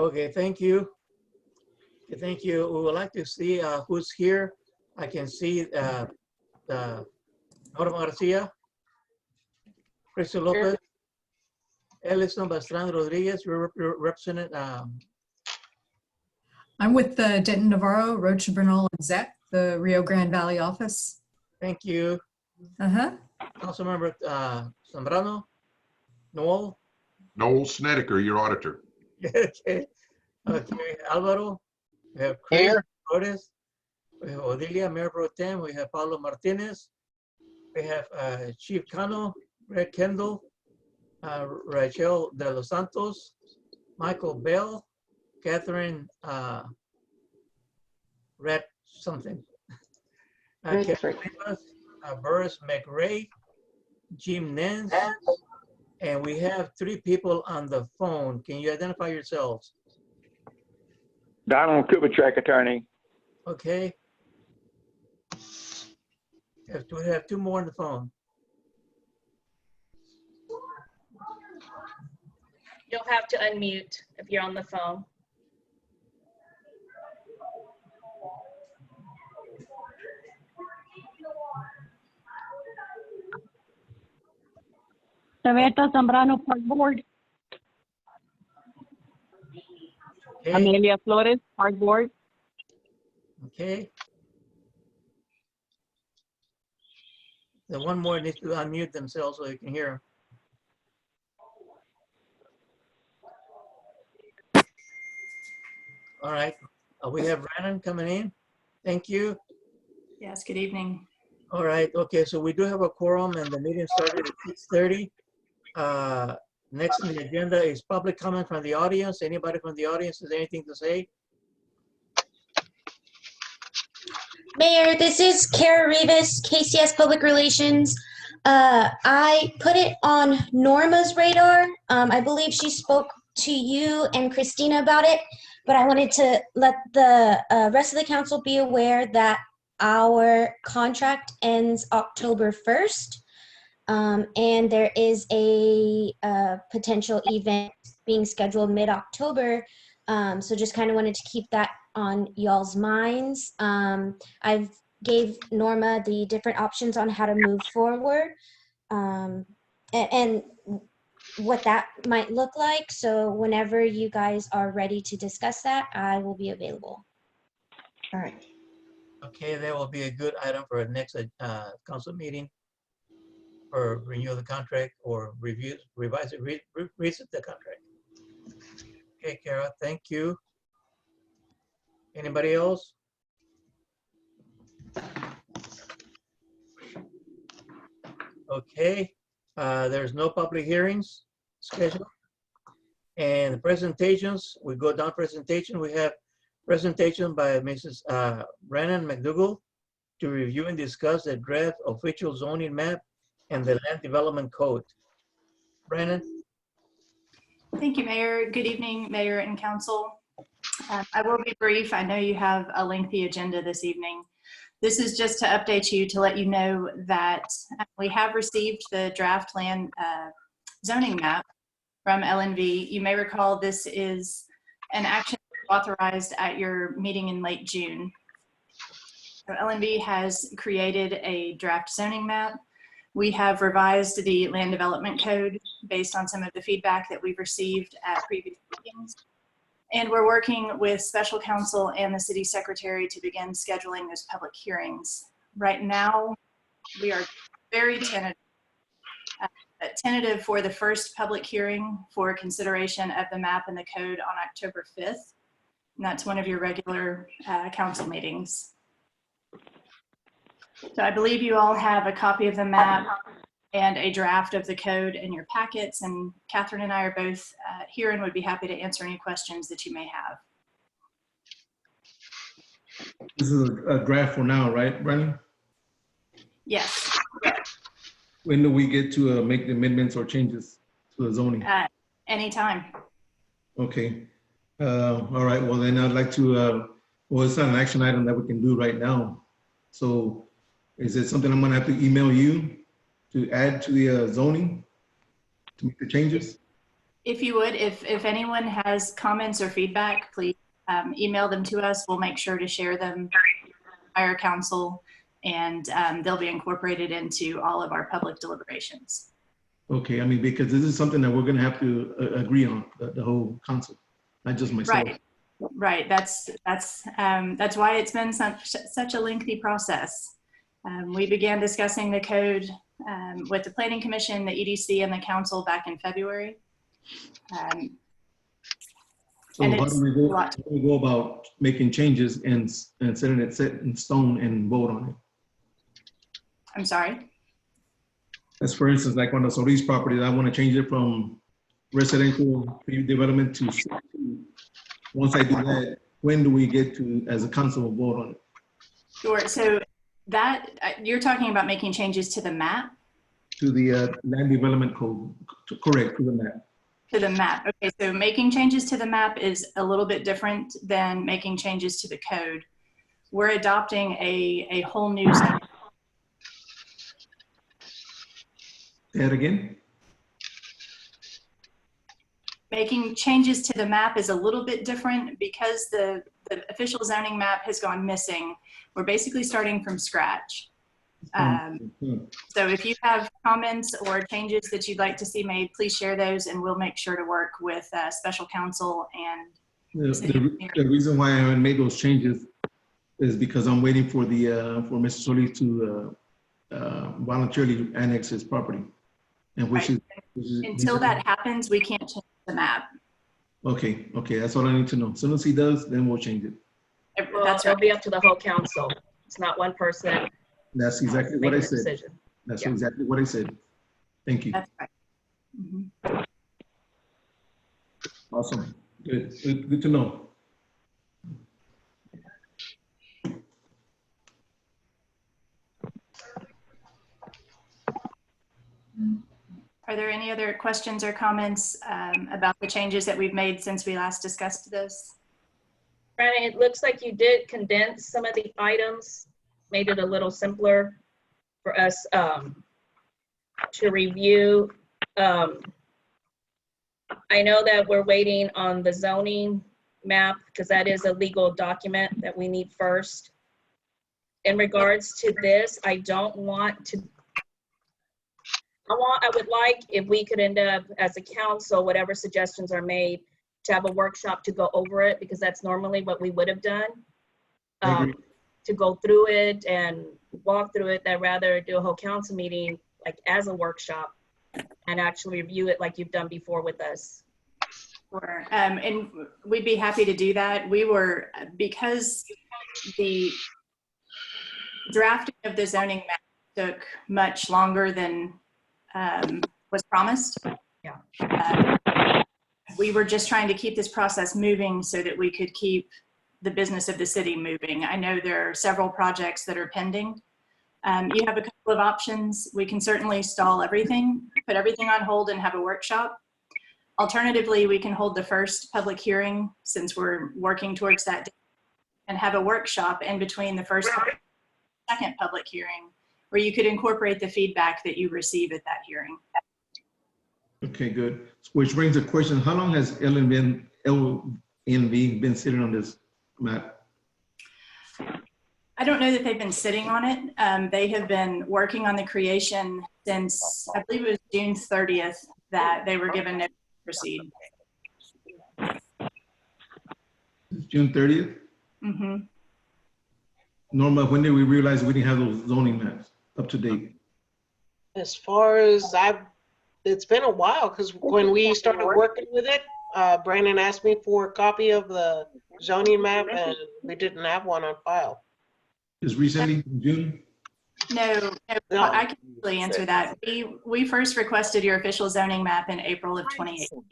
Okay, thank you. Okay, thank you. We would like to see who's here. I can see Norma Garcia, Crystal Lopez, Ellison Bastran Rodriguez, represented. I'm with the Denton Navarro, Rocha Bernal, and Sept, the Rio Grande Valley office. Thank you. Councilmember Zambrano, Noel. Noel Snedeker, your auditor. Okay. Okay, Alvaro. We have Chris Here. Flores. We have Odilia, Mayor Pro Tem. We have Pablo Martinez. We have Chief Cano, Red Kendall, Rachel de los Santos, Michael Bell, Catherine Red something. Kevin Rivas, Burris McRae, Jim Nance, and we have 3 people on the phone. Can you identify yourselves? Donald Kubitschek, attorney. Okay. We have 2 more on the phone. You'll have to unmute if you're on the phone. Roberta Zambrano, Park Board. Okay. Amelia Flores, Park Board. Okay. The one more needs to unmute themselves so you can hear them. All right. We have Brandon coming in. Thank you. Yes, good evening. All right. Okay. So we do have a quorum and the meeting started at 6:30. Next on the agenda is public comment from the audience. Anybody from the audience has anything to say? Mayor, this is Kara Rivas, KCS Public Relations. I put it on Norma's radar. I believe she spoke to you and Christina about it, but I wanted to let the rest of the council be aware that our contract ends October 1st. And there is a potential event being scheduled mid-October. So just kind of wanted to keep that on y'all's minds. I've gave Norma the different options on how to move forward and what that might look like. So whenever you guys are ready to discuss that, I will be available. All right. Okay, that will be a good item for a next council meeting, or renew the contract or revise it, reset the contract. Okay, Kara, thank you. Anybody else? Okay, there's no public hearings scheduled. And the presentations, we go down presentation. We have presentation by Mrs. Brennan McDougall to review and discuss the draft official zoning map and the land development code. Brennan. Thank you, Mayor. Good evening, Mayor and Council. I will be brief. I know you have a lengthy agenda this evening. This is just to update you to let you know that we have received the draft land zoning map from LNV. You may recall this is an action authorized at your meeting in late June. So LNV has created a draft zoning map. We have revised the land development code based on some of the feedback that we've received at previous meetings. And we're working with special counsel and the city secretary to begin scheduling those public hearings. Right now, we are very tentative for the first public hearing for consideration of the map and the code on October 5th. And that's one of your regular council meetings. So I believe you all have a copy of the map and a draft of the code in your packets, and Catherine and I are both here and would be happy to answer any questions that you may have. This is a draft for now, right, Brennan? Yes. When do we get to make the amendments or changes to the zoning? Anytime. Okay. All right. Well, then I'd like to, well, it's not an action item that we can do right now. So is it something I'm going to have to email you to add to the zoning to make the changes? If you would, if anyone has comments or feedback, please email them to us. We'll make sure to share them with our council, and they'll be incorporated into all of our public deliberations. Okay, I mean, because this is something that we're gonna have to agree on, the whole council, not just myself. Right. That's why it's been such a lengthy process. We began discussing the code with the Planning Commission, the EDC, and the council back in February. So and how it's do a lot. we go about making changes and setting it set in stone and vote on it? I'm sorry. As for instance, like on the Solis property, I want to change it from residential development to C2. Once I do that, when do we get to, as a council, vote on it? Sure. So that you're talking about making changes to the map? To the land development code, correct, to the map. To the map. Okay, so making changes to the map is a little bit different than making changes to the code. We're adopting a whole new zone. Say it again? Making changes to the map is a little bit different because the official zoning map has gone missing. We're basically starting from scratch. So if you have comments or changes that you'd like to see made, please share those, and we'll make sure to work with special counsel and the reason why I haven't made those changes is because I'm waiting for the for Mr. Solis to voluntarily annex his property, and which right. is Until that happens, we can't change the map. Okay, that's all I need to know. As soon as he does, then we'll change it. Well, That's it'll right. be up to the whole council. It's not one person. That's exactly what making I the said. decision. That's Yeah. exactly what I said. Thank you. That's right. Mhm. Awesome. Good to know. Are there any other questions or comments about the changes that we've made since we last discussed this? Brandon, it looks like you did condense some of the items, made it a little simpler for us to review. I know that we're waiting on the zoning map because that is a legal document that we need first. In regards to this, I don't want to, I would like if we could end up as a council, whatever suggestions are made, to have a workshop to go over it, because that's normally what we would have done. I agree. To go through it and walk through it, I'd rather do a whole council meeting like as a workshop and actually review it like you've done before with us. Sure. And we'd be happy to do that. We were, because the drafting of the zoning map took much longer than was promised. Yeah. We were just trying to keep this process moving so that we could keep the business of the city moving. I know there are several projects that are pending. You have a couple of options. We can certainly stall everything, put everything on hold and have a workshop. Alternatively, we can hold the first public hearing, since we're working towards that day, and have a workshop in between the first and second public hearing, where you could incorporate the feedback that you receive at that hearing. Okay, good. Which brings a question: how long has LNV been sitting on this map? I don't know that they've been sitting on it. They have been working on the creation since, I believe it was June 30th that they were given notice to proceed. June 30th? Mm-hmm. Norma, when did we realize we didn't have those zoning maps up to date? As far as it's been a while, because when we started working with it, Brandon asked me for a copy of the zoning map, and we didn't have one on file. Just recently, in June? No, I can actually answer that. We first requested your official zoning map in April of 2018.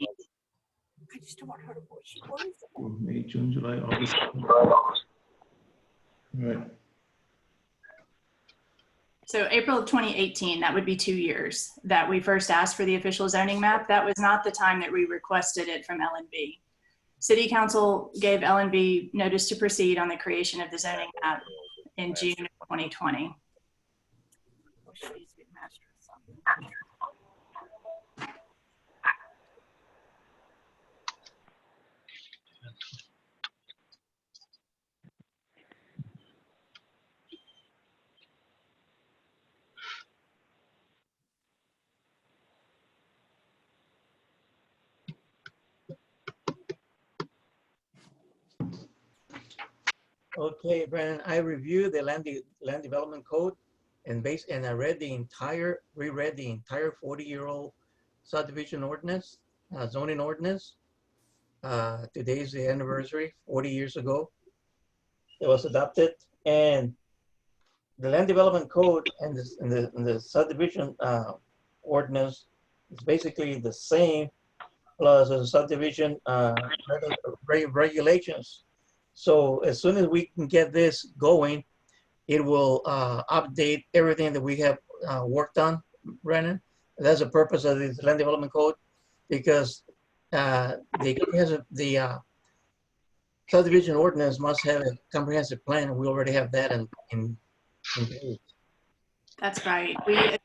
May, June, July, August. All right. So April of 2018, that would be 2 years that we first asked for the official zoning map. That was not the time that we requested it from LNB. City Council gave LNB notice to proceed on the creation of the zoning map in June of 2020. Okay, Brandon, I reviewed the land development code and I reread the entire 40-year-old subdivision ordinance, zoning ordinance. Today's the anniversary, 40 years ago. It was adopted, and the land development code and the subdivision ordinance is basically the same, plus the subdivision regulations. So as soon as we can get this going, it will update everything that we have worked on, Brennan. That's the purpose of this land development code, because the subdivision ordinance must have a comprehensive plan, and we already have that in place. That's right. The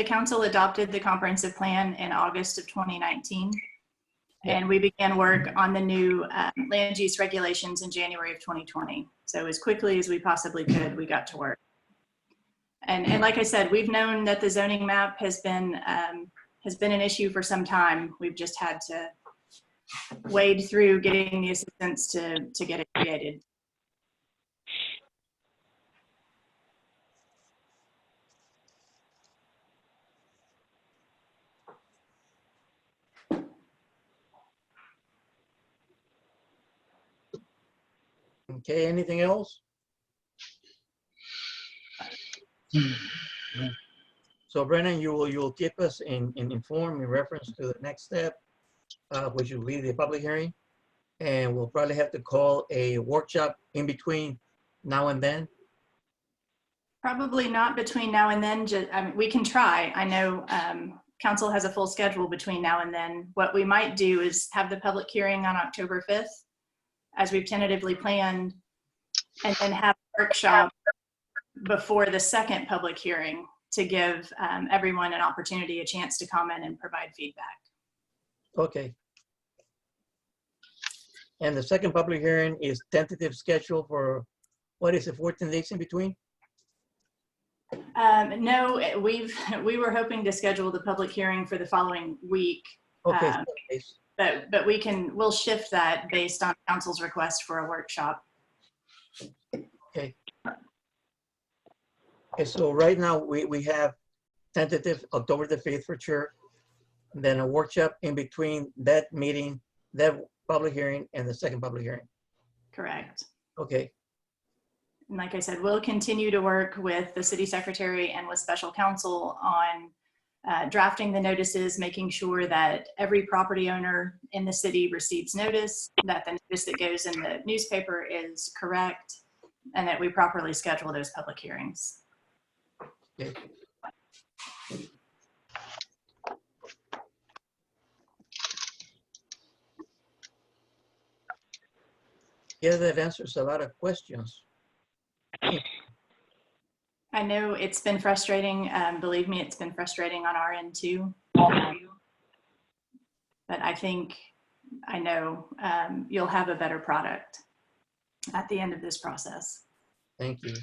council adopted the comprehensive plan in August of 2019. Yeah. And we began work on the new land use regulations in January of 2020. So as quickly as we possibly could, we got to work. And like I said, we've known that the zoning map has been an issue for some time. We've just had to wade through getting the assistance to get it created. Okay, anything else? So Brennan, you will keep us informed in reference to the next step, which will be the public hearing. And we'll probably have to call a workshop in between now and then. Probably not between now and then. We can try. I know council has a full schedule between now and then. What we might do is have the public hearing on October 5th, as we've tentatively planned, and then have a workshop before the second public hearing to give everyone an opportunity, a chance to comment and provide feedback. Okay. And the second public hearing is tentative schedule for, what is it, 14 days in between? No, we were hoping to schedule the public hearing for the following week. Okay. But we'll shift that based on council's request for a workshop. Okay. Okay, so right now we have tentative October the 5th for sure. Then a workshop in between that meeting, that public hearing, and the second public hearing. Correct. Okay. And like I said, we'll continue to work with the city secretary and with special counsel on drafting the notices, making sure that every property owner in the city receives notice, that the notice that goes in the newspaper is correct, and that we properly schedule those public hearings. Okay. Yeah, that answers a lot of questions. I know it's been frustrating. Believe me, it's been frustrating on our end too. But I know you'll have a better product at the end of this process. Thank you.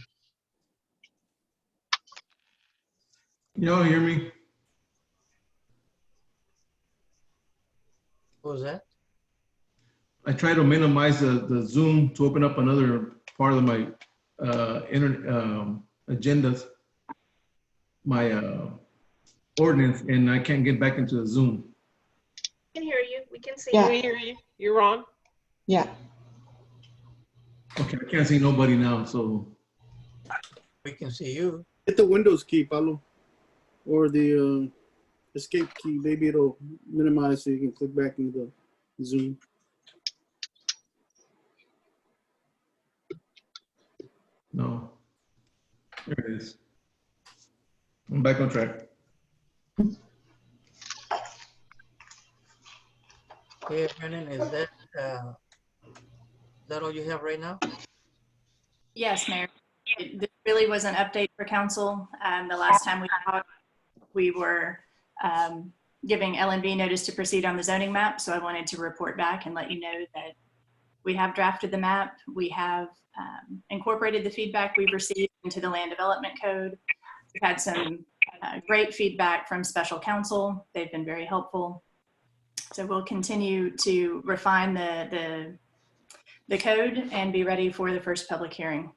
Y'all hear me? What was that? I try to minimize the Zoom to open up another part of my agendas, my ordinance, and I can't get back into the Zoom. We can hear you. We can see We you. hear you. You're on. Yeah. Okay, I can't see nobody now, so. We can see you. Hit the Windows key, Pablo, or the escape key. Maybe it'll minimize so you can click back into the Zoom. No. There it is. I'm back on track. Okay, Brennan, is that all you have right now? Yes, Mayor. This really was an update for council. The last time we talked, we were giving LNB notice to proceed on the zoning map. So I wanted to report back and let you know that we have drafted the map. We have incorporated the feedback we've received into the land development code. We've had some great feedback from special counsel. They've been very helpful. So we'll continue to refine the the code and be ready for the first public hearing.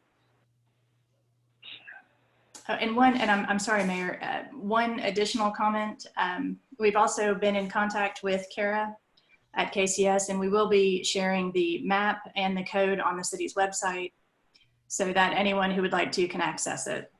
I'm sorry, Mayor, one additional comment. We've also been in contact with Kara at KCS, and we will be sharing the map and the code on the city's website so that anyone who would like to can access it.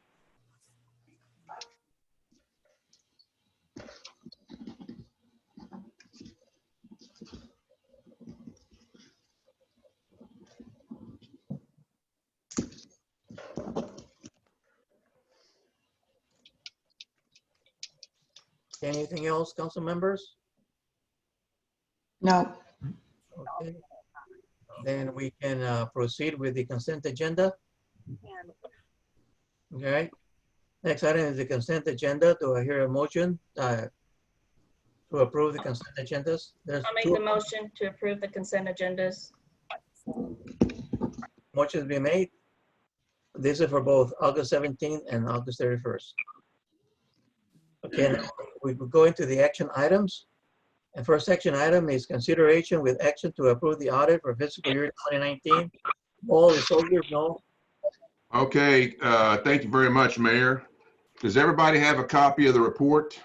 Anything else, council members? No. Okay. Then we can proceed with the consent agenda. Okay. Next item is the consent agenda. Do I hear a motion to approve the consent agendas? There's I'll make two the motion to approve the consent agendas. motions being made. This is for both August 17th and August 31st. Okay, now we will go into the action items. And first action item is consideration with action to approve the audit for fiscal year 2019. All the soldiers know. Okay, thank you very much, Mayor. Does everybody have a copy of the report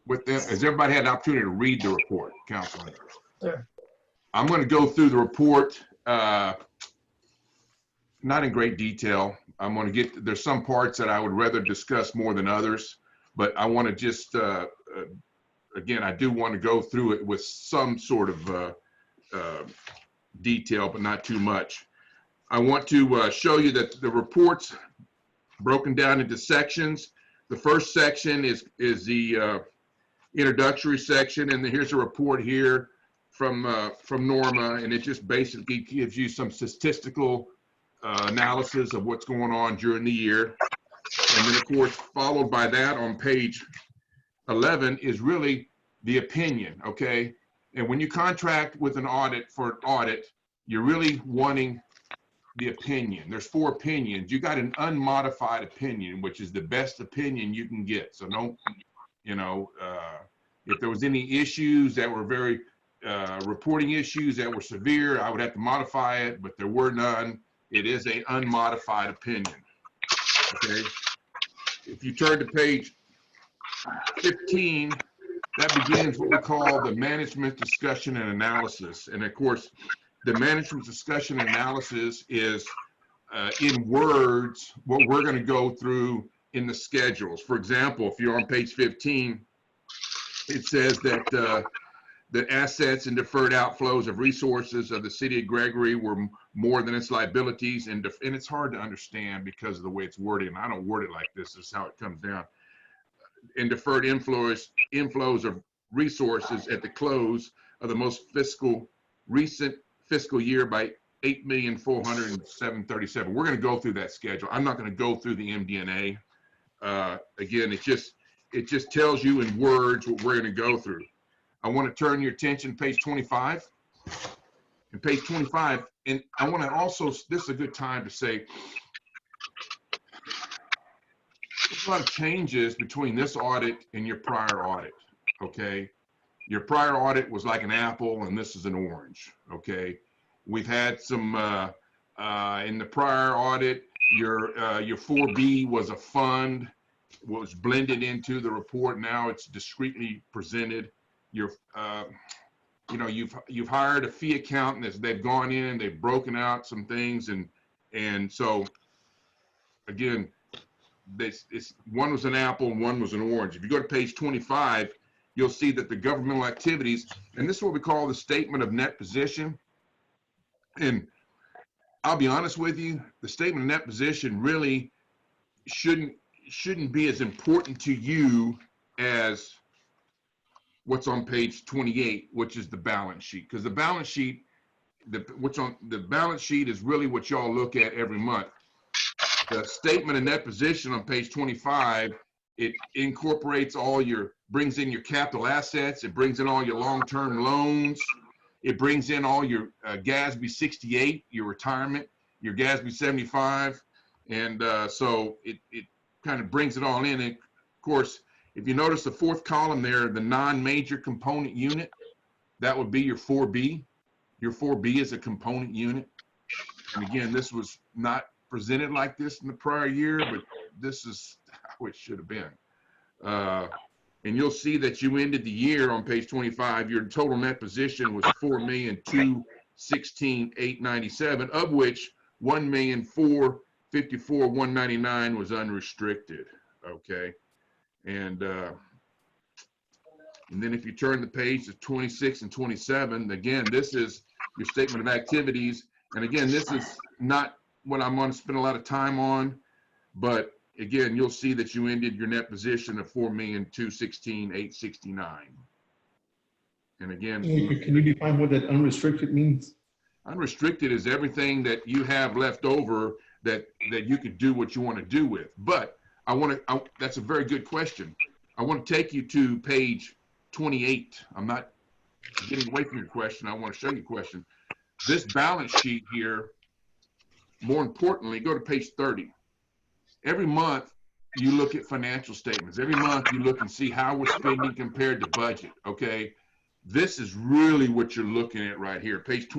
with them? Has everybody had an opportunity to read the report, Council? Sure. I'm going to go through the report, not in great detail. I'm going to there's some parts that I would rather discuss more than others, but I want to just, again, I do want to go through it with some sort of detail, but not too much. I want to show you that the report's broken down into sections. The first section is the introductory section, and here's a report here from Norma, and it just basically gives you some statistical analysis of what's going on during the year. And then, of course, followed by that on page 11 is really the opinion, okay? And when you contract with an audit for an audit, you're really wanting the opinion. There's 4 opinions. You got an unmodified opinion, which is the best opinion you can get. So don't, you know, if there was any issues that were very reporting issues that were severe, I would have to modify it, but there were none. It is an unmodified opinion, okay? If you turn to page 15, that begins what we call the management discussion and analysis. And of course, the management discussion and analysis is in words what we're going to go through in the schedules. For example, if you're on page 15, it says that the assets and deferred outflows of resources of the city of Gregory were more than its liabilities, and it's hard to understand because of the way it's worded, and I don't word it like this. This is how it comes down. And deferred inflows of resources at the close of the most recent fiscal year by $8,407,37. We're going to go through that schedule. I'm not going to go through the MD&A. Again, it just tells you in words what we're going to go through. I want to turn your attention to page 25. And page 25, and I want to also, this is a good time to say, there's a lot of changes between this audit and your prior audit, okay? Your prior audit was like an apple, and this is an orange, okay? We've had some, in the prior audit, your 4B was a fund, was blended into the report. Now it's discreetly presented. You know, you've hired a fee accountant as they've gone in, they've broken out some things, and so again, one was an apple and one was an orange. If you go to page 25, you'll see that the governmental activities, and this is what we call the statement of net position. And I'll be honest with you, the statement of net position really shouldn't be as important to you as what's on page 28, which is the balance sheet. Because the balance sheet, what's on the balance sheet is really what y'all look at every month. The statement of net position on page 25, it incorporates brings in your capital assets, it brings in all your long-term loans, it brings in all your GASB 68, your retirement, your GASB 75, and so it kind of brings it all in. And of course, if you notice the 4th column there, the non-major component unit, that would be your 4B. Your 4B is a component unit. And again, this was not presented like this in the prior year, but this is how it should have been. And you'll see that you ended the year on page 25, your total net position was 4,216,897, of which 1,454,199 was unrestricted. Okay. And then if you turn the page to 26 and 27, again, this is your statement of activities. And again, this is not what I'm going to spend a lot of time on, but again, you'll see that you ended your net position of 4,216,869. And again, Can you define what that unrestricted means? unrestricted is everything that you have left over that you could do what you want to do with. But that's a very good question. I want to take you to page 28. I'm not getting away from your question. I want to show you a question. This balance sheet here, more importantly, go to page 30. Every month you look at financial statements. Every month you look and see how we're spending compared to budget, okay? This is really what you're looking at right here. Page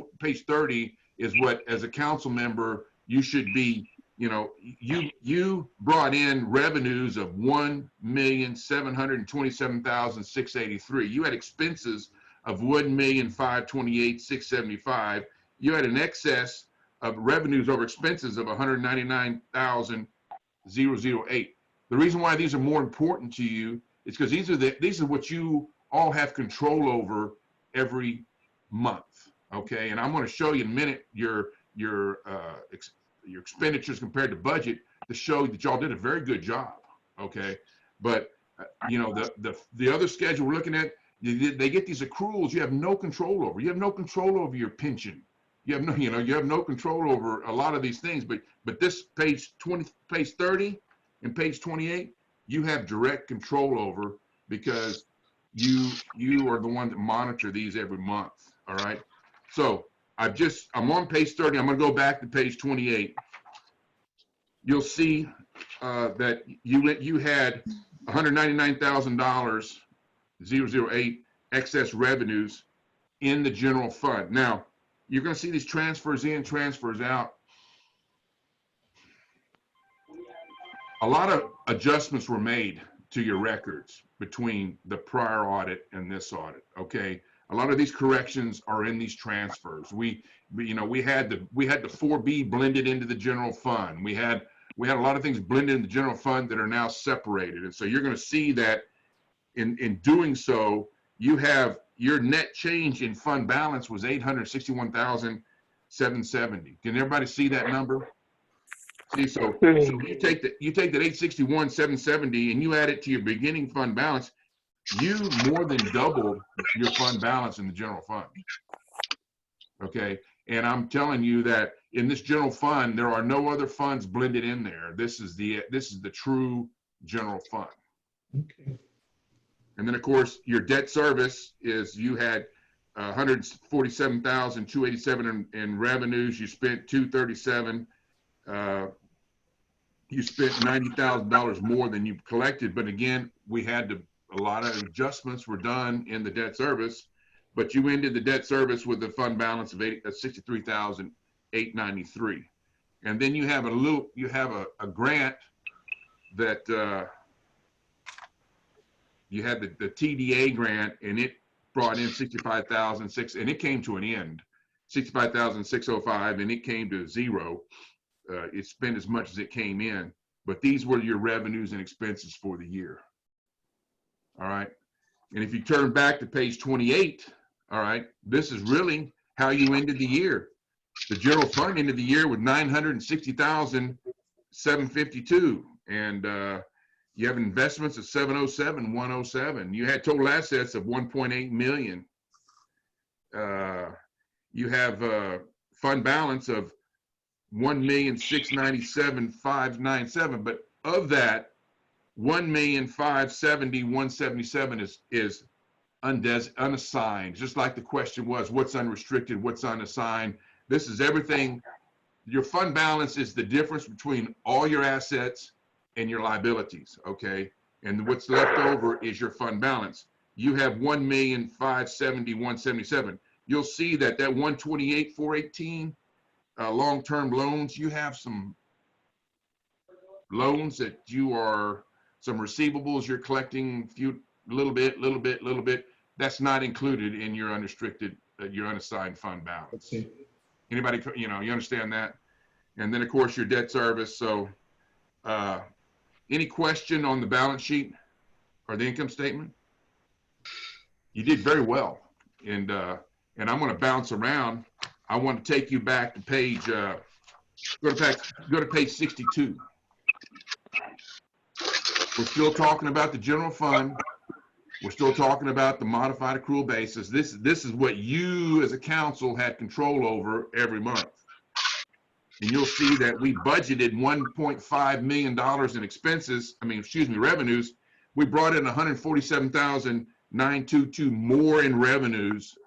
30 is what, as a council member, you should be, you know, you brought in revenues of 1,727,683. You had expenses of 1,528,675. You had an excess of revenues over expenses of 199,008. The reason why these are more important to you is because these are what you all have control over every month. Okay, and I'm going to show you in a minute your expenditures compared to budget to show that y'all did a very good job. Okay, but you know, the other schedule we're looking at, they get these accruals you have no control over. You have no control over your pension. You have no control over a lot of these things. But this page 30 and page 28, you have direct control over, because you are the one that monitor these every month. All right. So I'm on page 30. I'm going to go back to page 28. You'll see that you had $199,000 excess revenues in the general fund. Now, you're going to see these transfers in, transfers out. A lot of adjustments were made to your records between the prior audit and this audit. Okay, a lot of these corrections are in these transfers. We had the 4B blended into the general fund. We had a lot of things blended in the general fund that are now separated. And so you're going to see that in doing so, you have your net change in fund balance was 861,770. Can everybody see that number? See, so you take that 861,770 and you add it to your beginning fund balance, you more than doubled your fund balance in the general fund. Okay, and I'm telling you that in this general fund, there are no other funds blended in there. This is the true general fund. Okay. And then of course your debt service is, you had 147,287 in revenues. You spent 237. You spent $90,000 more than you collected. But again, a lot of adjustments were done in the debt service, but you ended the debt service with a fund balance of 63,893. And then you have a grant that you had the TDA grant, and it brought in 65,006, and it came to an end, 65,605, and it came to zero. It spent as much as it came in, but these were your revenues and expenses for the year. All right. And if you turn back to page 28, all right, this is really how you ended the year. The general fund ended the year with 960,752, and you have investments of 707,107. You had total assets of 1.8 million. You have a fund balance of 1,697,597, but of that, 1,570,177 is unassigned. Just like the question was, what's unrestricted, what's unassigned? This is everything. Your fund balance is the difference between all your assets and your liabilities, okay? And what's left over is your fund balance. You have 1,570,177. You'll see that 128,418 long-term loans, you have some loans that some receivables you're collecting, little bit. That's not included in your unrestricted, your unassigned fund balance. Okay. Anybody, you understand that? And then of course your debt service. So, any question on the balance sheet or the income statement? You did very well. And I'm going to bounce around. I want to take you back to page, go to page 62. We're still talking about the general fund. We're still talking about the modified accrual basis. This is what you as a council had control over every month. And you'll see that we budgeted $1.5 million in revenues. We brought in 147,922 more in revenues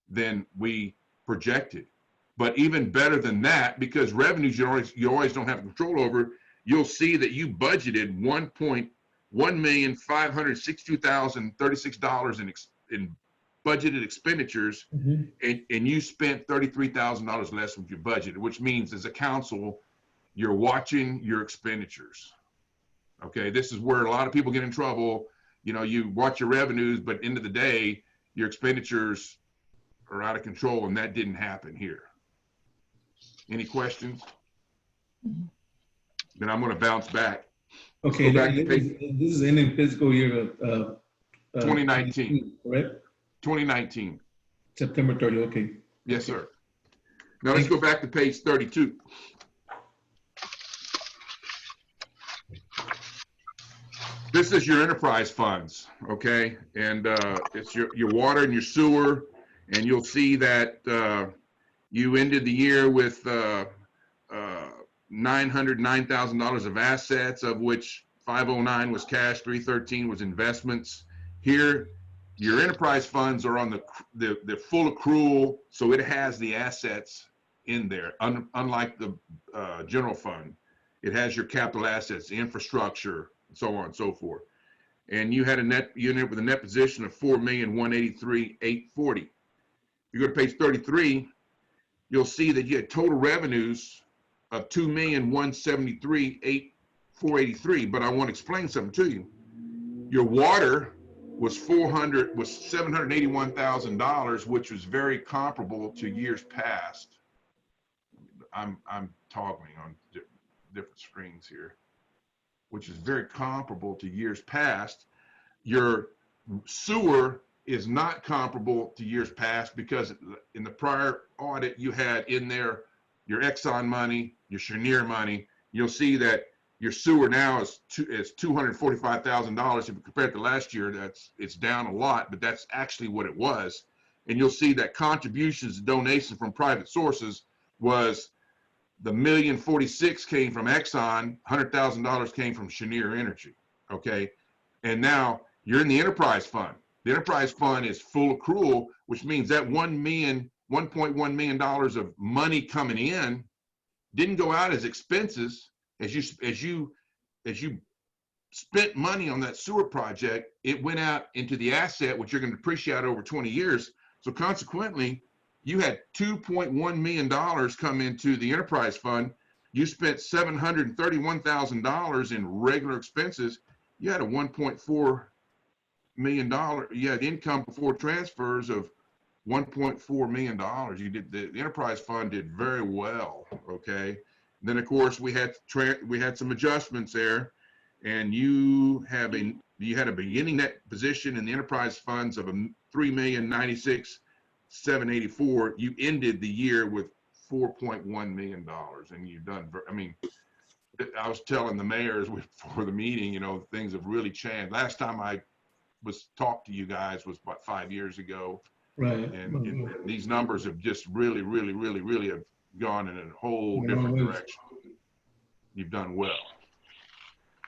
than we projected. But even better than that, because revenues you always don't have control over, you'll see that you budgeted $1,562,036 in budgeted expenditures, and you spent $33,000 less than you budgeted, which means as a council, you're watching your expenditures. Okay, this is where a lot of people get in trouble. You watch your revenues, but end of the day, your expenditures are out of control, and that didn't happen here. Any questions? Then I'm going to bounce back. Okay, this is ending fiscal year 2019. Correct? 2019. September 30, okay. Yes, sir. Now let's go back to page 32. This is your enterprise funds, okay? And it's your water and your sewer, and you'll see that you ended the year with $909,000 of assets, of which 509 was cash, 313 was investments. Here, your enterprise funds are on the full accrual, so it has the assets in there, unlike the general fund. It has your capital assets, the infrastructure, and so on and so forth. And you had a net unit with a net position of $4,183,840. If you go to page 33, you'll see that you had total revenues of $2,173,483. But I want to explain something to you. Your water was $781,000, which was very comparable to years past. I'm toggling on different screens here, which is very comparable to years past. Your sewer is not comparable to years past because in the prior audit you had in there your Exxon money, your Cheniere money. You'll see that your sewer now is $245,000. If you compare it to last year, it's down a lot, but that's actually what it was. And you'll see that contributions, donations from private sources was the $1,046,000 came from Exxon, $100,000 came from Cheniere Energy, okay? And now you're in the enterprise fund. The enterprise fund is full accrual, which means that $1.1 million of money coming in didn't go out as expenses. As you spent money on that sewer project, it went out into the asset, which you're going to depreciate over 20 years. So consequently, you had $2.1 million come into the enterprise fund. You spent $731,000 in regular expenses. You had a $1.4 million. You had income before transfers of $1.4 million. You did the enterprise fund did very well. Okay. And then of course we had some adjustments there, and you had a beginning net position in the enterprise funds of $3,096,784. You ended the year with $4.1 million, and you've done. I mean, I was telling the mayors before the meeting, things have really changed. Last time I was talked to you guys was about 5 years ago. Right. And these numbers have just really have gone in a whole different direction. You've done well.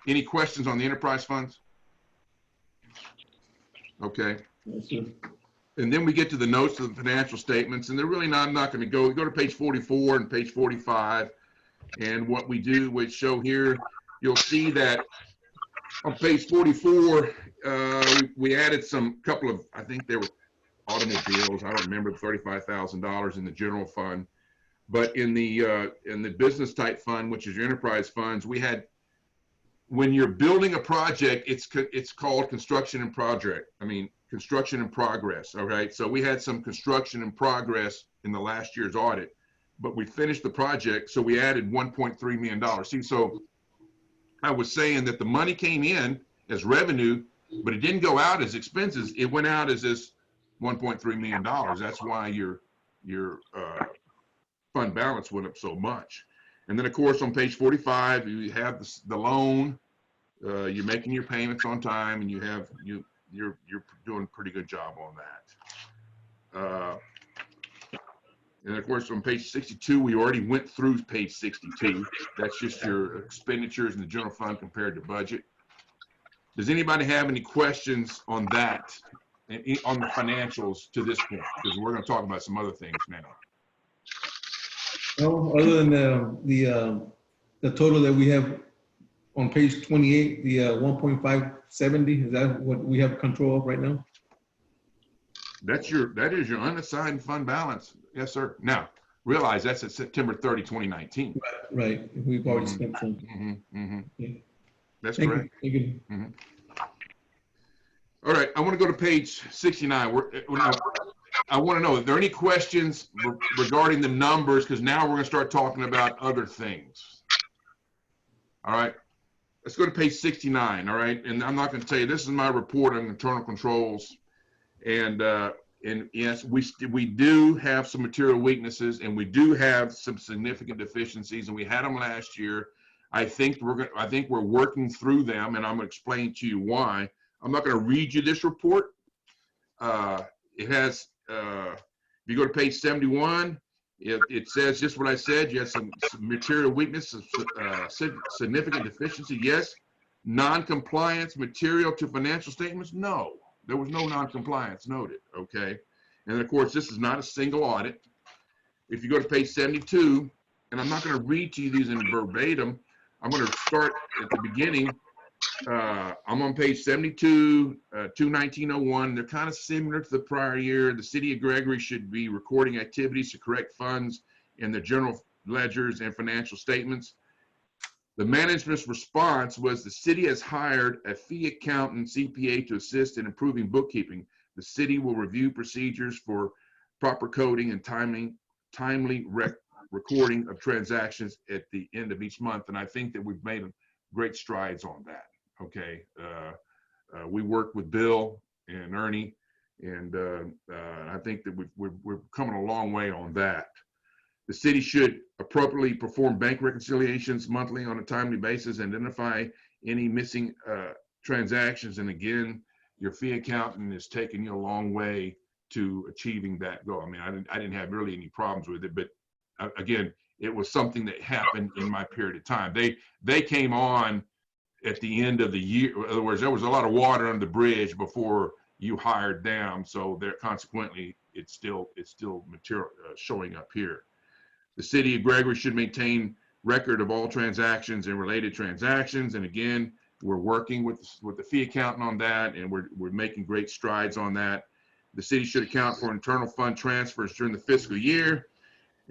Any questions on the enterprise funds? Okay. And then we get to the notes of the financial statements, and they're really not, I'm not going to go. We go to page 44 and page 45. And what we do, we show here, you'll see that on page 44, we added couple of, I think they were automobiles. I don't remember, $35,000 in the general fund. But in the business type fund, which is your enterprise funds, we had, when you're building a project, it's called construction in progress. All right. So we had some construction in progress in the last year's audit, but we finished the project. So we added $1.3 million. See, so I was saying that the money came in as revenue, but it didn't go out as expenses. It went out as this $1.3 million. That's why your fund balance went up so much. And then of course on page 45, you have the loan, you're making your payments on time, and you're doing a pretty good job on that. And of course on page 62, we already went through page 62. That's just your expenditures in the general fund compared to budget. Does anybody have any questions on that, on the financials to this point? Because we're going to talk about some other things now. No, other than the total that we have on page 28, the 1.570, is that what we have control of right now? That is your unassigned fund balance. Yes, sir. Now, realize that's at September 30, 2019. Right. We've already spent some. Yeah. That's Thank correct. You. Thank you. All right, I want to go to page 69. I want to know, are there any questions regarding the numbers? Because now we're going to start talking about other things. All right, let's go to page 69. All right, and I'm not going to tell you, this is my report on internal controls. And yes, we do have some material weaknesses, and we do have some significant deficiencies, and we had them last year. I think we're working through them, and I'm going to explain to you why. I'm not going to read you this report. It has, if you go to page 71, it says just what I said. You have some material weaknesses, significant deficiency. Yes. Non-compliance material to financial statements. No, there was no non-compliance noted. Okay. And of course, this is not a single audit. If you go to page 72, and I'm not going to read to you these in verbatim, I'm going to start at the beginning. I'm on page 72, 21901. They're kind of similar to the prior year. The city of Gregory should be recording activities to correct funds in the general ledgers and financial statements. The management's response was the city has hired a fee accountant CPA to assist in improving bookkeeping. The city will review procedures for proper coding and timely recording of transactions at the end of each month. And I think that we've made great strides on that. Okay, we worked with Bill and Ernie, and I think that we're coming a long way on that. The city should appropriately perform bank reconciliations monthly on a timely basis, identify any missing transactions, and again, your fee accountant is taking you a long way to achieving that goal. I mean, I didn't have really any problems with it, but again, it was something that happened in my period of time. They came on at the end of the year. In other words, there was a lot of water under the bridge before you hired them. So there, consequently, it's still material showing up here. The city of Gregory should maintain record of all transactions and related transactions. And again, we're working with the fee accountant on that, and we're making great strides on that. The city should account for internal fund transfers during the fiscal year.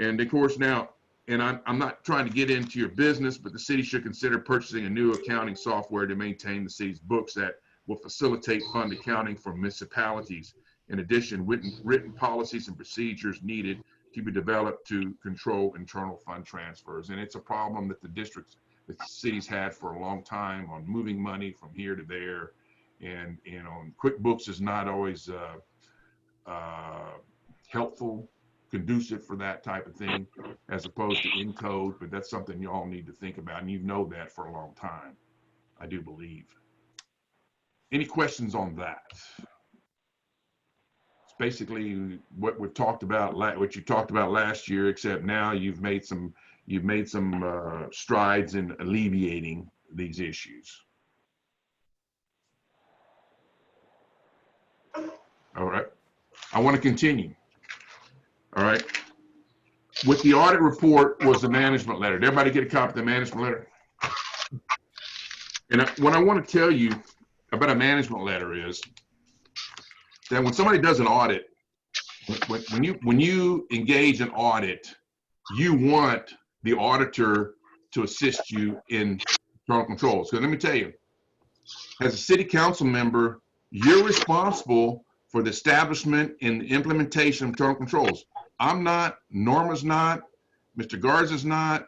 And of course now, and I'm not trying to get into your business, but the city should consider purchasing a new accounting software to maintain the city's books that will facilitate fund accounting for municipalities. In addition, written policies and procedures needed to be developed to control internal fund transfers. And it's a problem that the cities had for a long time on moving money from here to there. And QuickBooks is not always helpful, conducive for that type of thing, as opposed to Encode, but that's something you all need to think about, and you know that for a long time, I do believe. Any questions on that? It's basically what we've talked about, what you talked about last year, except now you've made some strides in alleviating these issues. All right, I want to continue. All right. With the audit report was the management letter. Did everybody get a copy of the management letter? And what I want to tell you about a management letter is that when somebody does an audit, when you engage an audit, you want the auditor to assist you in internal controls. So let me tell you, as a city council member, you're responsible for the establishment and the implementation of internal controls. I'm not, Norma's not, Mr. Garza's not.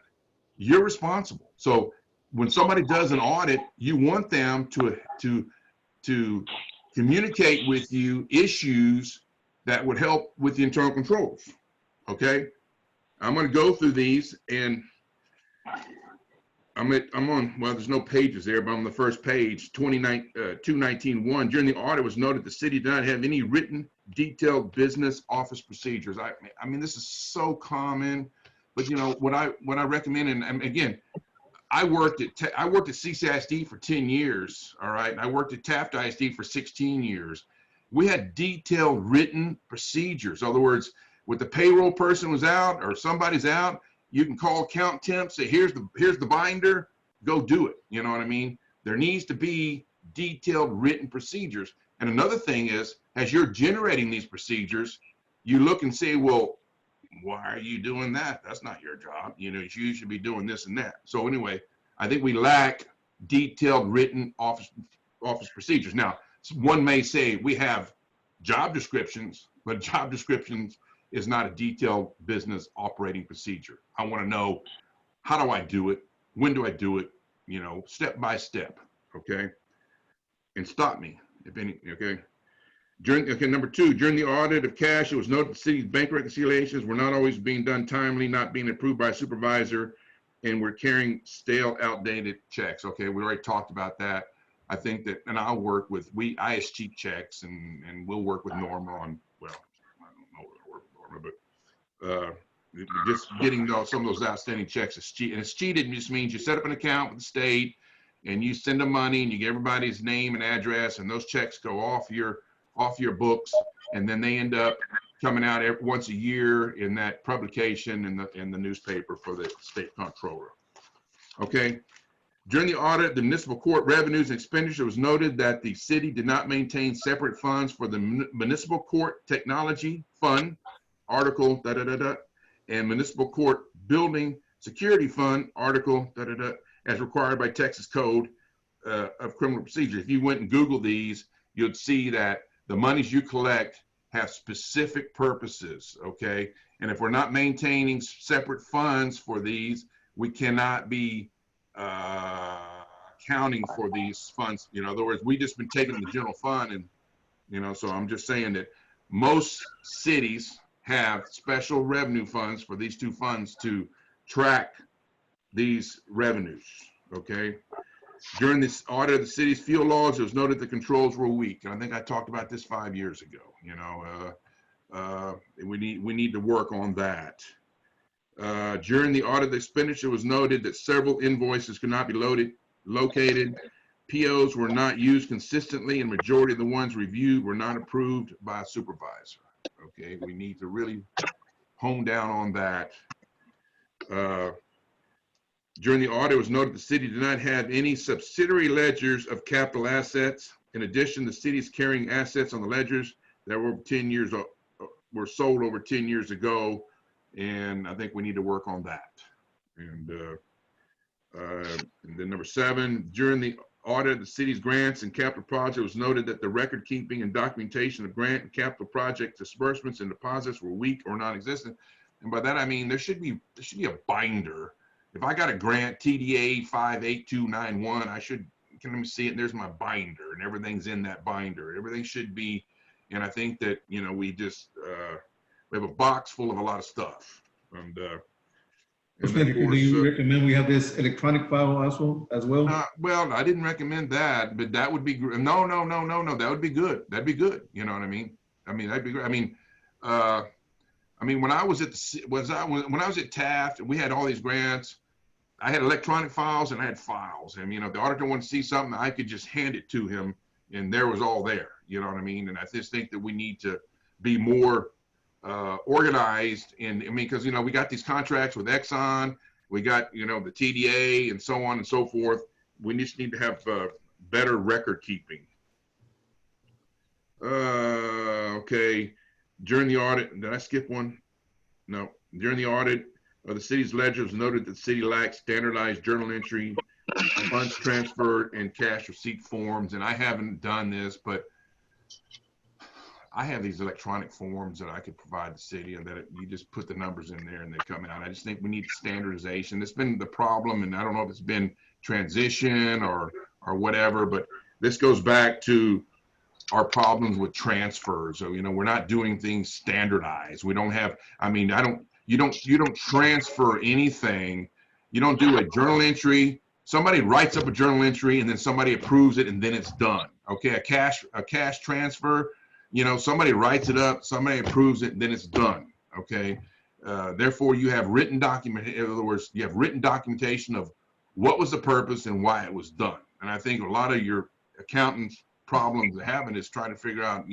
You're responsible. So when somebody does an audit, you want them to communicate with you issues that would help with the internal controls. Okay, I'm going to go through these, and I'm on, well, there's no pages there, but I'm on the first page, 219.1. During the audit, it was noted the city did not have any written, detailed business office procedures. I mean, this is so common, but you know what I recommend, and again, I worked at CCISD for 10 years. All right, and I worked at Taft ISD for 16 years. We had detailed written procedures. In other words, when the payroll person was out or somebody's out, you can call account temp, say, here's the binder, go do it. You know what I mean? There needs to be detailed written procedures. And another thing is, as you're generating these procedures, you look and say, well, why are you doing that? That's not your job. You know, you should be doing this and that. So anyway, I think we lack detailed written office procedures. Now, one may say we have job descriptions, but job descriptions is not a detailed business operating procedure. I want to know, how do I do it? When do I do it? You know, step by step, okay? And stop me if any, okay? Number 2, during the audit of cash, it was noted the city's bank reconciliations were not always being done timely, not being approved by a supervisor, and we're carrying stale, outdated checks. Okay, we already talked about that. I think that, and I'll work with, I cheat checks, and we'll work with Norma on, well, I don't know what work with Norma, but just getting some of those outstanding checks is cheat. And it's cheated just means you set up an account with the state, and you send them money, and you get everybody's name and address, and those checks go off your books, and then they end up coming out once a year in that publication in the newspaper for the state comptroller. Okay. During the audit, the municipal court revenues and expenditure was noted that the city did not maintain separate funds for the municipal court technology fund, article and municipal court building security fund, article as required by Texas Code of Criminal Procedure. If you went and Googled these, you'd see that the monies you collect have specific purposes, okay? And if we're not maintaining separate funds for these, we cannot be accounting for these funds. You know, in other words, we just been taking the general fund, and you know, so I'm just saying that most cities have special revenue funds for these two funds to track these revenues, okay? During this audit of the city's fuel logs, it was noted the controls were weak. And I think I talked about this 5 years ago. You know, we need to work on that. During the audit of the expenditure, it was noted that several invoices could not be located. POs were not used consistently, and majority of the ones reviewed were not approved by a supervisor. Okay, we need to really hone down on that. During the audit, it was noted the city did not have any subsidiary ledgers of capital assets. In addition, the city is carrying assets on the ledgers that were sold over 10 years ago, and I think we need to work on that. And then number 7, during the audit of the city's grants and capital projects, it was noted that the record keeping and documentation of grant and capital project disbursements and deposits were weak or non-existent. And by that I mean there should be a binder. If I got a grant, TDA 58291, let me see it, and there's my binder, and everything's in that binder. Everything should be, and I think that, you know, we just, we have a box full of a lot of stuff. And do you recommend we have this electronic file also, as well? Well, I didn't recommend that, but that would be, no, that would be good. That'd be good, you know what I mean? I mean, that'd be great. I mean, when I was at Taft, and we had all these grants, I had electronic files and I had files. And, you know, if the auditor wanted to see something, I could just hand it to him, and there was all there. You know what I mean? And I just think that we need to be more organized. And I mean, because, you know, we got these contracts with Exxon, we got, you know, the TDA and so on and so forth. We just need to have better record keeping. Okay. During the audit, did I skip one? No. During the audit, of the city's ledger, was noted that the city lacks standardized journal entry, funds transferred, and cash receipt forms. And I haven't done this, but I have these electronic forms that I could provide the city, and that you just put the numbers in there and they come out. I just think we need standardization. It's been the problem, and I don't know if it's been transition or whatever, but this goes back to our problems with transfers. So, we're not doing things standardized. We don't have, you don't transfer anything. You don't do a journal entry. Somebody writes up a journal entry and then somebody approves it and then it's done. Okay, a cash transfer, somebody writes it up, somebody approves it, and then it's done. Okay, therefore you have written document. In other words, you have written documentation of what was the purpose and why it was done. And I think a lot of your accountants' problems they're having is trying to figure out,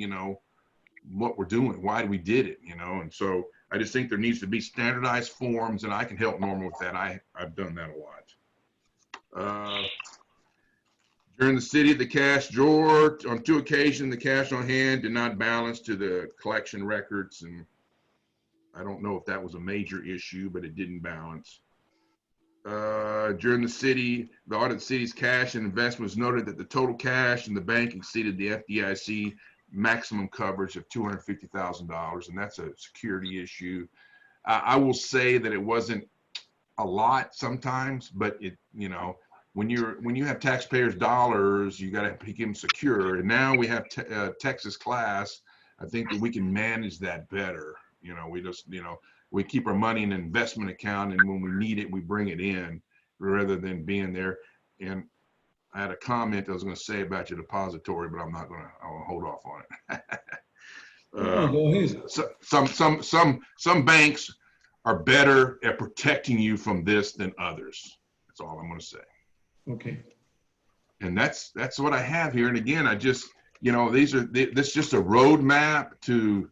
what we're doing, why we did it, And so I just think there needs to be standardized forms, and I can help Norma with that. I've done that a lot. During the city, the cash drawer, on 2 occasions, the cash on hand did not balance to the collection records, and I don't know if that was a major issue, but it didn't balance. During the audit of the city's cash and investments noted that the total cash in the bank exceeded the FDIC maximum coverage of $250,000, and that's a security issue. I will say that it wasn't a lot sometimes, but when you have taxpayers' dollars, you got to keep them secure. And now we have Texas class. I think that we can manage that better. We keep our money in an investment account, and when we need it, we bring it in rather than being there. And I had a comment I was going to say about your depository, but I'm not going to. I'll hold off on it. Go ahead. Some banks are better at protecting you from this than others. That's all I'm going to say. Okay. And that's what I have here. And again, I just this is just a roadmap to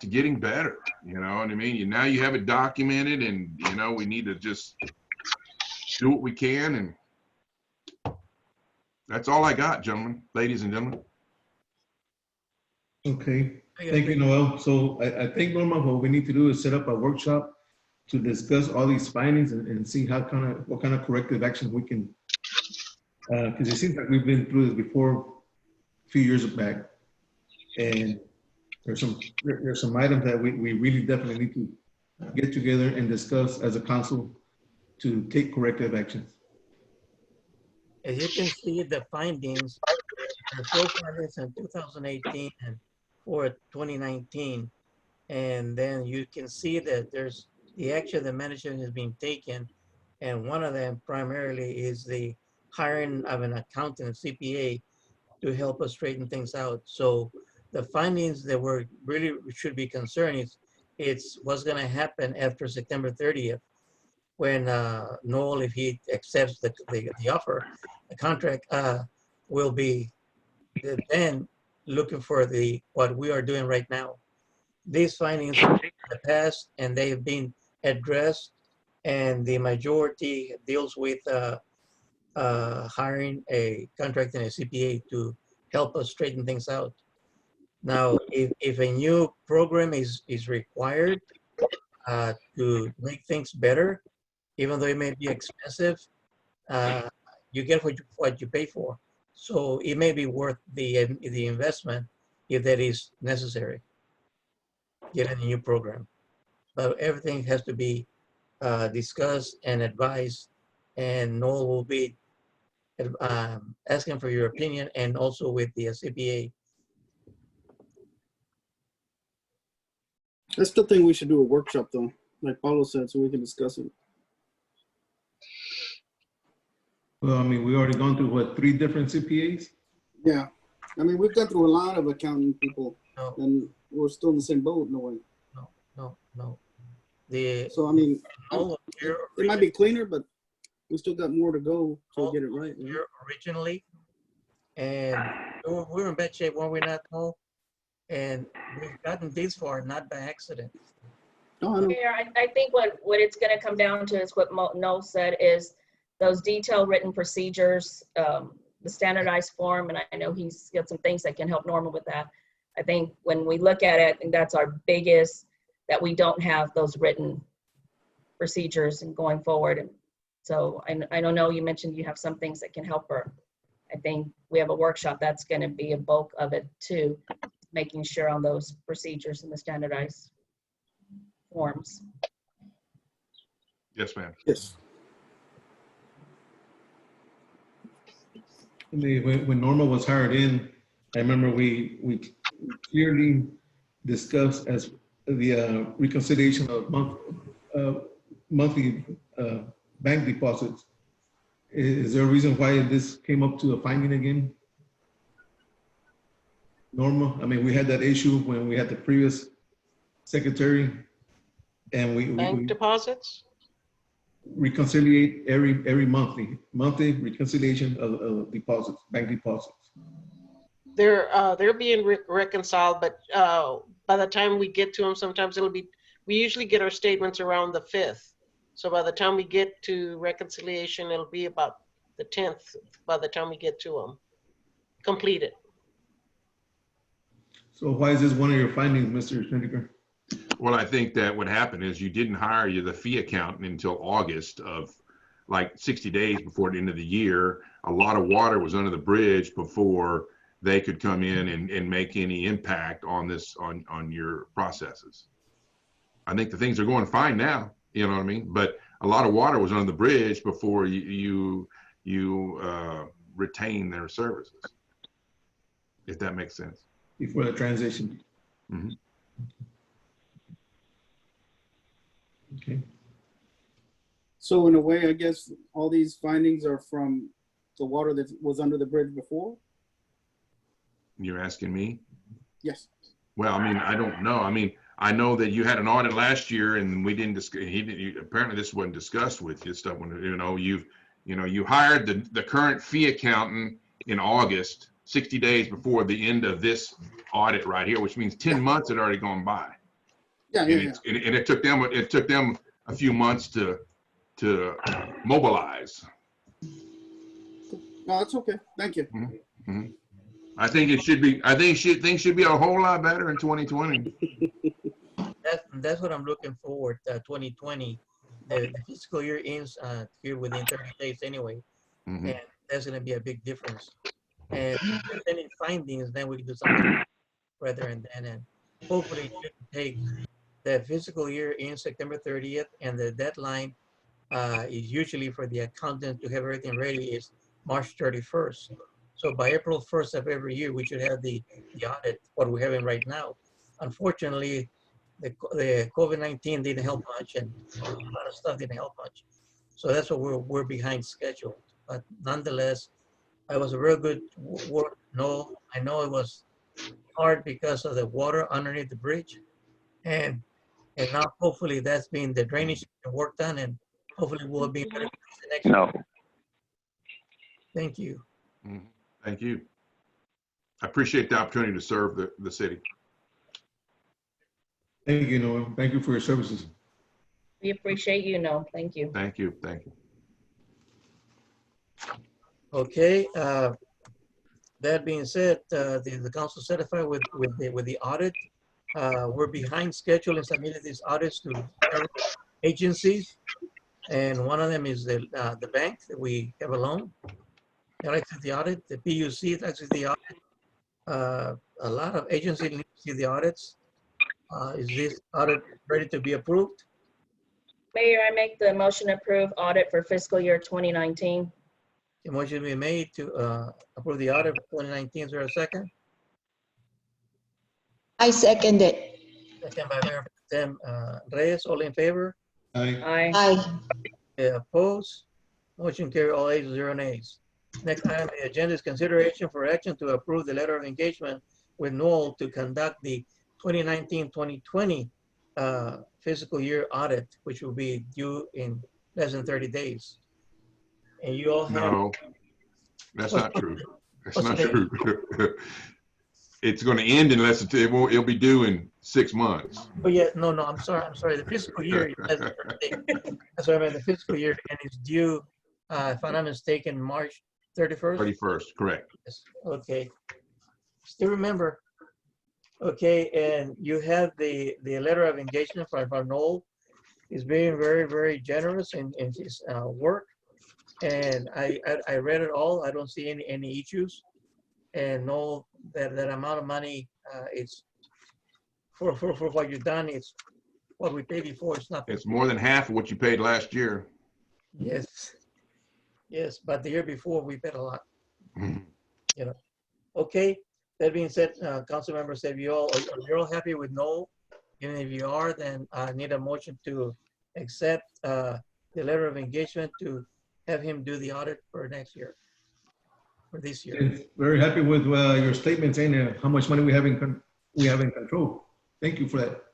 getting better. You know what I mean? Now you have it documented, and we need to just do what we can, and that's all I got, ladies and gentlemen. Okay, thank you, Noel. So I think, Norma, what we need to do is set up a workshop to discuss all these findings and see what kind of corrective action we can, because it seems like we've been through this before a few years back, and there's some items that we really definitely need to get together and discuss as a council to take corrective actions. As you can see, the findings, the full findings in 2018 and for 2019, and then you can see that there's the action that management has been taken, and one of them primarily is the hiring of an accountant, CPA, to help us straighten things out. So the findings that were really should be concerning it's what's going to happen after September 30th, when Noel, if he accepts the offer, the contract will be then looking for what we are doing right now. These findings are in the past, and they have been addressed, and the majority deals with hiring a contract and a CPA to help us straighten things out. Now, if a new program is required to make things better, even though it may be expensive, you get what you pay for. So it may be worth the investment if that is necessary, getting a new program. But everything has to be discussed and advised, and Noel will be asking for your opinion, and also with the CPA. I still think we should do a workshop though, like Paulo said, so we can discuss it. Well, I mean, we already gone through what, 3 different CPAs? Yeah, I mean, we've gone through a lot of accounting people, and we're still in the same boat, no way. No. So I mean, Noel it might be cleaner, but we still got more to go to get it right. Here originally, and we're in bad shape, weren't we not, Noel? And we've gotten this far not by accident. Oh, I know. Mayor, I think what it's going to come down to is what Noel said, is those detailed written procedures, the standardized form, and I know he's got some things that can help Norma with that. I think when we look at it, I think that's our biggest that we don't have those written procedures and going forward. And so I don't know, you mentioned you have some things that can help her. I think we have a workshop that's going to be a bulk of it too, making sure on those procedures and the standardized forms. Yes, ma'am. Yes. When Norma was hired in, I remember we clearly discussed as the reconciliation of monthly bank deposits. Is there a reason why this came up to a finding again? Norma, I mean, we had that issue when we had the previous secretary, and we Bank deposits? reconciliate every monthly reconciliation of deposits, bank deposits. They're being reconciled, but by the time we get to them, sometimes we usually get our statements around the 5th. So by the time we get to reconciliation, it'll be about the 10th by the time we get to them completed. So why is this one of your findings, Mr. Schneider? Well, I think that what happened is you didn't hire the fee accountant until August of like 60 days before the end of the year. A lot of water was under the bridge before they could come in and make any impact on this, on your processes. I think the things are going fine now, you know what I mean? But a lot of water was under the bridge before you retain their services, if that makes sense. Before the transition. Mm-hmm. Okay. So in a way, I guess all these findings are from the water that was under the bridge before? You're asking me? Yes. Well, I mean, I don't know. I mean, I know that you had an audit last year and we didn't discuss, apparently this wasn't discussed with you, stuff when, you hired the current fee accountant in August, 60 days before the end of this audit right here, which means 10 months had already gone by. Yeah. And it took them a few months to mobilize. No, that's okay. Thank you. Mm-hmm. Mm-hmm. I think things should be a whole lot better in 2020. That's what I'm looking forward. 2020, the fiscal year ends here within 30 days anyway, Mm-hmm. and that's going to be a big difference. And if there's any findings, then we can do something rather than and hopefully it shouldn't take. The fiscal year ends September 30th, and the deadline is usually for the accountant to have everything ready is March 31st. So by April 1st of every year, we should have the audit, what we're having right now. Unfortunately, the COVID-19 didn't help much, and a lot of stuff didn't help much. So that's what we're behind schedule. But nonetheless, it was a real good work. No, I know it was hard because of the water underneath the bridge, and now hopefully that's been the drainage work done, and hopefully we'll be better the next year. Thank you. Mm-hmm. Thank you. I appreciate the opportunity to serve the city. Thank you, Norm. Thank you for your services. We appreciate you, Noel. Thank you. Thank you. Thank you. Okay. That being said, the council certified with the audit. We're behind schedule and submitted these audits to several agencies, and one of them is the bank that we have a loan. They like to see the audit. The PUC likes to see the audit. A lot of agencies need to see the audits. Is this audit ready to be approved? Mayor, I make the motion to approve audit for fiscal year 2019. The motion be made to approve the audit for 2019. Is there a second? I second it. Second by Mayor Tim Reyes. All in favor? Aye. Aye. Opposed? Motion carry, all ayes, 0 nays. Next item on the agenda is consideration for action to approve the letter of engagement with Noel to conduct the 2019-2020 fiscal year audit, which will be due in less than 30 days. And you all have— No, that's not true. That's not true. It's going to end in less than, it'll be due in 6 months. Oh yeah, no, I'm sorry. The fiscal year, that's what I meant, the fiscal year, and it's due, if I'm not mistaken, March 31st? 31st, correct. Yes. Okay. Still remember, Okay, and you have the letter of engagement from Noel. He's being very, very generous in his work. And I read it all. I don't see any issues. And know that amount of money, it's for what you've done, it's what we paid before. It's nothing. It's more than half of what you paid last year. Yes. Yes, but the year before we paid a lot. Mhm. You know. Okay. That being said, council members, if you're all happy with Noel, and if you are, then I need a motion to accept the letter of engagement to have him do the audit for next year, for this year. And very happy with your statement saying how much money we have in control. Thank you for that.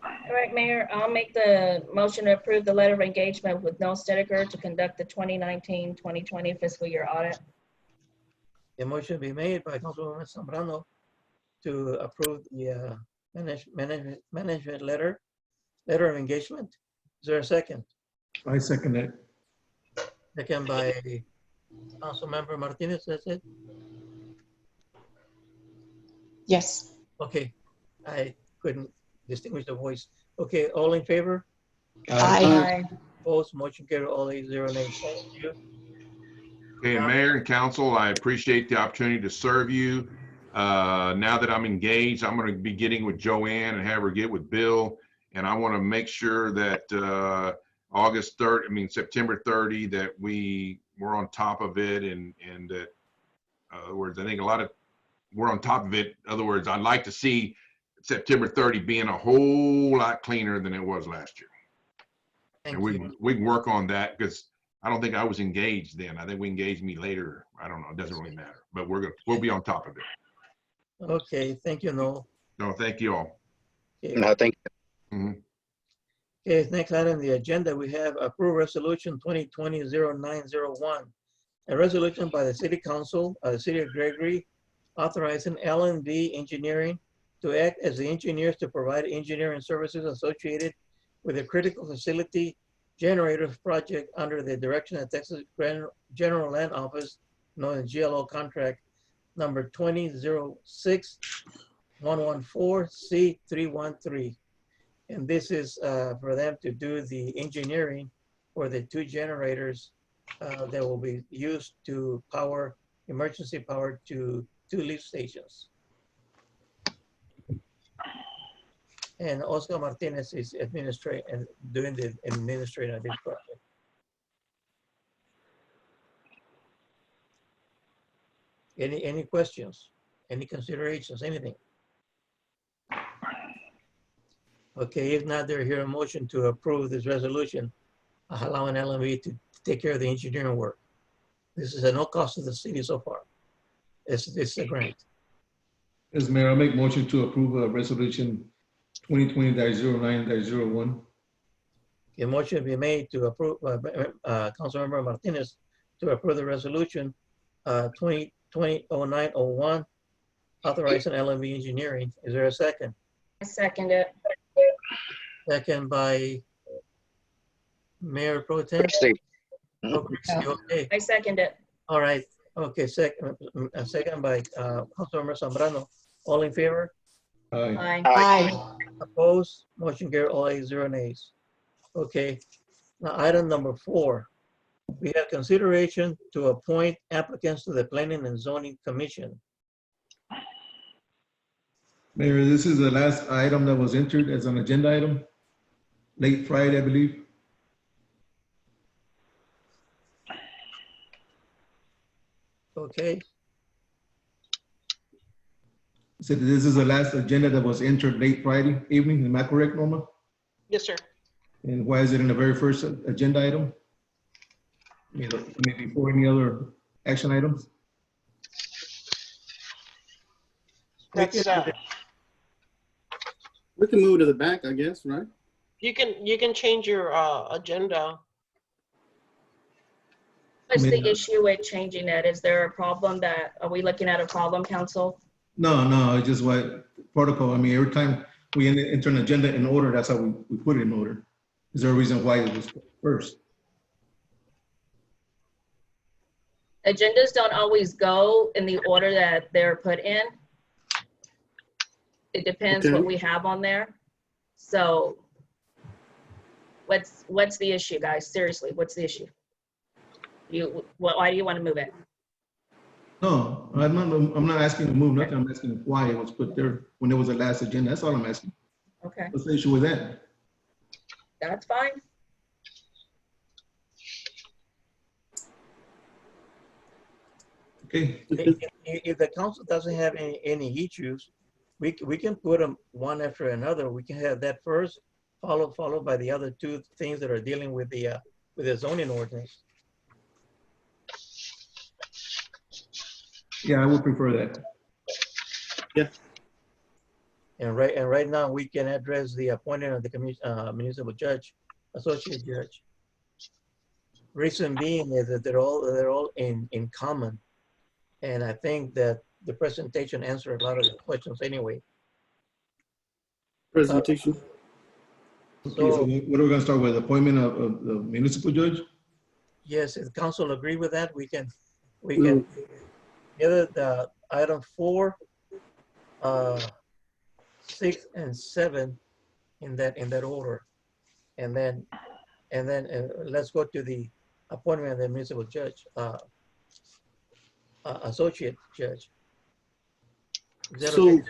All right, Mayor, I'll make the motion to approve the letter of engagement with Noel Stedeker to conduct the 2019-2020 fiscal year audit. The motion be made by Councilwoman Zambrano to approve the management letter of engagement. Is there a second? I second that. Second by Councilmember Martinez, that's it? Yes. Okay, I couldn't distinguish the voice. Okay, all in favor? Aye. Opposed, motion carried, all 8-0 nays. Thank you. Okay, and Mayor and Council, I appreciate the opportunity to serve you. Now that I'm engaged, I'm going to be getting with Joanne and have her get with Bill. And I want to make sure that September 30, that we're on top of it, and that, in other words, I think we're on top of it. In other words, I'd like to see September 30 being a whole lot cleaner than it was last year. Thank And you. we can work on that, because I don't think I was engaged then. I think we engaged me later. I don't know. It doesn't really matter. But we'll be on top of it. Okay, thank you, Noel. No, thank you all. Okay. No, thank you. Mhm. Okay, next item on the agenda, we have approved resolution 2020-0901. A resolution by the City Council of the City of Gregory authorizing L&D Engineering to act as the engineers to provide engineering services associated with the critical facility generators project under the direction of Texas General Land Office, known as GLO contract number 2006-114C313. And this is for them to do the engineering for the 2 generators that will be used to power, emergency power to 2 lift stations. And Oscar Martinez is administrating and doing the administrating of this project. Any questions? Any considerations? Anything? Okay, if not, there here a motion to approve this resolution, allowing LMV to take care of the engineering work. This is at no cost to the city so far. It's a grant. As Mayor, I'll make motion to approve resolution 2020-09-01. A motion be made to approve, Councilmember Martinez, to approve the resolution 2020-09-01, authorizing LMV engineering. Is there a second? I second it. Second by Mayor Pro Tem. Christie. Oh, Christie, okay. I second it. All right. Okay, second by Councilmember Zambrano. All in favor? Aye. Aye. Aye. Opposed? Motion carried, all 8-0 nays. Okay. Now, item number 4. We have consideration to appoint applicants to the Planning and Zoning Commission. Mayor, this is the last item that was entered as an agenda item, late Friday, I believe. Okay. So this is the last agenda that was entered late Friday evening. Am I correct, Norma? Yes, sir. And why is it in the very first agenda item? Maybe before any other action items? That's, We can move to the back, I guess, right? you can change your agenda. What's the issue with changing that? Is there a problem are we looking at a problem, council? No, it's just what protocol. I mean, every time we enter an agenda in order, that's how we put it in order. Is there a reason why it was first? Agendas don't always go in the order that they're put in. It depends Okay. what we have on there. So what's the issue, guys? Seriously, what's the issue? Why do you want to move it? No, I'm not asking to move nothing. I'm asking why it was put there when it was the last agenda. That's all I'm asking. Okay, What's the issue with that? that's fine. Okay, If the council doesn't have any issues, we can put them one after another. We can have that first, followed by the other two things that are dealing with the zoning ordinance. yeah, I would prefer that. And right now we can address the appointment of the municipal judge, associate judge. Reason being is that they're all in common. And I think that the presentation answered a lot of the questions anyway. Presentation. Okay, so what are we gonna start with? Appointment of the municipal judge? Yes, if the council agree with that, we can Mm. either the item 4, 6, and 7 in that order, and then let's go to the appointment of the municipal judge, associate judge. Is that So okay?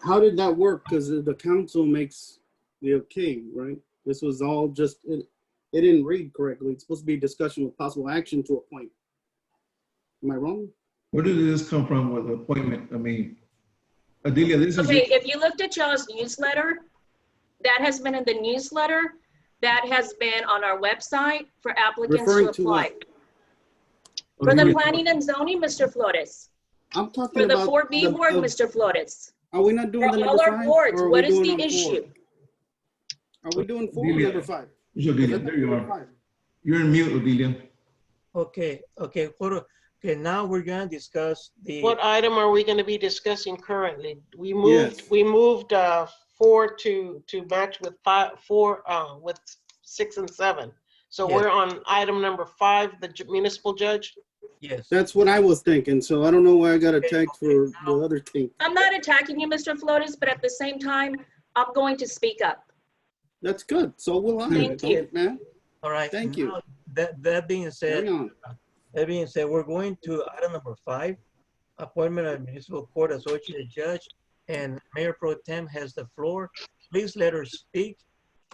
how did that work? Because the council makes the okay, right? This was all just, it didn't read correctly. It's supposed to be discussion with possible action to appoint. Am I wrong? Where did this come from with the appointment? I mean, Adelia, this is. Okay, if you looked at y'all's newsletter, that has been in the newsletter, that has been on our website for applicants Referring to to apply. what? For the Okay. planning and zoning, Mr. Flores. I'm talking For the about 4B board, Mr. Flores. Are we not doing For the all number our 5? boards, or are what we is doing the on 4? issue? Are we doing 4 or Adelia. number 5? Sure, Adelia, there you are. You're in mute, Adelia. Okay, now we're gonna discuss the. What item are we going to be discussing currently? We Yes. moved 4 to match with 4 with 6 and 7. So Yes. we're on item number 5, the municipal judge. Yes. That's what I was thinking. So I don't know why I got attacked for the other thing. I'm not attacking you, Mr. Flores, but at the same time, I'm going to speak up. That's good. So will I. Thank Don't you. get mad. All right. Thank you. Now, that being said, Carry on. we're going to item number 5, appointment of municipal court associate judge, and Mayor Pro Tem has the floor. Please let her speak.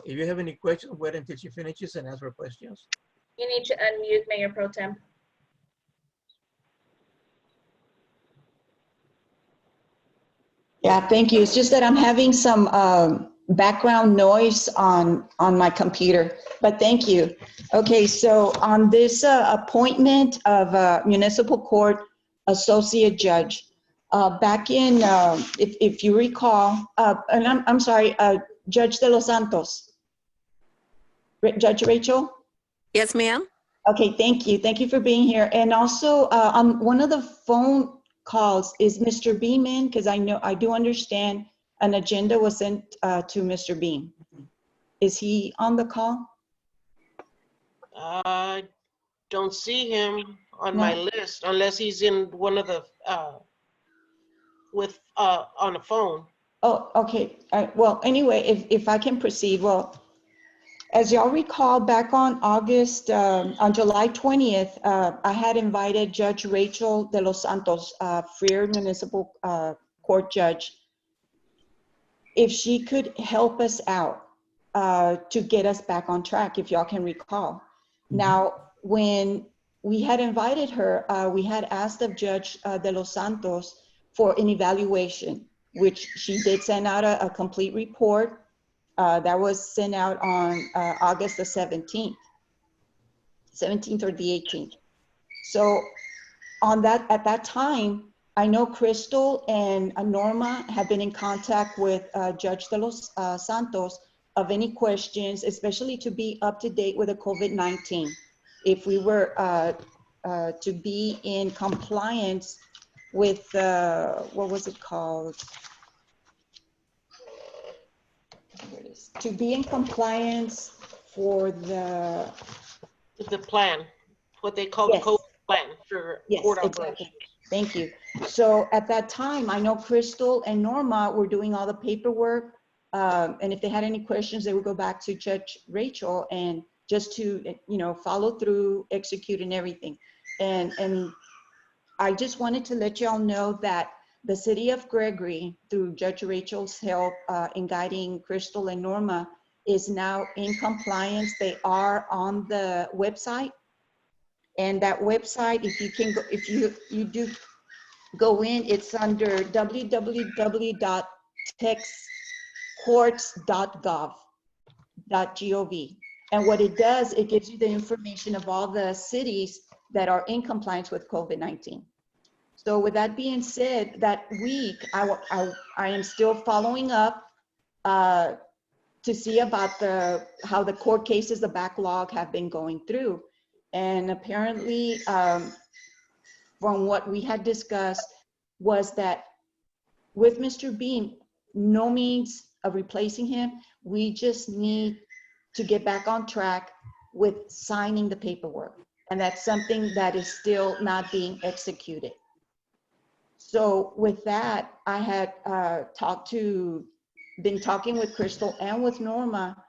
If you have any questions, wait until she finishes and ask her questions. You need to unmute Mayor Pro Tem. Yeah, thank you. It's just that I'm having some background noise on my computer, but thank you. Okay, so on this appointment of municipal court associate judge, back in, if you recall, and I'm sorry, Judge De Los Santos. Judge Rachel? Yes, ma'am. Okay, thank you. Thank you for being here. And also, on one of the phone calls, is Mr. Beam in? Because I do understand an agenda was sent to Mr. Beam. Is he on the call? I don't see him on No. my list unless he's in one of the on the phone. Oh, okay. Well, anyway, if I can proceed, well, as y'all recall, back on July 20th, I had invited Judge Rachel De Los Santos, Freer Municipal Court Judge, if she could help us out to get us back on track, if y'all can recall. Now, when we had invited her, we had asked of Judge De Los Santos for an evaluation, which she did send out a complete report. That was sent out on August the 17th or the 18th. So at that time, I know Crystal and Norma have been in contact with Judge De Los Santos of any questions, especially to be up to date with the COVID-19. If we were to be in compliance with, what was it called? To be in compliance for the plan, what they call the yes. COVID after Yes, court exactly. operations. Thank you. So at that time, I know Crystal and Norma were doing all the paperwork. And if they had any questions, they would go back to Judge Rachel and just to, follow through, execute and everything. And I just wanted to let y'all know that the city of Gregory, through Judge Rachel's help in guiding Crystal and Norma, is now in compliance. They are on the website. And that website, if you can go, if you do go in, it's under www.texcourts.gov. And what it does, it gives you the information of all the cities that are in compliance with COVID-19. So with that being said, that week, I am still following up to see about how the court cases, the backlog have been going through. And apparently, from what we had discussed, was that with Mr. Beam, no means of replacing him. We just need to get back on track with signing the paperwork. And that's something that is still not being executed. So with that, I had been talking with Crystal and with Norma,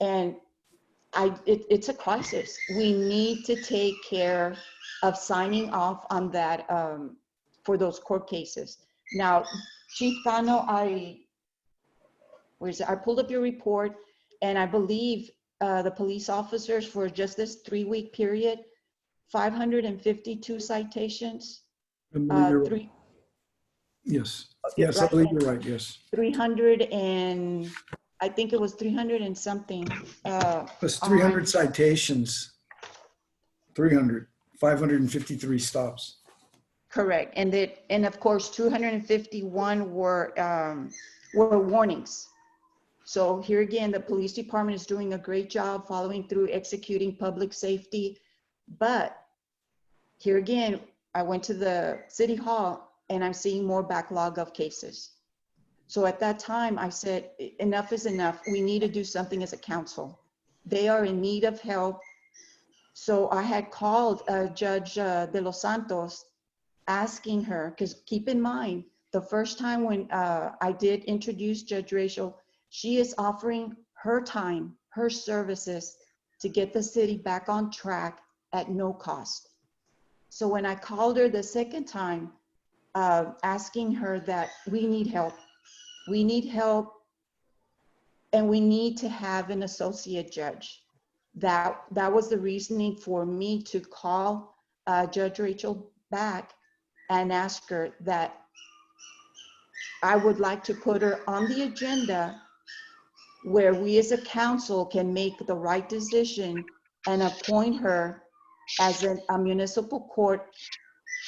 and it's a crisis. We need to take care of signing off on that for those court cases. Now, Chief Cano, I pulled up your report, and I believe the police officers for just this 3-week period, 552 citations. I believe you're right. Yes, yes, I believe you're right, yes. 300 and I think it was 300 and something. Plus 300 citations, 553 stops. Correct, and of course 251 were warnings. So here again, the police department is doing a great job following through, executing public safety. But here again, I went to the city hall and I'm seeing more backlog of cases. So at that time, I said, enough is enough. We need to do something as a council. They are in need of help. So I had called Judge De Los Santos, asking her, because keep in mind, the first time when I did introduce Judge Rachel, she is offering her time, her services to get the city back on track at no cost. So when I called her the second time, asking her that we need help, and we need to have an associate judge. That was the reasoning for me to call Judge Rachel back and ask her that I would like to put her on the agenda where we as a council can make the right decision and appoint her as a municipal court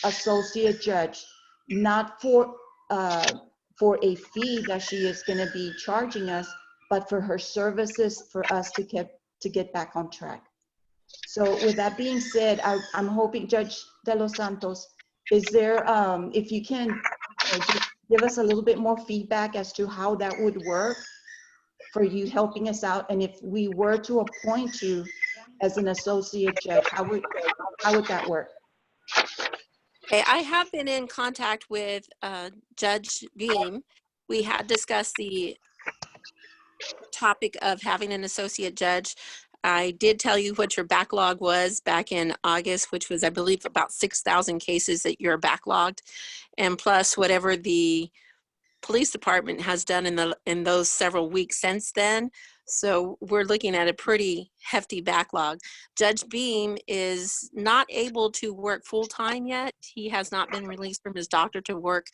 associate judge, not for a fee that she is going to be charging us, but for her services for us to get back on track. So with that being said, I'm hoping, Judge De Los Santos, is there, if you can just give us a little bit more feedback as to how that would work for you helping us out, and if we were to appoint you as an associate judge, how would that work? Okay, I have been in contact with Judge Beam. We had discussed the topic of having an associate judge. I did tell you what your backlog was back in August, which was, I believe, about 6,000 cases that you're backlogged, and plus whatever the police department has done in those several weeks since then. So we're looking at a pretty hefty backlog. Judge Beam is not able to work full-time yet. He has not been released from his doctor to work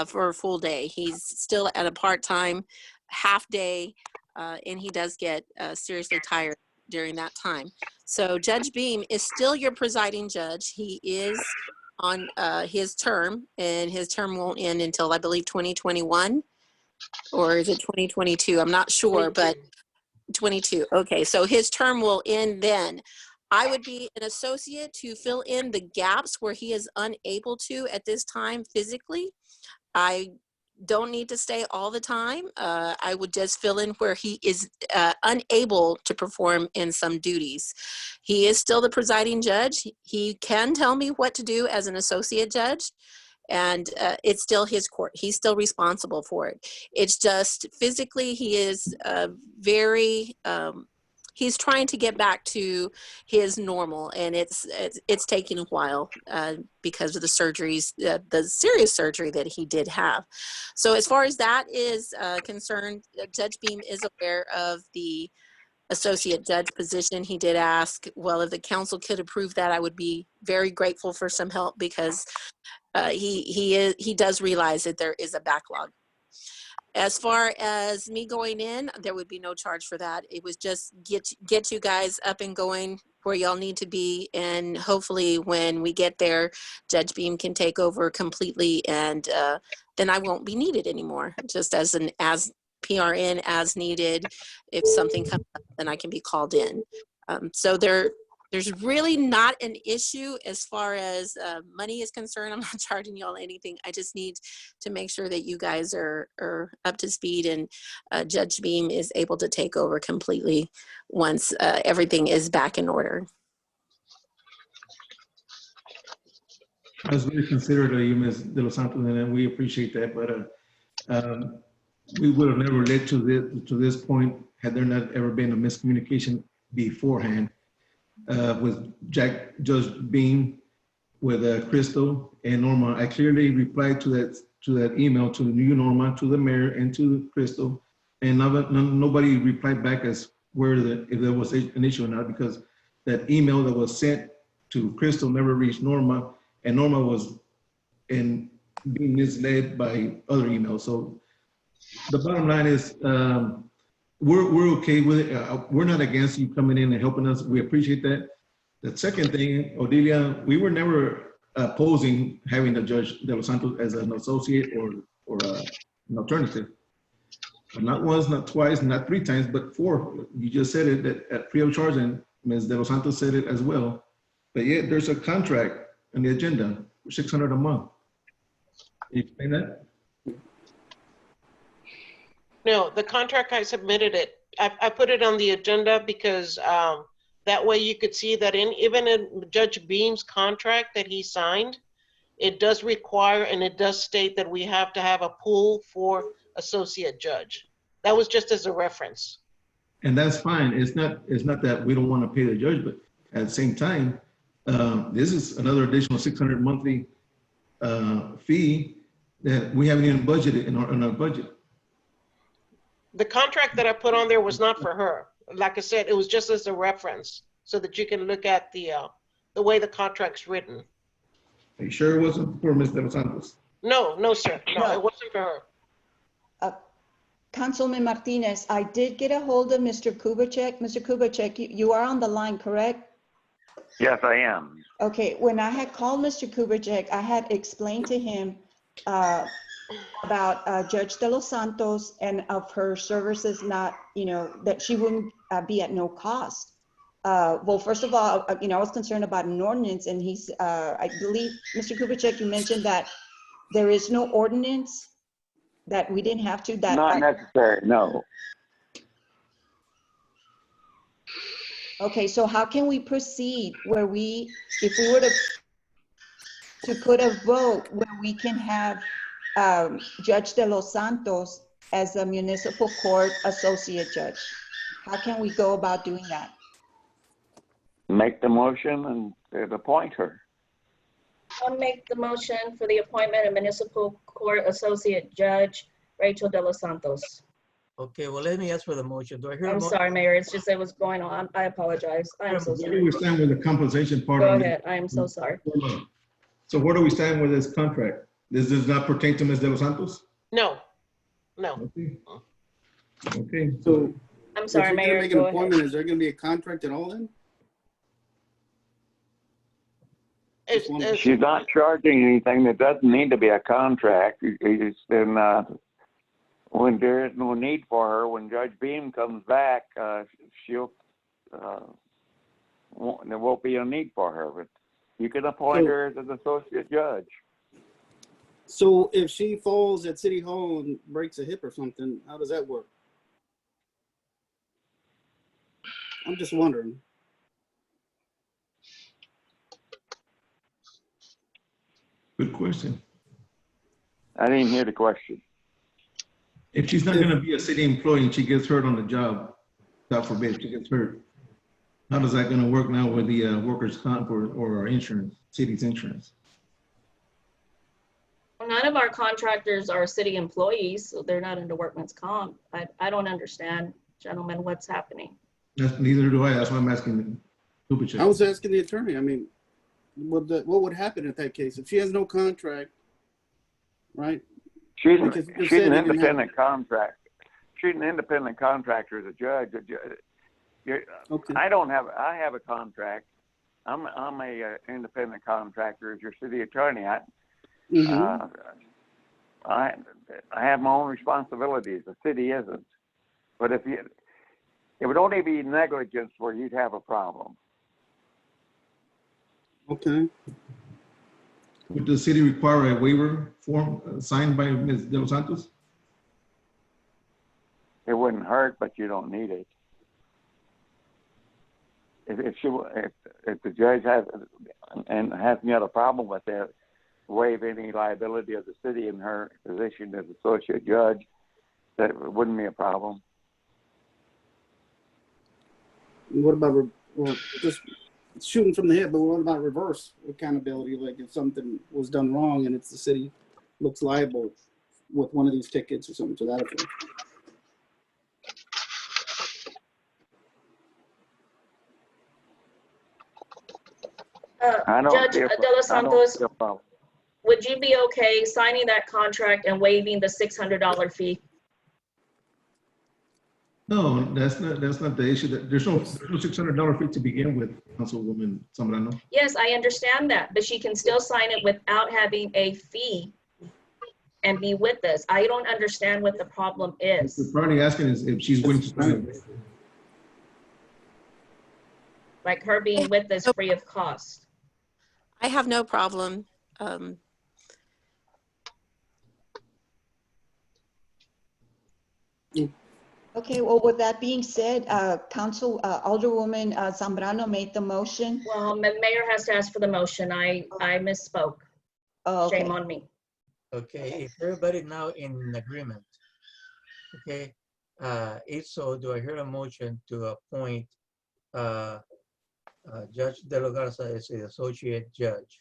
for a full day. He's still at a part-time half day, and he does get seriously tired during that time. So Judge Beam is still your presiding judge. He is on his term, and his term won't end until, I believe, 2021, or is it 2022? I'm not sure, but 22. Okay, so his term will end then. I would be an associate to fill in the gaps where he is unable to at this time physically. I don't need to stay all the time. I would just fill in where he is unable to perform in some duties. He is still the presiding judge. He can tell me what to do as an associate judge, and it's still his court. He's still responsible for it. It's just physically he is very, he's trying to get back to his normal, and it's taking a while because of the surgeries, the serious surgery that he did have. So as far as that is concerned, Judge Beam is aware of the associate judge position. He did ask, well, if the council could approve that, I would be very grateful for some help, because he does realize that there is a backlog. As far as me going in, there would be no charge for that. It was just get you guys up and going where y'all need to be, and hopefully when we get there, Judge Beam can take over completely, and then I won't be needed anymore. Just as PRN as needed. If something comes up, then I can be called in. So there's really not an issue as far as money is concerned. I'm not charging y'all anything. I just need to make sure that you guys are up to speed, and Judge Beam is able to take over completely once everything is back in order. That's very considerate of you, Ms. De Los Santos, and we appreciate that. But we would have never led to this point had there not ever been a miscommunication beforehand with Judge Beam, with Crystal and Norma. I clearly replied to that email to you, Norma, to the mayor, and to Crystal, and nobody replied back as if there was an issue or not, because that email that was sent to Crystal never reached Norma, and Norma was being misled by other emails. So the bottom line is, we're okay with it. We're not against you coming in and helping us. We appreciate that. The second thing, Odilia, we were never opposing having the Judge De Los Santos as an associate or an alternative. Not once, not twice, not 3 times, but 4. You just said it that at free of charge, and Ms. De Los Santos said it as well. But yet there's a contract on the agenda for $600 a month. Can you explain that? No, the contract, I submitted it. I put it on the agenda because that way you could see that even in Judge Beam's contract that he signed, it does require and it does state that we have to have a pool for associate judge. That was just as a reference. And that's fine. It's not that we don't want to pay the judge, but at the same time, this is another additional $600 monthly fee that we haven't even budgeted in our budget. The contract that I put on there was not for her. Like I said, it was just as a reference so that you can look at the way the contract's written. Are you sure it wasn't for Ms. De Los Santos? No, sir. No, it wasn't for her. Councilman Martinez, I did get a hold of Mr. Kubitschek. Mr. Kubitschek, you are on the line, correct? Yes, I am. Okay, when I had called Mr. Kubitschek, I had explained to him about Judge De Los Santos and of her services, not, that she wouldn't be at no cost. Well, first of all, I was concerned about an ordinance, and I believe, Mr. Kubitschek, you mentioned that there is no ordinance, that we didn't have to. Not necessary, no. Okay, so how can we proceed where if we were to put a vote where we can have Judge De Los Santos as a municipal court associate judge? How can we go about doing that? Make the motion and appoint her. I'll make the motion for the appointment of municipal court associate judge Rachel De Los Santos. Okay, well, let me ask for the motion. Do I hear a I'm motion? sorry, Mayor. It's just it was going on. I apologize. I am so Where do sorry. we stand with the compensation part? Go on ahead. I am so sorry. So where do we stand with this contract? This does not pertain to Ms. De Los Santos? No. Okay. So I'm sorry, if you're Mayor. gonna make an Go appointment, ahead. is there gonna be a contract at all then? She's not charging anything. There doesn't need to be a contract. It's been, when there is no need for her, when Judge Beam comes back, there won't be a need for her. But you can appoint her as an associate judge. So if she falls at City Hall and breaks a hip or something, how does that work? I'm just wondering. Good question. I didn't hear the question. If she's not gonna be a city employee and she gets hurt on the job, God forbid, she gets hurt, how is that gonna work now with the workers' comp or our insurance, city's insurance? None of our contractors are city employees, so they're not under workman's comp. I don't understand, gentlemen, what's happening. Neither do I. That's why I'm asking. I was asking the attorney. I mean, what would happen in that case if she has no contract, right? She's Because you an said it didn't independent contractor. She's an independent contractor as a judge. Okay. I have a contract. I'm a independent contractor as your city attorney. I have my own responsibilities. The city isn't. But it would only be negligence where you'd have a problem. Okay. Would the city require a waiver form signed by Ms. De Los Santos? It wouldn't hurt, but you don't need it. If the judge has any other problem with it, waive any liability of the city in her position as associate judge, that wouldn't be a problem. What about just shooting from the hip? But what about reverse accountability? Like if something was done wrong and it's the city looks liable with one of these tickets or something to that effect. Judge De Los Santos, would you be okay signing that contract and waiving the $600 fee? No, that's not the issue. There's no $600 fee to begin with, Councilwoman Zambrano. Yes, I understand that, but she can still sign it without having a fee and be with us. I don't understand what the problem is. What we're probably asking is if she's willing to sign it. Like her being with us free of cost. I have no problem. Okay, well, with that being said, Alderwoman Zambrano made the motion. Well, the mayor has to ask for the motion. I misspoke. Oh, okay. Shame on me. Okay, if everybody now in agreement, okay, if so, do I hear a motion to appoint Judge De La Garza as the associate judge?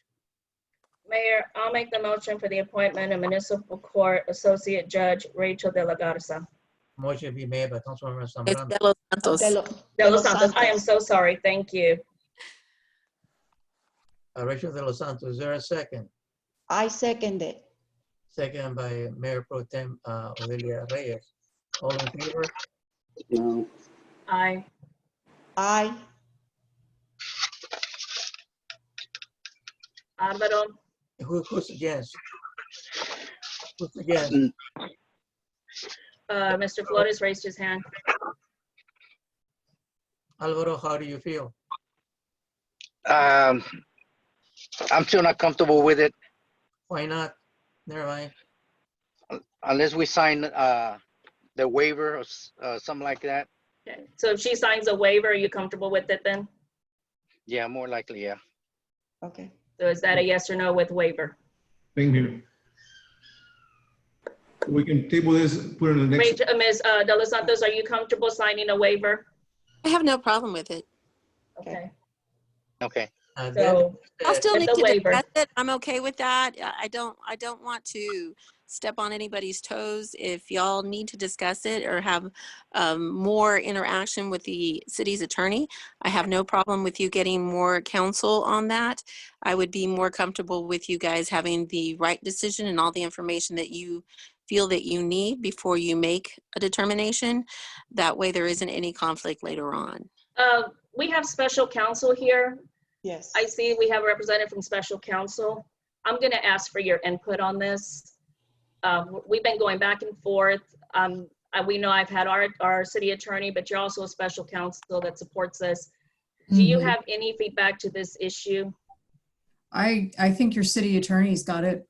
Mayor, I'll make the motion for the appointment of Municipal Court Associate Judge Rachel De La Garza. Motion be made by Councilmember It's Zambrano. De Los Santos. De Los Santos. I am so sorry. Thank you. Rachel De Los Santos, is there a second? I second it. Second by Mayor Pro Tem Odelia Reyes. All in favor? No. Aye. Aye. Alvaro. Who's against? Who's against? Mr. Flores raised his hand. Alvaro, how do you feel? I'm still not comfortable with it Why not? Never mind. unless we sign the waiver or something like that. Okay. So if she signs a waiver, are you comfortable with it then? Yeah, more likely, yeah. Okay. So is that a yes or no with waiver? Thank you. We can table this, put it in the next. Ms. De Los Santos, are you comfortable signing a waiver? I have no problem with it. Okay. Okay. So I'll still with need the to waiver. discuss it. I'm okay with that. I don't want to step on anybody's toes. If y'all need to discuss it or have more interaction with the city's attorney, I have no problem with you getting more counsel on that. I would be more comfortable with you guys having the right decision and all the information that you feel that you need before you make a determination. That way there isn't any conflict later on. We have special counsel here. Yes. I see we have a representative from special counsel. I'm going to ask for your input on this. We've been going back and forth. We know I've had our city attorney, but you're also a special counsel that supports us. Do you have any feedback to this issue? I think your city attorney's got it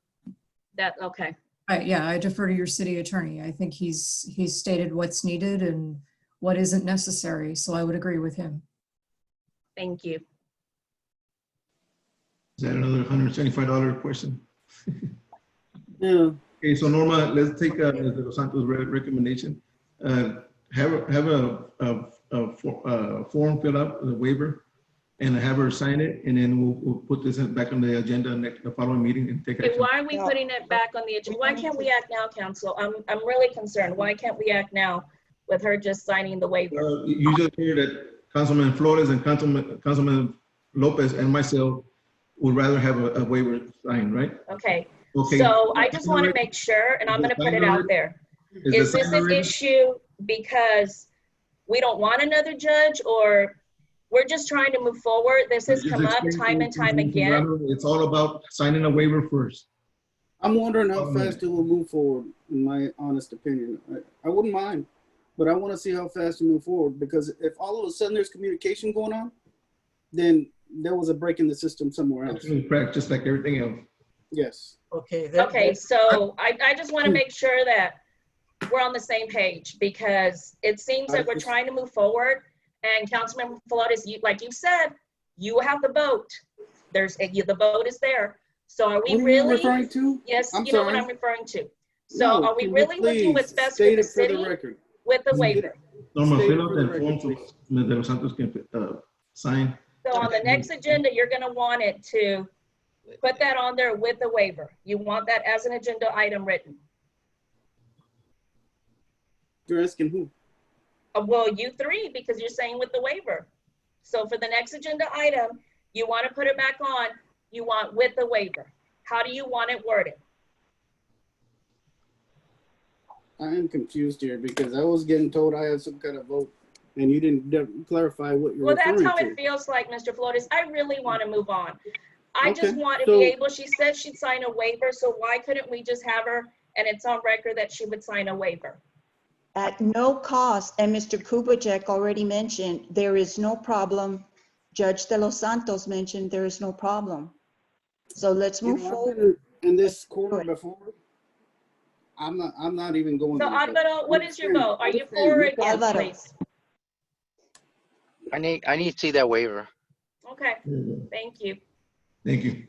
That, okay. Yeah, I defer to your city attorney. I think he's stated what's needed and what isn't necessary, so I would agree with him. Thank you. Is that another $175 question? Yeah. Okay, so Norma, let's take Ms. De Los Santos' recommendation. Have a form fill out, the waiver, and have her sign it, and then we'll put this back on the agenda the following meeting and take Okay, action. why are we putting it back on the agenda? Why can't we act now, council? I'm really concerned. Why can't we act now with her just signing the waiver? You just heard that Councilman Flores and Councilman Lopez and myself would rather have a waiver signed, right? Okay, Okay. so I just want to make sure, and I'm going to put it out there. Is this an issue because we don't want another judge, or we're just trying to move forward? This has come up time and time again. It's all about signing a waiver first. I'm wondering how fast it will move forward, in my honest opinion. I wouldn't mind, but I want to see how fast it move forward, because if all of a sudden there's communication going on, then there was a break in the system somewhere else. Correct, just like everything else. Yes. Okay. Okay, so I just want to make sure that we're on the same page, because it seems that we're trying to move forward. And Councilman Flores, like you said, you have the vote. The vote is there. So are we What are really? you referring to? Yes, I'm you know sorry. what I'm referring to. So No, are we can you really looking what's please best for state the it for the city record? with the waiver? Norma, State fill it out for the that record, form please. so Ms. De Los Santos can sign. So on the next agenda, you're going to want it to put that on there with the waiver. You want that as an agenda item written. You're asking who? Well, you three, because you're saying with the waiver. So for the next agenda item, you want to put it back on, you want with the waiver. How do you want it worded? I am confused here, because I was getting told I had some kind of vote, and you didn't clarify what you're Well, referring that's how to. it feels like, Mr. Flores. I really want to move on. I just Okay, want to so- be able, she said she'd sign a waiver, so why couldn't we just have her, and it's on record that she would sign a waiver? At no cost, and Mr. Kubitschek already mentioned, there is no problem. Judge De Los Santos mentioned there is no problem. So let's You move know, I've forward. been in this corner before. I'm not even going So there. but Alvaro, what is your vote? Are you understand, for or no against, problem. please? I need to see that waiver. Okay, thank you. Thank you.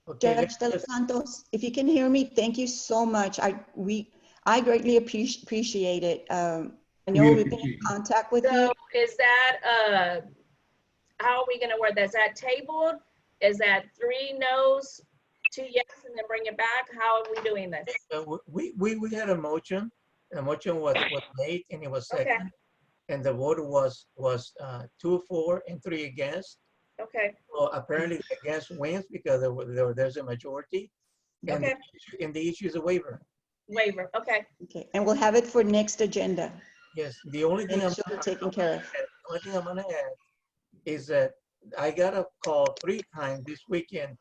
Okay, Judge De Los Santos, if you can hear me, thank you so much. I greatly appreciate it. I know we've been in contact with you. So is that, how are we gonna word that? Is that tabled? Is that 3 no's, 2 yes, and then bring it back? How are we doing this? we had a motion. The motion was made and it was Okay. second. And the vote was 2 for and 3 against. Okay, So apparently the against wins because there's a majority. And, okay, and the issue is a waiver. waiver, okay. Okay, and we'll have it for next agenda. Yes, the only thing Make sure we're taken care of. the only thing I'm gonna add is that I got a call 3 times this weekend.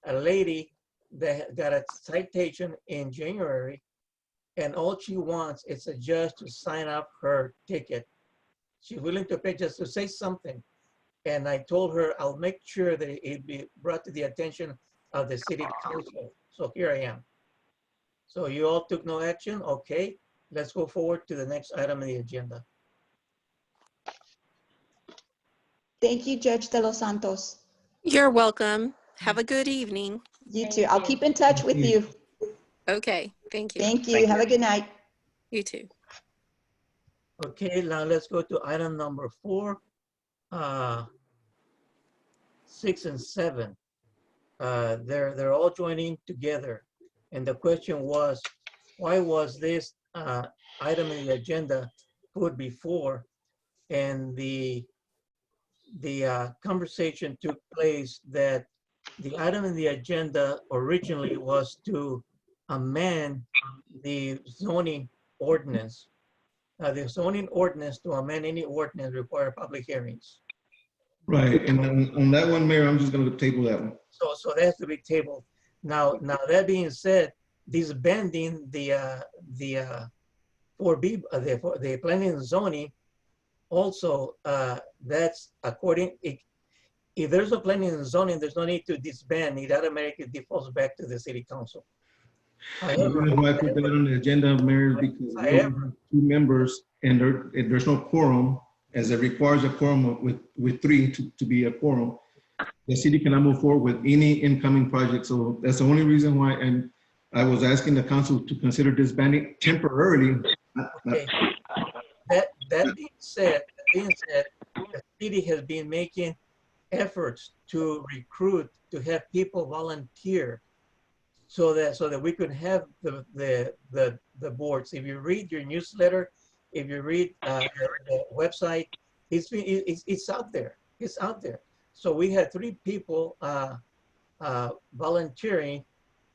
A lady that got a citation in January, and all she wants is a judge to sign up her ticket. She's willing to pay just to say something. And I told her I'll make sure that it be brought to the attention of the city council. So here I am. So you all took no action? Okay, let's go forward to the next item on the agenda. Thank you, Judge De Los Santos. You're welcome. Have a good evening. You too. I'll keep in touch with you. Okay, thank you. Thank you. Have a good night. You too. Okay, now let's go to item number 4. 6 and 7. They're all joining together. And the question was, why was this item in the agenda put before? And the conversation took place that the item in the agenda originally was to amend the zoning ordinance. The zoning ordinance, to amend any ordinance, require public hearings. Right, and on that one, Mayor, I'm just gonna table that one. So that has to be tabled. Now that being said, disbanding the 4B, the planning and zoning, also that's according, if there's no planning and zoning, there's no need to disband. It automatically defaults back to the city council. The reason why I put that on the agenda, Mayor, is because we only have 2 members and there's no quorum, as it requires a quorum with 3 to be a quorum. The city cannot move forward with any incoming project. So that's the only reason why, and I was asking the council to consider disbanding temporarily. Okay. That being said, the city has been making efforts to recruit, to have people volunteer so that we could have the boards. If you read your newsletter, if you read the website, it's out there. It's out there. So we had 3 people volunteering,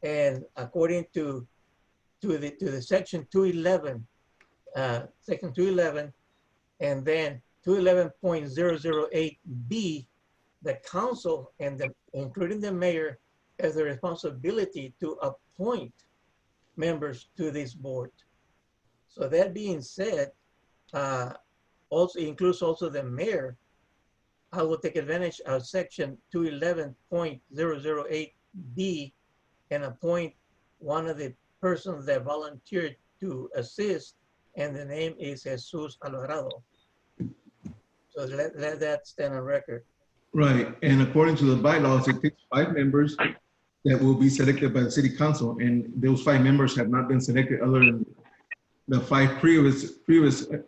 and according to the section 211, section 211, and then 211.008B, the council and including the mayor has the responsibility to appoint members to this board. So that being said, also includes also the mayor. I will take advantage of section 211.008B and appoint one of the persons that volunteered to assist, and the name is Jesus Alvarado. So let that stand on record. Right, and according to the bylaws, it takes 5 members that will be selected by the city council, and those 5 members have not been selected other than the 5 previous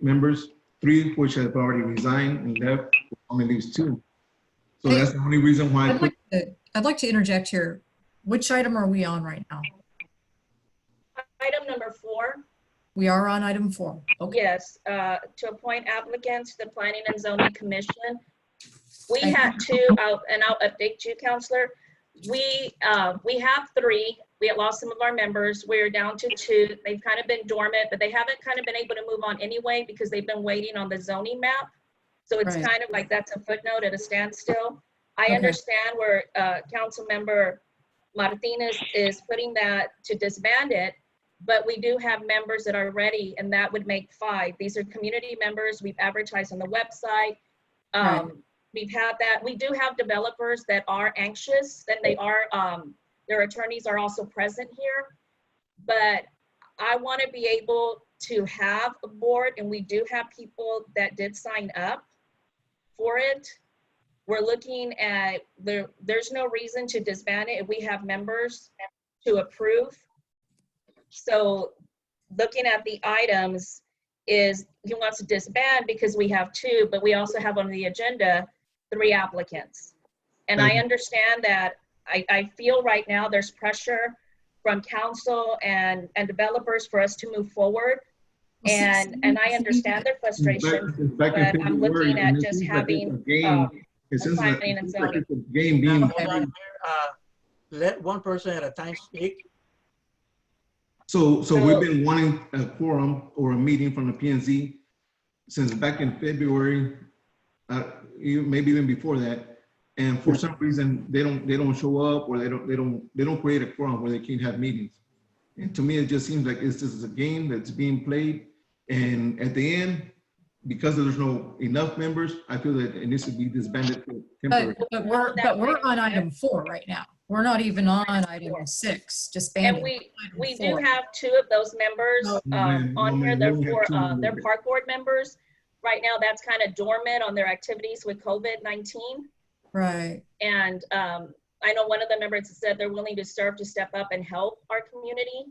members, 3 which have already resigned and left, only leaves 2. So that's the only reason why I'd like to interject here. Which item are we on right now? Item number 4. We are on item 4. Okay. Yes, to appoint applicants to the Planning and Zoning Commission. We had 2, and I'll update you, Counselor. We have 3. We had lost some of our members. We're down to 2. They've kind of been dormant, but they haven't kind of been able to move on anyway because they've been waiting on the zoning map. So it's Right. kind of like that's a footnote at a standstill. I understand where Council Member Martinez is putting that to disband it, but we do have members that are ready, and that would make 5. These are community members. We've advertised on the website. We've had that. We do have developers that are anxious, and they are, their attorneys are also present here. But I want to be able to have a board, and we do have people that did sign up for it. We're looking at, there's no reason to disband it if we have members to approve. So looking at the items is he wants to disband because we have 2, but we also have on the agenda 3 applicants. And I understand that I feel right now there's pressure from council and developers for us to move forward. And I understand their frustration, but I'm looking at just having planning and zoning. Let one person at a time speak. So we've been wanting a quorum or a meeting from the P&Z since back in February, maybe even before that. And for some reason they don't show up, or they don't create a quorum where they can have meetings. And to me, it just seems like this is a game that's being played. And at the end, because there's no enough members, I feel that it needs to be disbanded temporarily. But we're on item 4 right now. We're not even on item 6, disbanding. And we do have 2 of those members on here. They're park board members. Right now, that's kind of dormant on their activities with COVID-19. Right. And I know one of the members said they're willing to serve to step up and help our community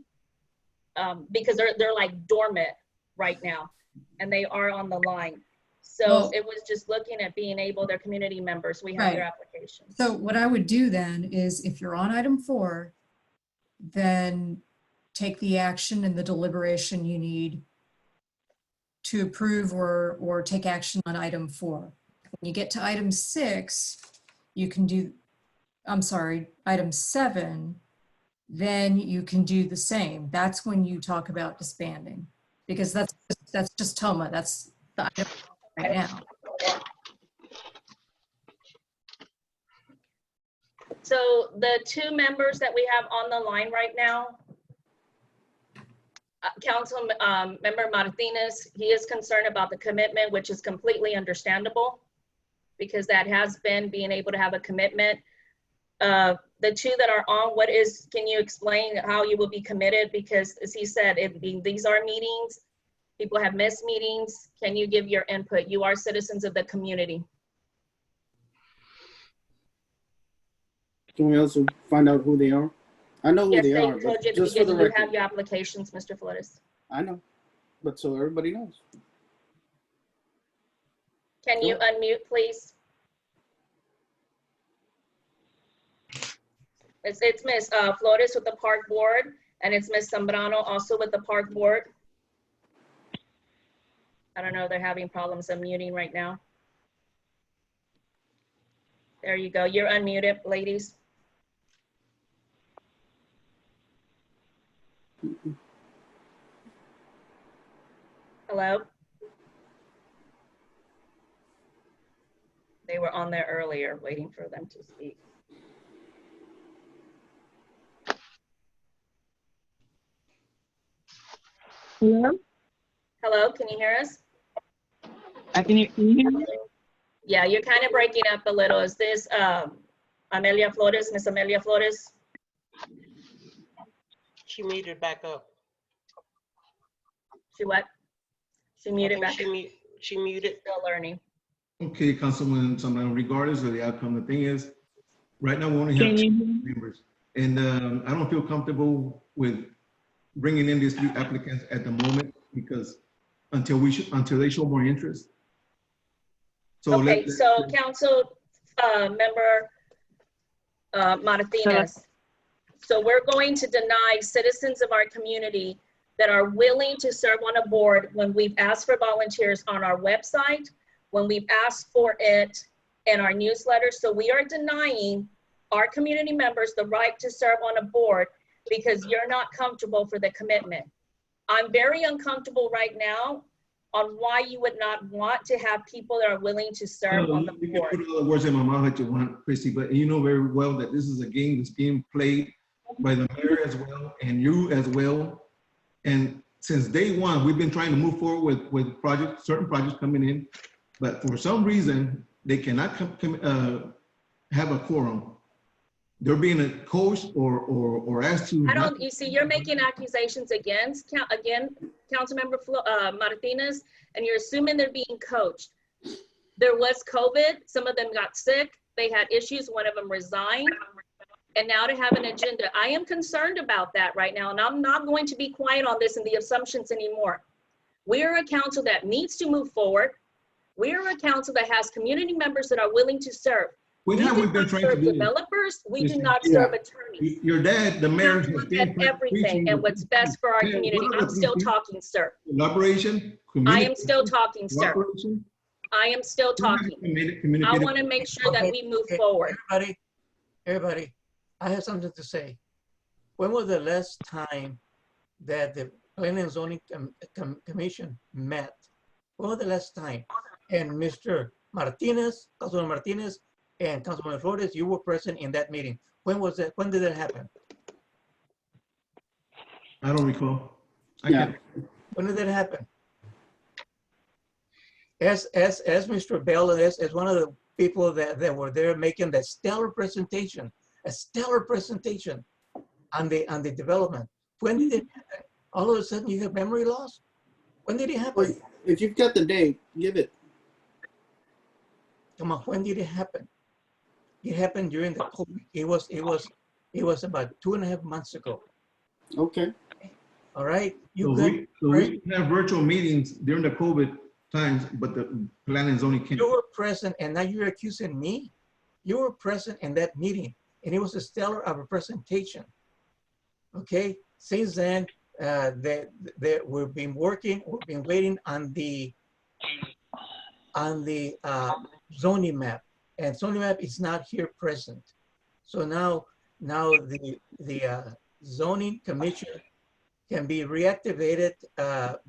because they're like dormant right now, and they are on the line. So it was just looking at being able, their community members, we have their applications. So what I would do then is, if you're on item 4, then take the action and the deliberation you need to approve or take action on item 4. When you get to item 6, you can do, item 7, then you can do the same. That's when you talk about disbanding, because that's just TOMA. That's the item right now. So the 2 members that we have on the line right now, Council Member Martinez, he is concerned about the commitment, which is completely understandable because that has been being able to have a commitment. The two that are on, can you explain how you will be committed? Because as he said, these are meetings. People have missed meetings. Can you give your input? You are citizens of the community. Can we also find out who they are? I know who Yes, they they are, told but you just for because the you record. have your applications, Mr. Flores. I know, but so everybody knows. Can you unmute, please? It's Ms. Flores with the Park Board, and it's Ms. Zambrano also with the Park Board. I don't know, they're having problems unmuting right now. There you go, you're unmuted, ladies. Hello? They were on there earlier, waiting for them to speak. Hello? Hello, can you hear us? Can you hear me? Yeah, you're kind of breaking up a little. Is this Amelia Flores, Miss Amelia Flores? She muted back up. She what? She muted back. She muted. Still learning. Okay, Councilman Zambrano, regardless of the outcome, the thing is, right now we only have 2 members. And I don't feel comfortable with bringing in these 3 applicants at the moment because until they show more interest. So okay, so Council Member Martinez. So we're going to deny citizens of our community that are willing to serve on a board when we've asked for volunteers on our website, when we've asked for it in our newsletter. So we are denying our community members the right to serve on a board because you're not comfortable for the commitment. I'm very uncomfortable right now on why you would not want to have people that are willing to serve on the you board. can put all the words in my mouth that you want, Christy, but you know very well that this is a game that's being played by the mayor as well and you as well. And since day one, we've been trying to move forward with projects, certain projects coming in, but for some reason, they cannot have a quorum. They're being coached or asked to. I don't, you see, you're making accusations against, Councilmember Martinez, and you're assuming they're being coached. There was COVID, some of them got sick, they had issues, one of them resigned, and now to have an agenda. I am concerned about that right now, and I'm not going to be quiet on this and the assumptions anymore. We are a council that needs to move forward. We are a council that has community members that are willing to serve. We do not serve developers, we do not serve attorneys. Your dad, the mayor, has look at everything and what's best for our community. I'm still talking, sir. Collaboration. I am still talking, sir. I am still talking. I want to make sure that we move forward. Everybody, I have something to say. When was the last time that the Planning and Zoning Commission met? When was the last time? And Mr. Martinez, Councilman Martinez, and Councilman Flores, you were present in that meeting. When was that? When did that happen? I don't recall. When did that happen? As Mr. Bell, as one of the people that were there making that stellar presentation, a stellar presentation on the development. When did it happen? All of a sudden you have memory loss? When did it happen? Wait, if you've got the date, give it. Come on, when did it happen? It happened during the COVID. It was about 2.5 months ago. Okay. All right. We have virtual meetings during the COVID times, but the planning is only. You were present, and now you're accusing me. You were present in that meeting, and it was a stellar of a presentation. Okay. Since then, we've been working. We've been waiting on the zoning map. And zoning map is not here present. So now the zoning commission can be reactivated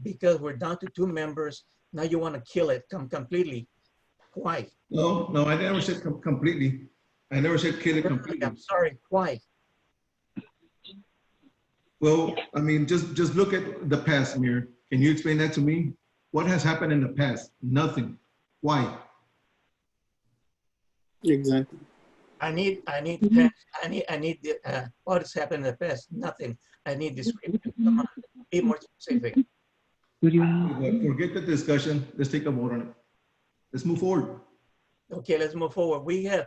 because we're down to 2 members. Now you want to kill it completely. Why? No, I never said completely. I never said kill it completely. I'm sorry, why? Well, I mean, just look at the past, Mayor. Can you explain that to me? What has happened in the past? Nothing. Why? Exactly. I need the, what has happened in the past? Nothing. I need description. Come on, be more specific. But forget the discussion. Let's take a vote on it. Let's move forward. Okay, let's move forward. We have,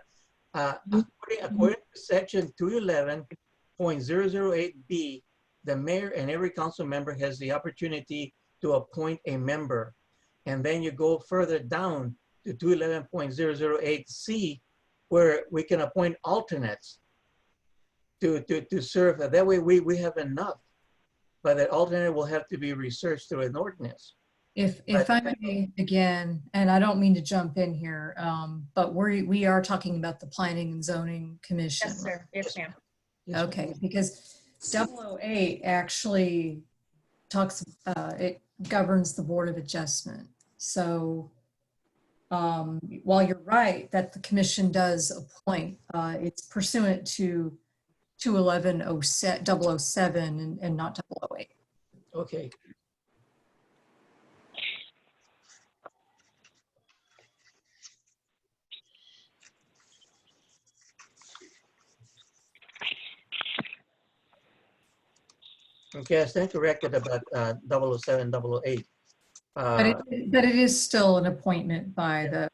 according to section 211.008B, the mayor and every council member has the opportunity to appoint a member. And then you go further down to 211.008C, where we can appoint alternates to serve. That way we have enough, but that alternate will have to be researched through an ordinance. If I may, again, and I don't mean to jump in here, but we are talking about the Planning and Zoning Commission. Yes, sir. Yes, ma'am. Okay, because 008 actually talks, it governs the Board of Adjustment. So while you're right that the commission does appoint, it's pursuant to 211.007 and not 008. Okay. Okay, I stand corrected about 007, 008. But it is still an appointment by the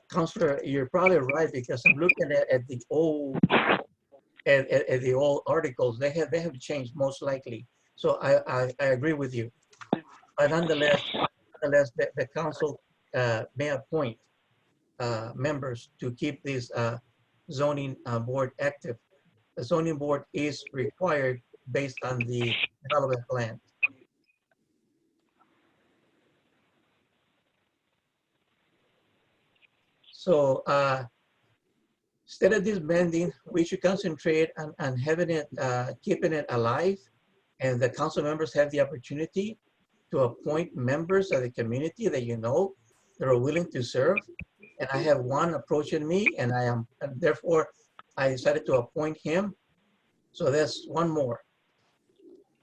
Counselor, you're probably right, because I'm looking at the old at the old articles. They have changed most likely. So I agree with you. But nonetheless, the council may appoint members to keep this zoning board active. The zoning board is required based on the development plan. So instead of disbanding, we should concentrate on having it, keeping it alive, and the council members have the opportunity to appoint members of the community that you know that are willing to serve. And I have one approaching me, and therefore I decided to appoint him. So that's one more.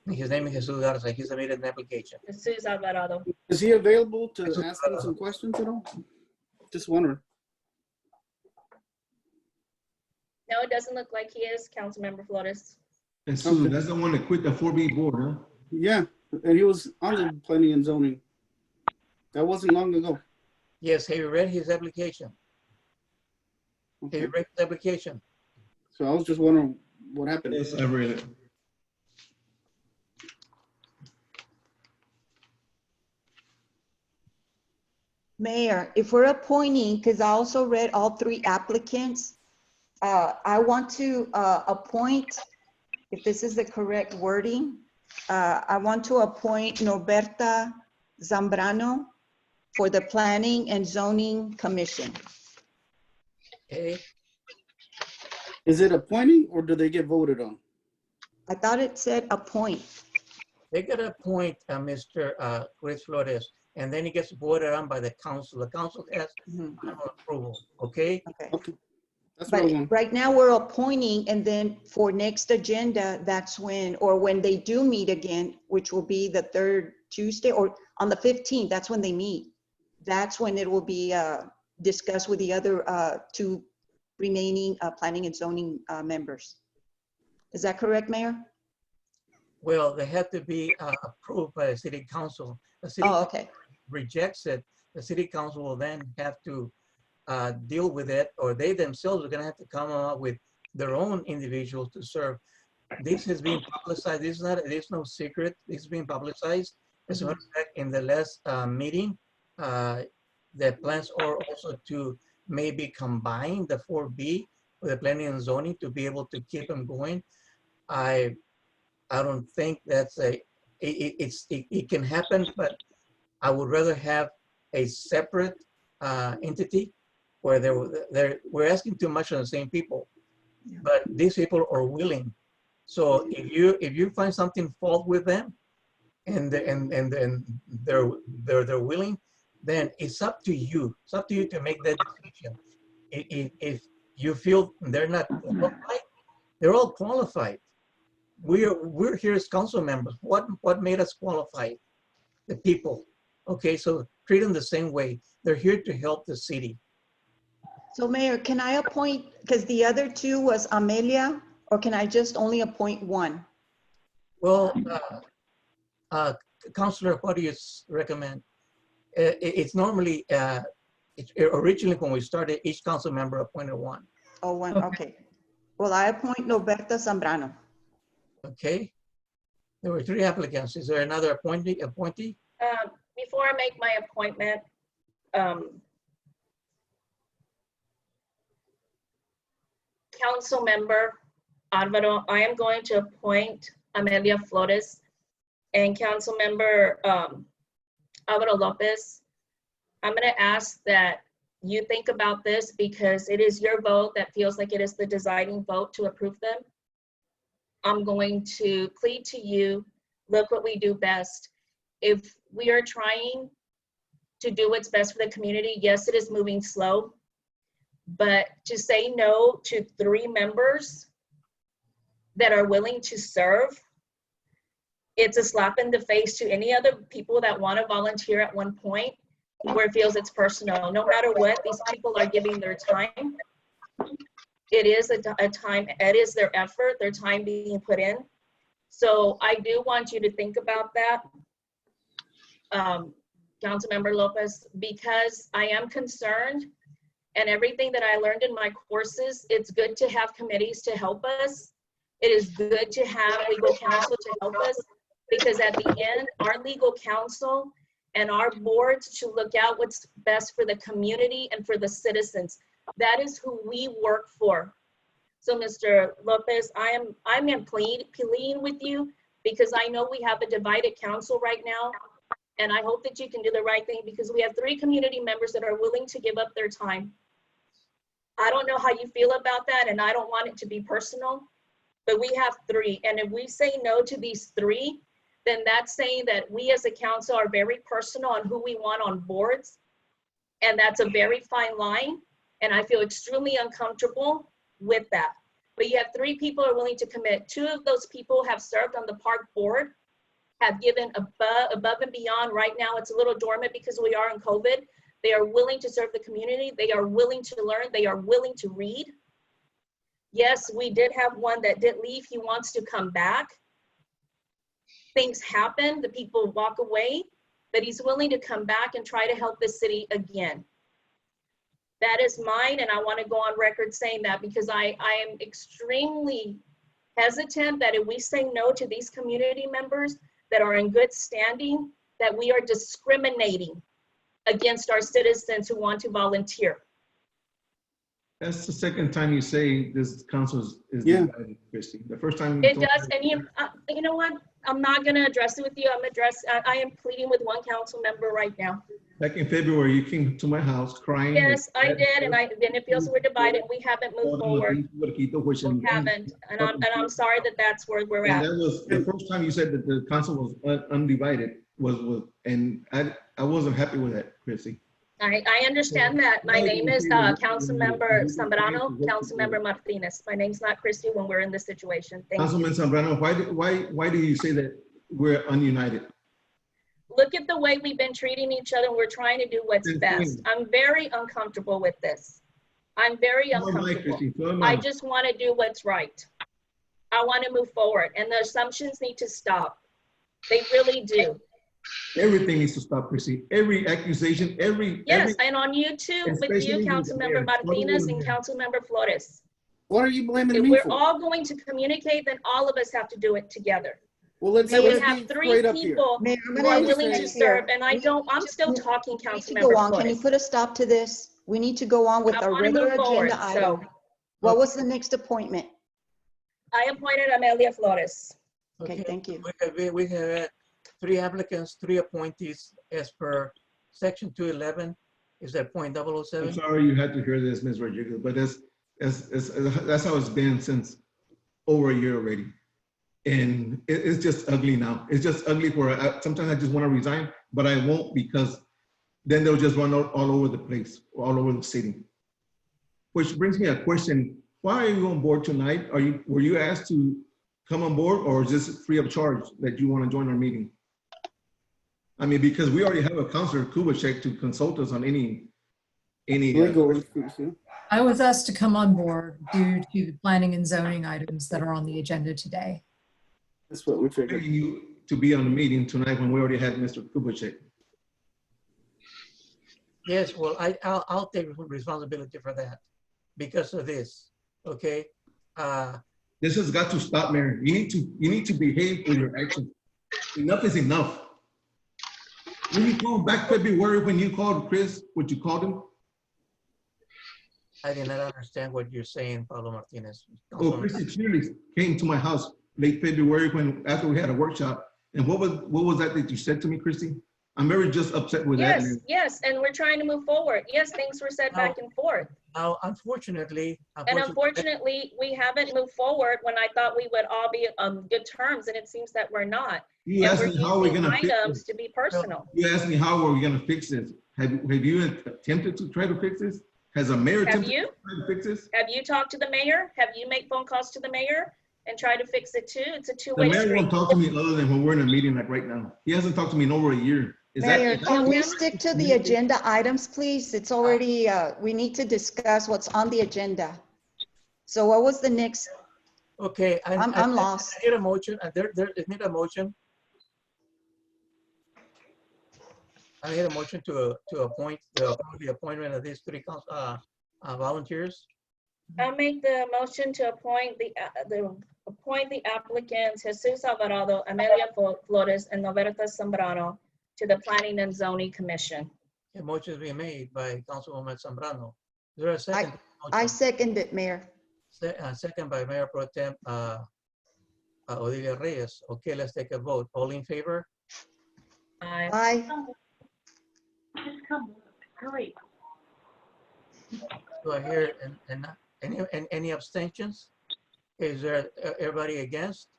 His name is Jesus Garza. He submitted an application. Jesus Alvarado. Is he available to ask him some questions at all? Just wondering. No, it doesn't look like he is, Councilmember Flores. And Sue, that's the one that quit the 4B board, huh? Yeah, and he was on the planning and zoning. That wasn't long ago. Yes, have you read his application? Okay. Have you read his application? So I was just wondering what happened. Yes, I read it. Mayor, if we're appointing, because I also read all three applicants, I want to appoint, if this is the correct wording, I want to appoint Norberta Zambrano for the Planning and Zoning Commission. Okay. Is it appointing or do they get voted on? I thought it said appoint. They got to appoint Mr. Chris Flores, and then he gets voted on by the council. The council has final approval, okay? Okay. That's But what I want. right now we're appointing, and then for next agenda, that's when, or when they do meet again, which will be the third Tuesday or on the 15th, that's when they meet. That's when it will be discussed with the other two remaining planning and zoning members. Is that correct, Mayor? Well, they have to be approved by the city council. The city okay. rejects it. The city council will then have to deal with it, or they themselves are going to have to come up with their own individuals to serve. This has been publicized. This is not. There's no secret. This has been publicized. As a matter of fact, in the last meeting, the plans are also to maybe combine the 4B with the planning and zoning to be able to keep them going. I don't think that's it can happen, but I would rather have a separate entity where we're asking too much on the same people, but these people are willing. So if you find something fault with them, and they're willing, then it's up to you. It's up to you to make that decision. If you feel they're not qualified, they're all qualified. We're here as council members. What made us qualified? The people. Okay, so treat them the same way. They're here to help the city. So Mayor, can I appoint, because the other two was Amelia, or can I just only appoint one? Well, Counselor, what do you recommend? It's normally, originally when we started, each council member appointed one. Oh, one, okay. Well, I appoint Roberta Zambrano. Okay. There were 3 applicants. Is there another appointee? Before I make my appointment, Council Member Alvaro, I am going to appoint Amelia Flores, and Council Member Alvaro Lopez. I'm going to ask that you think about this because it is your vote that feels like it is the deciding vote to approve them. I'm going to plead to you, look what we do best. If we are trying to do what's best for the community, yes, it is moving slow, but to say no to 3 members that are willing to serve, it's a slap in the face to any other people that want to volunteer at one point where it feels it's personal. No matter what, these people are giving their time. It is a time, it is their effort, their time being put in. So I do want you to think about that, Councilmember Lopez, because I am concerned, and everything that I learned in my courses, it's good to have committees to help us. It is good to have legal counsel to help us, because at the end, our legal counsel and our boards to look out what's best for the community and for the citizens. That is who we work for. So Mr. Lopez, I'm pleading with you because I know we have a divided council right now, and I hope that you can do the right thing because we have 3 community members that are willing to give up their time. I don't know how you feel about that, and I don't want it to be personal, but we have 3, and if we say no to these 3, then that's saying that we as a council are very personal on who we want on boards, and that's a very fine line, and I feel extremely uncomfortable with that. But you have 3 people who are willing to commit. 2 of those people have served on the park board, have given above and beyond. Right now it's a little dormant because we are in COVID. They are willing to serve the community. They are willing to learn. They are willing to read. Yes, we did have one that did leave. He wants to come back. Things happen, the people walk away, but he's willing to come back and try to help the city again. That is mine, and I want to go on record saying that because I am extremely hesitant that if we say no to these community members that are in good standing, that we are discriminating against our citizens who want to volunteer. That's the second time you say this council is divided, Christy. The first time it does, and you know what? I'm not going to address it with you. I am pleading with one council member right now. Back in February, you came to my house crying. Yes, I did, and then it feels we're divided. We haven't moved forward. We haven't, and I'm sorry that that's where we're at. And that was the first time you said that the council was undivided. And I wasn't happy with that, Christy. I understand that. My name is Councilmember Zambrano, Councilmember Martinez. My name's not Christy when we're in this situation. Thank Councilman Zambrano, why do you say that we're ununited? Look at the way we've been treating each other. We're trying to do what's best. I'm very uncomfortable with this. I'm very uncomfortable. I just want to do what's right. I want to move forward, and the assumptions need to stop. They really do. Everything needs to stop, Chrissy. Every accusation, Yes, and on you too, with you, Councilmember Martinez and Councilmember Flores. What are you blaming me for? If we're for? all going to communicate, then all of us have to do it together. Well, let's we have 3 people who are willing to serve, and I'm still talking, Councilmember Flores. Can you put a stop to this? We need to go on with our regular agenda item. What was the next appointment? I appointed Amelia Flores. Okay, thank you. We have 3 applicants, 3 appointees as per section 211. Is that point 007? I'm sorry you had to hear this, Ms. Rodriguez, but that's how it's been since over a year already. And it's just ugly now. It's just ugly sometimes I just want to resign, but I won't because then they'll just run all over the place, all over the city. Which brings me a question. Why are you on board tonight? Were you asked to come on board, or is this free of charge that you want to join our meeting? I mean, because we already have a Councilor Kubitschek to consult us on any legal issues. I was asked to come on board due to the planning and zoning items that are on the agenda today. That's what we figured. Expecting you to be on the meeting tonight when we already had Mr. Kubitschek. Yes, well, I'll take responsibility for that because of this, okay? This has got to stop, Mayor. You need to behave with your actions. Enough is enough. When you called back February, when you called Chris, what you called him? I did not understand what you're saying, Pablo Martinez. Oh, Chrissy clearly came to my house late February after we had a workshop. And what was that you said to me, Christy? I'm very just upset with that. Yes, yes, and we're trying to move forward. Yes, things were said back and forth. Now, unfortunately, we haven't moved forward when I thought we would all be on good terms, and it seems that we're not. You And asked we're me how we're using gonna fix items this. to be personal. You asked me how are we gonna fix this? Have you attempted to try to fix this? Has a mayor Have attempted you? to try to fix this? Have you talked to the mayor? Have you made phone calls to the mayor and try to fix it too? It's a The two-way mayor street. won't talk to me other than when we're in a meeting like right now. He hasn't talked to me in over a year. Mayor, can we stick to the agenda items, please? It's already, we need to discuss what's on the agenda. So what was the next? Okay, I'm lost. I need a motion. There need a motion. I need a motion to appoint the appointment of these three volunteers. I make the motion to appoint the applicants Jesus Alvarado, Amelia Flores, and Noberta Zambrano to the Planning and Zoning Commission. A motion is being made by Councilwoman Zambrano. Is there a second? I second it, Mayor. Second by Mayor Pro Tem Odilia Reyes. Okay, let's take a vote. All in favor? Aye. Do I hear any abstentions? Is there everybody against?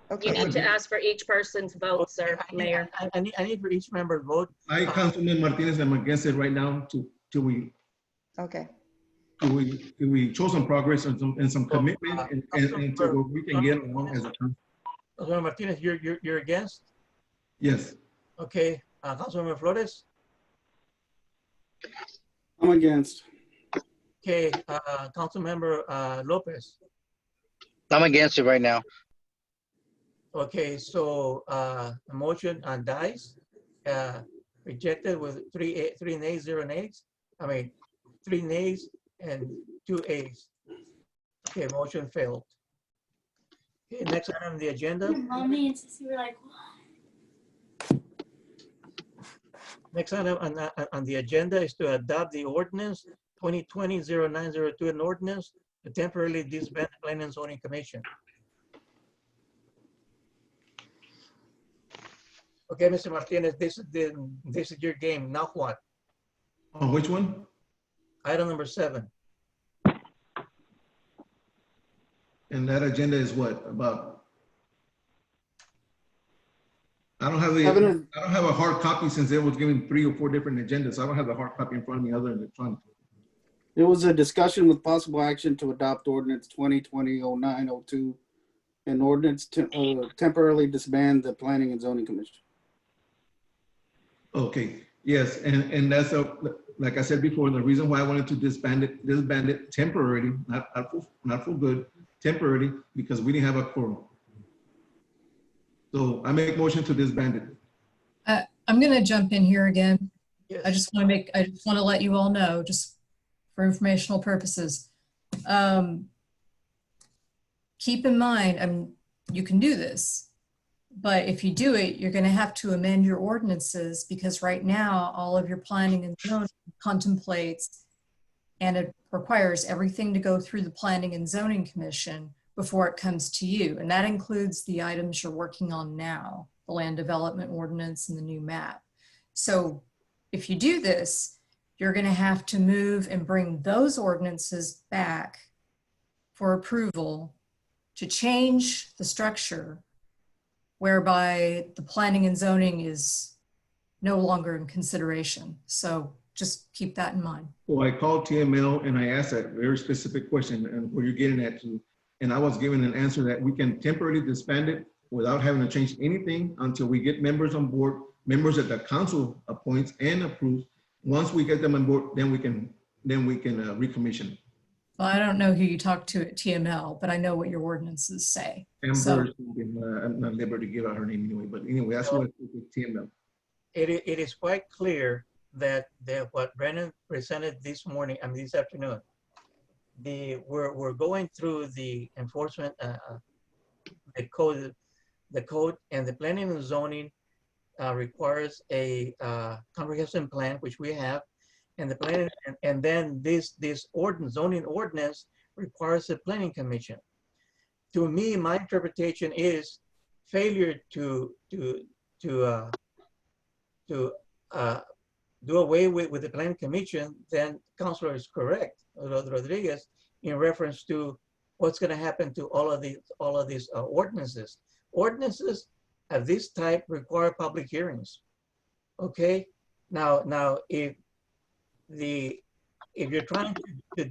You need to ask for each person's vote, sir, Mayor. I need for each member vote. Councilman Martinez, I'm against it right now till we show some progress and some commitment and to where we can get along as a council. Councilman Martinez, you're against? Yes. Okay, Councilman Flores? I'm against. Okay, Councilmember Lopez? I'm against it right now. Okay, so the motion dies, rejected with three nays, 0 nays. I mean, 3 nays and 2 ayes. Okay, motion failed. Okay, next item on the agenda. Mommy and Sissy were like, what? Next item on the agenda is to adopt the ordinance 2020-0902, an ordinance to temporarily disband the Planning and Zoning Commission. Okay, Mr. Martinez, this is your game. Now what? On which one? Item number 7. And that agenda is what about? I don't have a hard copy since it was given 3 or 4 different agendas. I don't have the hard copy in front of me other than electronic. It was a discussion with possible action to adopt ordinance 2020-0902, an ordinance to temporarily disband the Planning and Zoning Commission. Okay, yes, and that's like I said before, the reason why I wanted to disband it temporarily, not for good, temporarily, because we didn't have a quorum. So I make motion to disband it. I'm going to jump in here again. Yes. I just want to let you all know, just for informational purposes. Keep in mind, you can do this, but if you do it, you're going to have to amend your ordinances because right now all of your planning and zoning contemplates and it requires everything to go through the Planning and Zoning Commission before it comes to you. And that includes the items you're working on now, the land development ordinance and the new map. So if you do this, you're going to have to move and bring those ordinances back for approval to change the structure whereby the planning and zoning is no longer in consideration. So just keep that in mind. Well, I called TML and I asked that very specific question and where you're getting at to, and I was given an answer that we can temporarily disband it without having to change anything until we get members on board, members that the council appoints and approves. Once we get them on board, then we can recommission. Well, I don't know who you talked to at TML, but I know what your ordinances say. Amber, I'm not liberty to give out her name anyway, but anyway, that's what TML. It is quite clear that what Brennan presented this morning, I mean this afternoon, we're going through the enforcement, the code, and the planning and zoning requires a comprehensive plan, which we have, and the planning, and then this zoning ordinance requires a planning commission. To me, my interpretation is failure to do away with the planning commission. Then Councilor is correct, Rodriguez, in reference to what's going to happen to all of these ordinances. Ordinances of this type require public hearings. Okay, now if you're trying to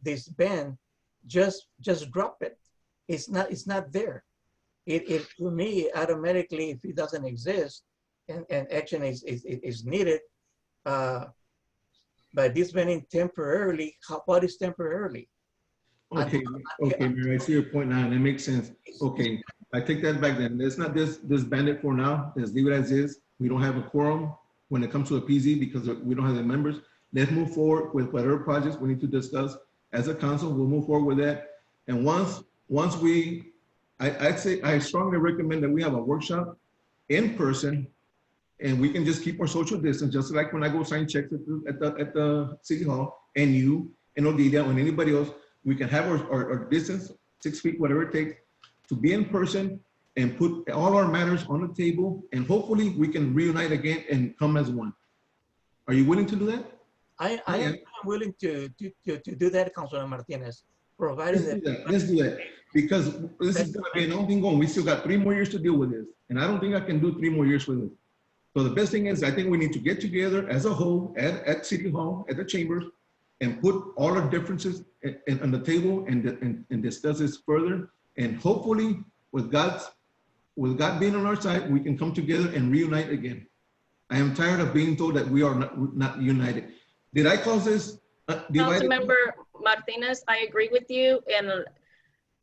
disband, just drop it. It's not there. It to me automatically, if it doesn't exist and action is needed, by disbanding temporarily, what is temporarily? Okay, Mayor, I see your point now, and it makes sense. Okay, I take that back then. Let's not disband it for now. Let's leave it as is. We don't have a quorum when it comes to a PZ because we don't have the members. Let's move forward with whatever projects we need to discuss as a council. We'll move forward with that. And once we, I strongly recommend that we have a workshop in person, and we can just keep our social distance, just like when I go sign checks at the city hall, and you and Odilia and anybody else. We can have our distance, 6 feet, whatever it takes, to be in person and put all our matters on the table, and hopefully we can reunite again and come as one. Are you willing to do that? I am willing to do that, Councilor Martinez, provided Let's do that, because this is going to be an ongoing goal. We still got 3 more years to deal with this, and I don't think I can do 3 more years with it. So the best thing is, I think we need to get together as a whole at City Hall, at the chambers, and put all our differences on the table and discuss this further. And hopefully, with God being on our side, we can come together and reunite again. I am tired of being told that we are not united. Did I cause this divided? Councilmember Martinez, I agree with you. And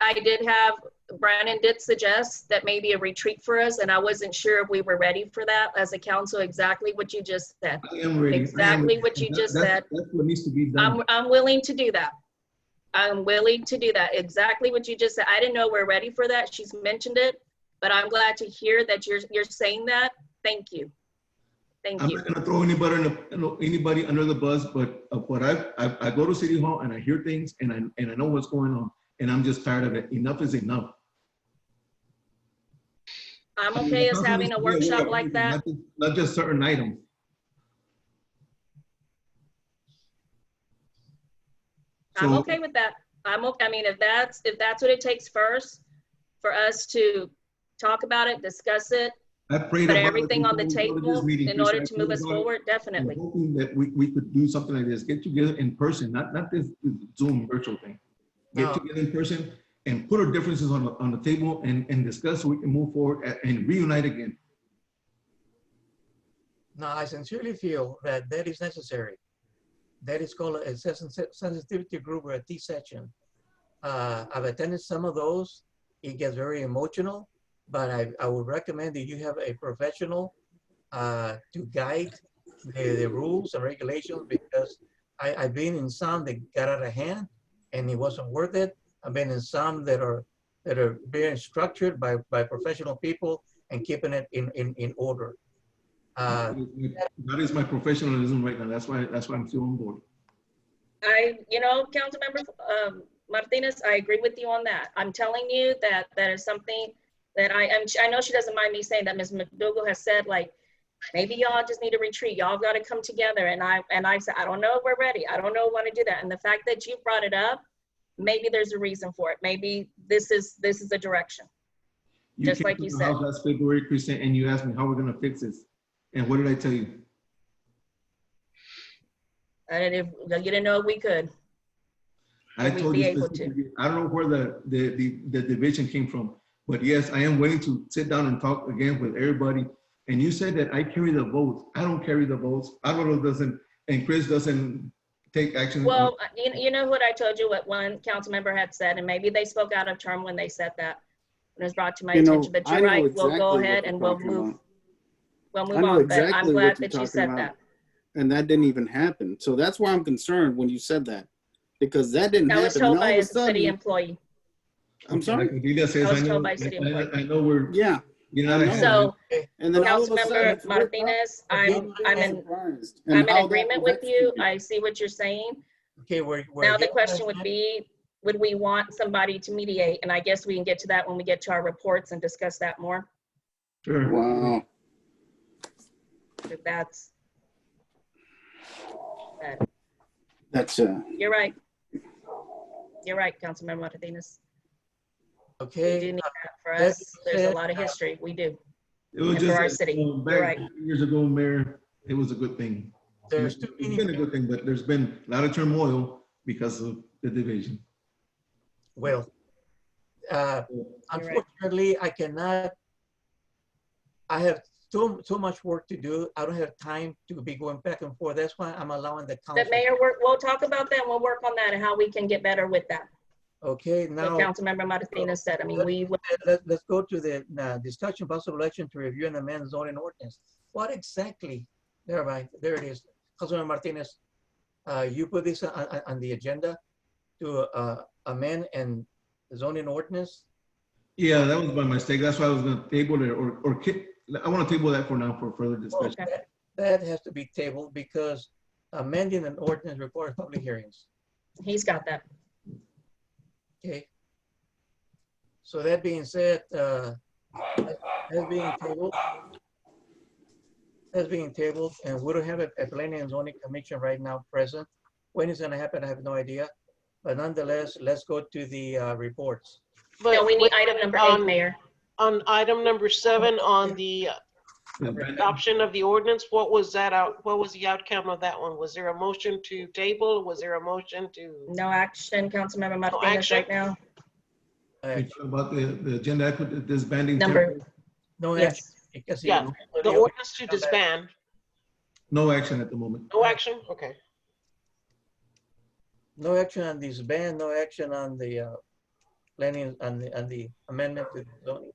I did have, Brandon did suggest that maybe a retreat for us, and I wasn't sure if we were ready for that as a council, exactly what you just said. I am ready. Exactly what you just said. That's what needs to be done. I'm willing to do that. I'm willing to do that. Exactly what you just said. I didn't know we're ready for that. She's mentioned it, but I'm glad to hear that you're saying that. Thank you. Thank you. I'm not gonna throw anybody under the bus, but what I go to City Hall and I hear things and I know what's going on, and I'm just tired of it. Enough is enough. I'm okay as having a workshop like that. Not just certain items. I'm okay with that. I'm okay. I mean, if that's what it takes first for us to talk about it, discuss it, put everything on the table in order to move us forward, definitely. I'm hoping that we could do something like this, get together in person, not this Zoom virtual thing. Get together in person and put our differences on the table and discuss so we can move forward and reunite again. Now, I sincerely feel that is necessary. That is called a sensitivity group or a T section. I've attended some of those. It gets very emotional, but I would recommend that you have a professional to guide the rules and regulations, because I've been in some that got out of hand and it wasn't worth it. I've been in some that are being structured by professional people and keeping it in order. That is my professionalism right now. That's why I'm still on board. Councilmember Martinez, I agree with you on that. I'm telling you that is something that I know she doesn't mind me saying that Ms. McDougall has said, like, maybe y'all just need a retreat. Y'all got to come together. And I said, I don't know if we're ready. I don't know if we want to do that. And the fact that you brought it up, maybe there's a reason for it. Maybe this is the direction. Just like you said. Last February, Christian, and you asked me how we're going to fix this. And what did I tell you? You didn't know if we could. I told you, I don't know where the division came from, But yes, I am willing to sit down and talk again with everybody. And you said that I carry the votes. I don't carry the votes. Alvaro doesn't, and Chris doesn't take action. Well, you know what I told you, what one council member had said, and maybe they spoke out of term when they said that. When it was brought to my attention, but you're right. We'll go ahead and we'll move on. But I'm glad that you said that. And that didn't even happen. So that's why I'm concerned when you said that, because that didn't happen. I was told by a city employee. I'm sorry? I was told by a city employee. I know we're. Yeah. So, and then Councilmember Martinez, I'm in agreement with you. I see what you're saying. Okay, now the question would be, would we want somebody to mediate? And I guess we can get to that when we get to our reports and discuss that more. Sure. Wow. If that's you're right. You're right, Councilmember Martinez. Okay. We do need that for us. There's a lot of history. We do. It was and just for our city. You're right. Years ago, Mayor, it was a good thing. It's been a good thing, but there's been a lot of turmoil because of the division. Well, unfortunately, I cannot. I have too much work to do. I don't have time to be going back and forth. That's why I'm allowing the council. But Mayor, we'll talk about that and we'll work on that and how we can get better with that. Okay, now. What Councilmember Martinez said. I mean, let's go to the discussion possible action to review and amend zoning ordinance. What exactly? There it is. Councilmember Martinez, you put this on the agenda to amend and zoning ordinance. Yeah, that was by mistake. That's why I was going to table it, or I want to table that for now for further discussion. Okay. That has to be tabled because amending an ordinance requires public hearings. He's got that. Okay. So that being said, that's being tabled, and we don't have a planning and zoning commission right now present. When it's going to happen, I have no idea. But nonetheless, let's go to the reports. But no, we need item number 8, Mayor. On item number 7, on the adoption of the ordinance, what was that out? What was the outcome of that one? Was there a motion to table? Was there a motion to? No action, Councilmember Martinez, right now. About the agenda, I put the disbanding. Number. No action. Yes. Yeah, the ordinance to disband. No action at the moment. No action? Okay. No action on disband, no action on the planning, on the amendment to zoning.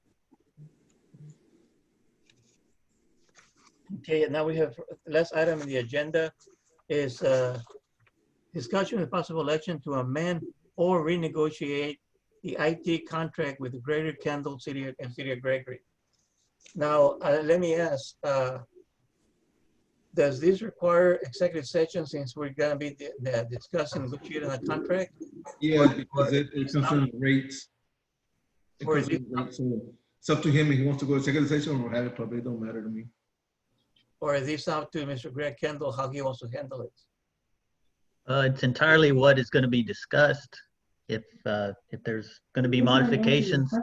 Okay, now we have last item in the agenda is discussion with possible action to amend or renegotiate the IT contract with Gregory Kendall City and City of Gregory. Now, let me ask, does this require executive session since we're going to be discussing negotiating a contract? Yeah, because it comes from rates. So it's up to him if he wants to go to executive session or have it public. It don't matter to me. Or is this up to Mr. Greg Kendall, how he wants to handle it? It's entirely what is going to be discussed. If there's going to be modifications.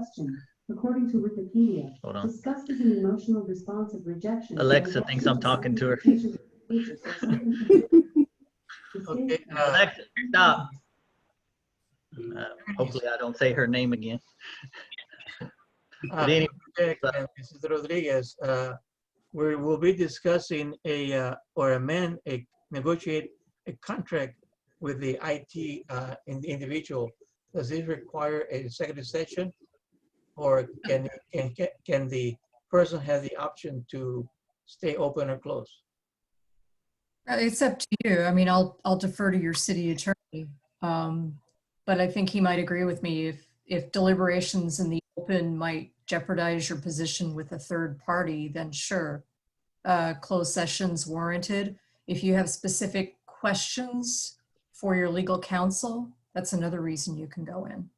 According to Wikipedia, hold on. disgust is an emotional response of rejection. Alexa thinks I'm talking to her. Okay, Alexa, stop. Hopefully I don't say her name again. But anyway, Mrs. Rodriguez, we will be discussing negotiate a contract with the IT individual. Does this require a executive session? Or can the person have the option to stay open or close? It's up to you. I mean, I'll defer to your city attorney. But I think he might agree with me if deliberations in the open might jeopardize your position with a third party, then sure, closed session's warranted. If you have specific questions for your legal counsel, that's another reason you can go in.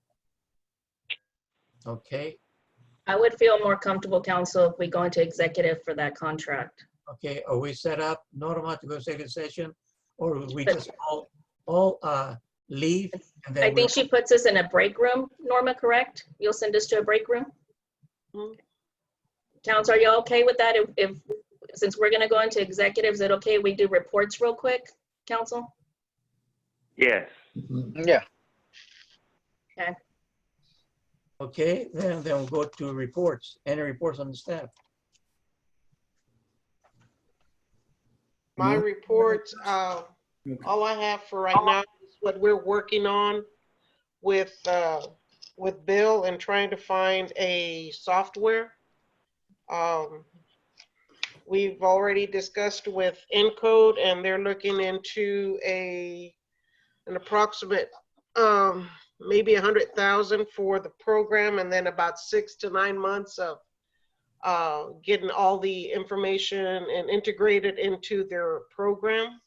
Okay. I would feel more comfortable, counsel, if we go into executive for that contract. Okay, are we set up, Norma, to go executive session? Or we just all leave? And then I think she puts us in a break room, Norma, correct? You'll send us to a break room? Counsel, are you okay with that? If since we're gonna go into executive, is it okay we do reports real quick, counsel? Yes. Yeah. Okay. Okay, then we'll go to reports. Any reports on the staff? My reports, all I have for right now is what we're working on with Bill and trying to find a software. We've already discussed with Encode, and they're looking into an approximate maybe 100,000 for the program, and then about 6 to 9 months of getting all the information and integrated into their program.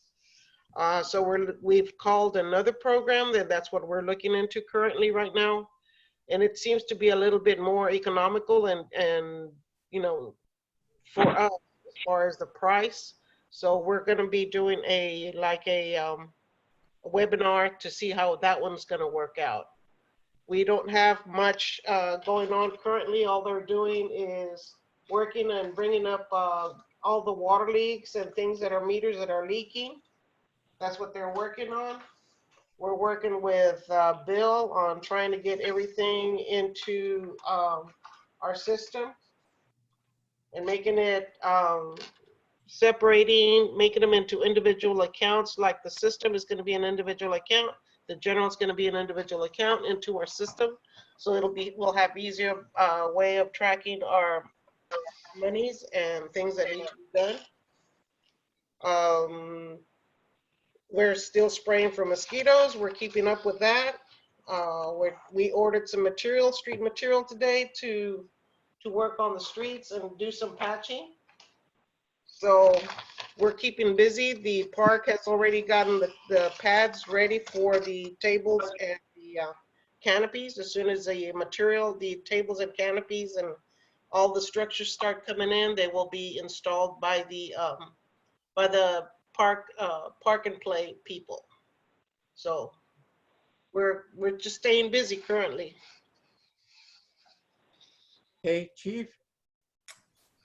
So we've called another program that's what we're looking into currently right now, and it seems to be a little bit more economical and you know, for us as far as the price. So we're going to be doing a webinar to see how that one's going to work out. We don't have much going on currently. All they're doing is working and bringing up all the water leaks and things that are meters that are leaking. That's what they're working on. We're working with Bill on trying to get everything into our system and making it separating, making them into individual accounts. Like the system is going to be an individual account. The general is going to be an individual account into our system. So we'll have easier way of tracking our monies and things that need to be done. We're still spraying for mosquitoes. We're keeping up with that. We ordered some material, street material today to work on the streets and do some patching. So we're keeping busy. The park has already gotten the pads ready for the tables and the canopies. As soon as the material, the tables and canopies and all the structures start coming in, they will be installed by the park and play people. So we're just staying busy currently. Okay, Chief.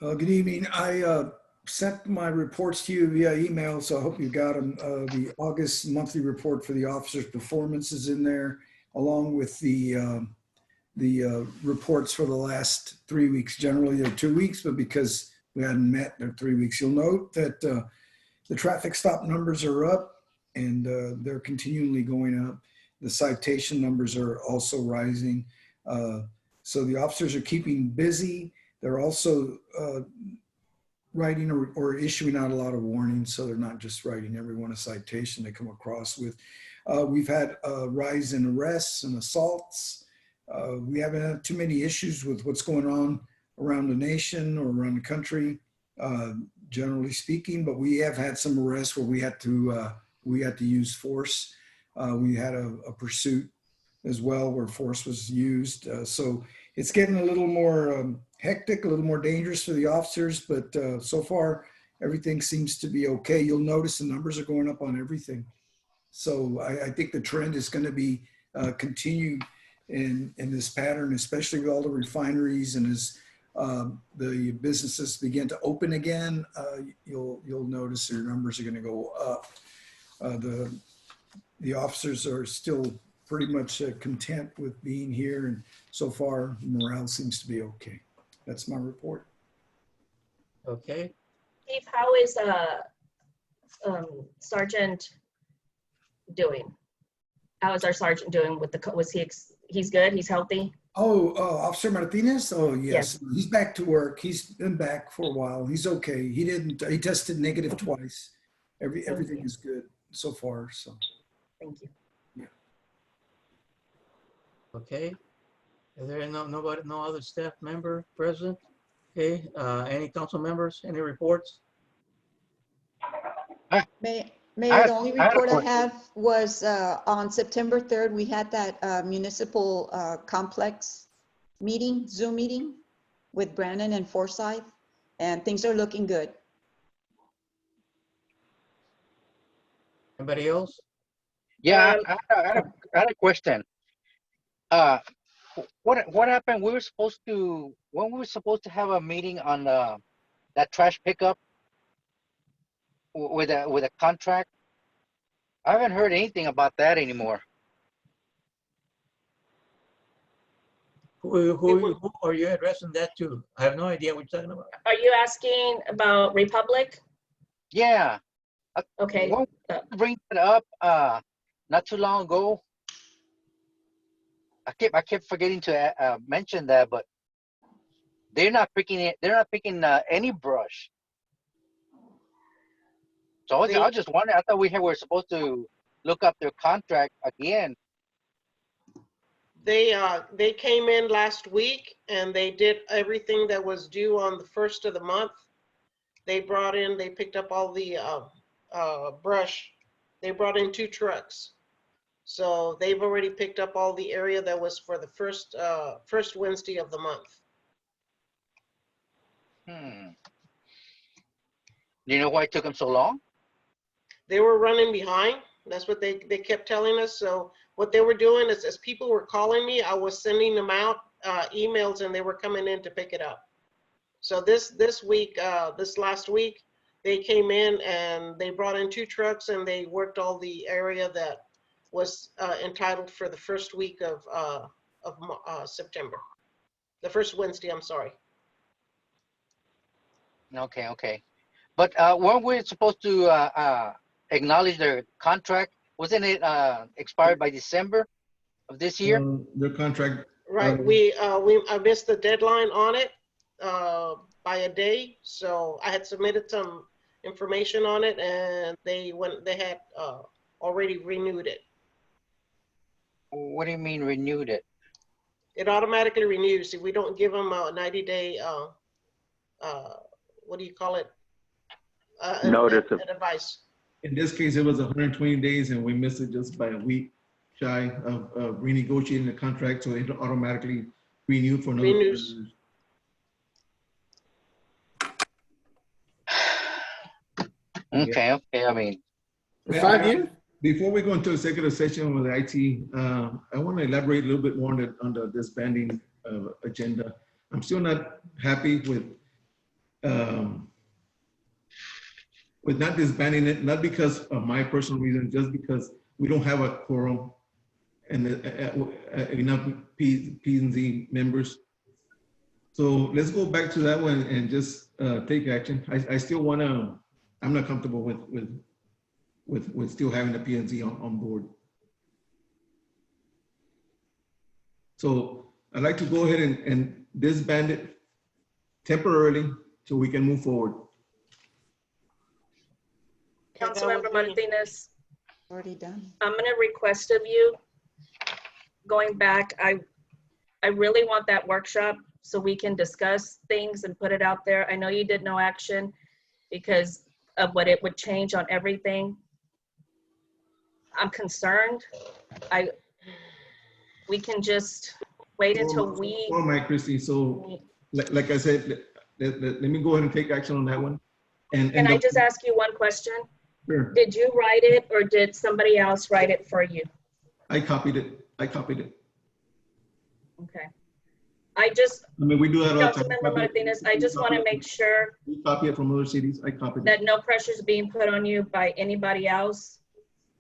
Good evening. I sent my reports to you via email, so I hope you got them. The August monthly report for the officers' performance is in there, along with the reports for the last 3 weeks. Generally, they're 2 weeks, but because we hadn't met, they're 3 weeks. You'll note that the traffic stop numbers are up, and they're continually going up. The citation numbers are also rising. So the officers are keeping busy. They're also writing or issuing out a lot of warnings, so they're not just writing everyone a citation they come across with. We've had a rise in arrests and assaults. We haven't had too many issues with what's going on around the nation or around the country, generally speaking, but we have had some arrests where we had to use force. We had a pursuit as well where force was used. So it's getting a little more hectic, a little more dangerous for the officers, but so far everything seems to be okay. You'll notice the numbers are going up on everything. So I think the trend is going to be continued in this pattern, especially with all the refineries, and as the businesses begin to open again, you'll notice their numbers are going to go up. The officers are still pretty much content with being here, and so far morale seems to be okay. That's my report. Okay. Steve, how is Sergeant doing? How is our sergeant doing with he's good? He's healthy? Oh, Officer Martinez? Oh, yes. He's back to work. He's been back for a while. He's okay. He tested negative twice. Everything is good so far. So thank you. Yeah. Okay. Is there no other staff member present? Okay. Any council members? Any reports? Mayor, the only report I have was on September 3rd, we had that municipal complex meeting, Zoom meeting with Brandon and Forsyth, and things are looking good. Anybody else? Yeah, I had a question. What happened? When we were supposed to have a meeting on that trash pickup with a contract. I haven't heard anything about that anymore. Who are you addressing that to? I have no idea what you're talking about. Are you asking about Republic? Yeah. Okay. Won't bring it up not too long ago. I kept forgetting to mention that, but they're not picking it. They're not picking any brush. So I was just wondering. I thought were supposed to look up their contract again. They came in last week and they did everything that was due on the 1st of the month. They picked up all the brush. They brought in 2 trucks. So they've already picked up all the area that was for the first Wednesday of the month. Do you know why it took them so long? They were running behind. That's what they kept telling us. So what they were doing is, as people were calling me, I was sending them out emails and they were coming in to pick it up. So this last week, they came in and they brought in 2 trucks and they worked all the area that was entitled for the first week of September. The first Wednesday, I'm sorry. Okay. But weren't we supposed to acknowledge their contract? Wasn't it expired by December of this year? Their contract. Right. I missed the deadline on it by a day, so I had submitted some information on it, and they had already renewed it. What do you mean renewed it? It automatically renews if we don't give them a 90-day. What do you call it? Notice of advice. In this case, it was 120 days and we missed it just by a week shy of renegotiating the contract, so it automatically renewed for another. Renews. Okay. I mean, 5 years? Before we go into executive session with IT, I want to elaborate a little bit more on the disbanding agenda. I'm still not happy with not disbanding it, not because of my personal reason, just because we don't have a quorum and enough P&Z members. So let's go back to that one and just take action. I still want to. I'm not comfortable with still having the P&Z on board. So I'd like to go ahead and disband it temporarily so we can move forward. Councilmember Martinez, Already done. I'm gonna request of you, going back, I really want that workshop so we can discuss things and put it out there. I know you did no action because of what it would change on everything. I'm concerned. We can just wait until we. Oh my, Christy. So, like I said, let me go ahead and take action on that one. Can I just ask you one question? Sure. Did you write it or did somebody else write it for you? I copied it. Okay. I mean, we do that all the time. Councilmember Martinez, I just want to make sure we copy it from other cities. I copied that it. no pressure is being put on you by anybody else.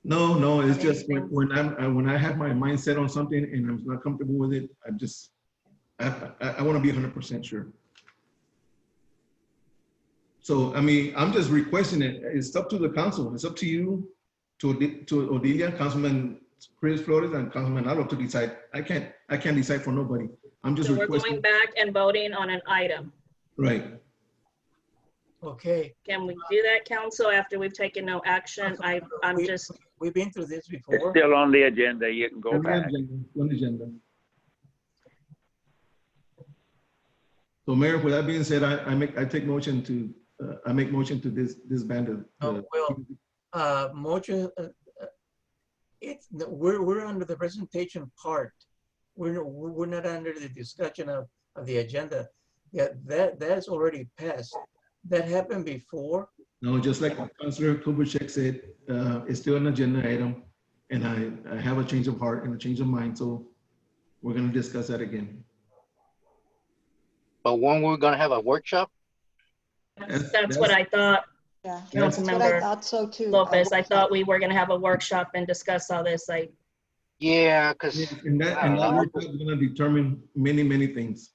No, it's just when I have my mind set on something and I'm not comfortable with it, I want to be 100% sure. So, I mean, I'm just requesting it. It's up to the council. It's up to you, to Odelia, Councilman Chris Flores, and Councilman Alvo to decide. I can't decide for nobody. I'm just So we're requesting. going back and voting on an item. Right. Okay. Can we do that, council, after we've taken no action? We've been through this It's before. still on the agenda. You can go back. On the agenda. So, Mayor, with that being said, I make motion to disband the. Motion. We're under the presentation part. We're not under the discussion of the agenda. Yeah, that's already passed. That happened before. No, just like Councilor Kubitschek said, it's still an agenda item, and I have a change of heart and a change of mind, so we're going to discuss that again. But when we're going to have a workshop? That's what I thought. Yeah, Councilmember I thought so too. Lopez, I thought we were going to have a workshop and discuss all this. Yeah, because And that workshop is gonna determine many, many things.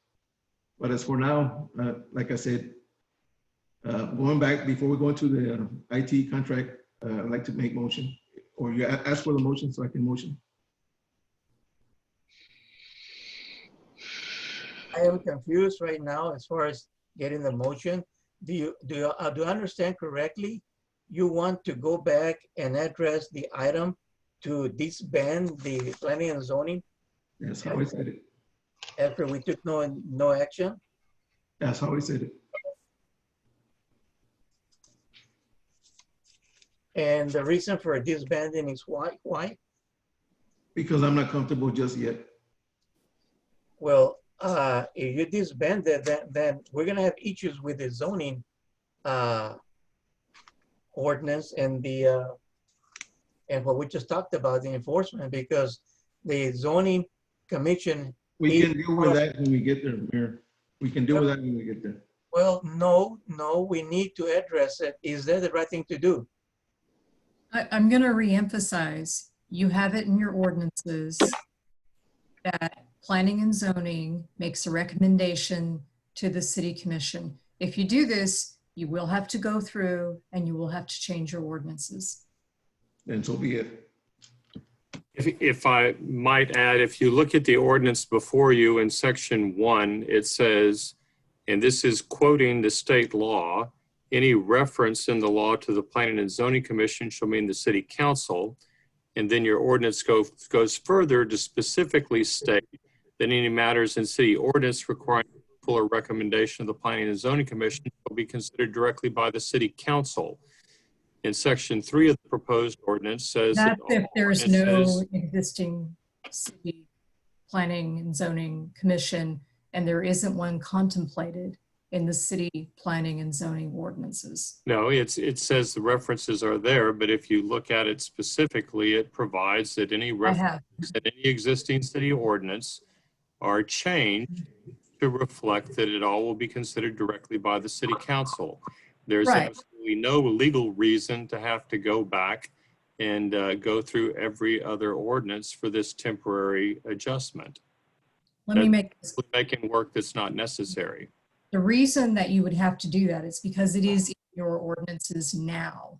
But as for now, like I said, going back before we go into the IT contract, I'd like to make motion, or you ask for the motion so I can motion. I am confused right now as far as getting the motion. Do I understand correctly? You want to go back and address the item to disband the planning and zoning That's how I said it. after we took no action? That's how I said it. And the reason for disbanding is why? Why? Because I'm not comfortable just yet. Well, if you disband it, then we're gonna have issues with the zoning ordinance and the and what we just talked about, the enforcement, because the zoning commission. We can deal with that when we get there, Mayor. We can deal with that when we get there. Well, no, we need to address it. Is that the right thing to do? I'm going to reemphasize, you have it in your ordinances that planning and zoning makes a recommendation to the city commission. If you do this, you will have to go through and you will have to change your ordinances. And so be it. If I might add, if you look at the ordinance before you in section 1, it says, and this is quoting the state law, any reference in the law to the Planning and Zoning Commission shall mean the city council. And then your ordinance goes further to specifically state that any matters in city ordinance requiring fuller recommendation of the Planning and Zoning Commission will be considered directly by the city council. In section 3 of the proposed ordinance says That's if there's no existing city planning and zoning commission and there isn't one contemplated in the city planning and zoning ordinances. No, it says the references are there, but if you look at it specifically, it provides that any references in any existing city ordinance are changed to reflect that it all will be considered directly by the city council. There's absolutely no legal reason to have to go back and go through every other ordinance for this temporary adjustment. Let me make this. Making work that's not necessary. The reason that you would have to do that is because it is in your ordinances now.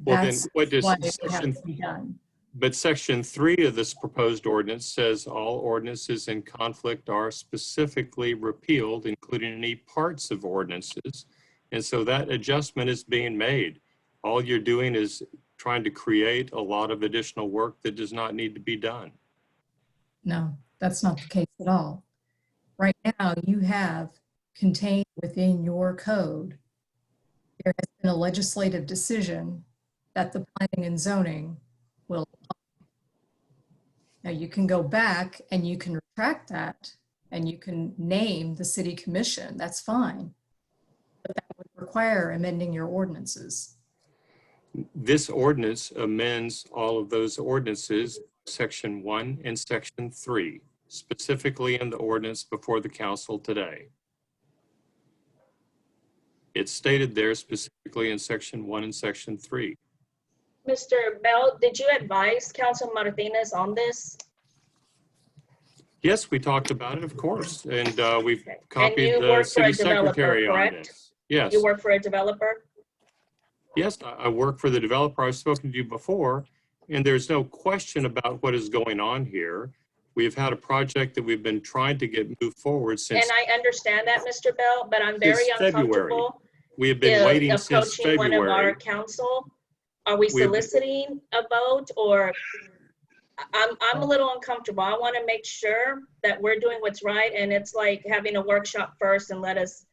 Well, That's then what does why it would have to be done. But section 3 of this proposed ordinance says all ordinances in conflict are specifically repealed, including any parts of ordinances. And so that adjustment is being made. All you're doing is trying to create a lot of additional work that does not need to be done. No, that's not the case at all. Right now, you have contained within your code, there has been a legislative decision that the planning and zoning will apply. Now you can go back and you can retract that and you can name the city commission, that's fine. But that would require amending your ordinances. This ordinance amends all of those ordinances, section 1 and section 3, specifically in the ordinance before the council today. It's stated there specifically in section 1 and section 3. Mr. Bell, did you advise Council Martinez on this? Yes, we talked about it, of course, and we've copied And you the work for a city developer, secretary on correct? this. Yes. You work for a developer? Yes, I work for the developer. I've spoken to you before, and there's no question about what is going on here. We've had a project that we've been trying to get moved forward since. And I understand that, Mr. Bell, but I'm very uncomfortable. We have been waiting since approaching one of our February. council. Are we soliciting a vote, or I'm a little uncomfortable. I want to make sure that we're doing what's right, and it's like having a workshop first and let us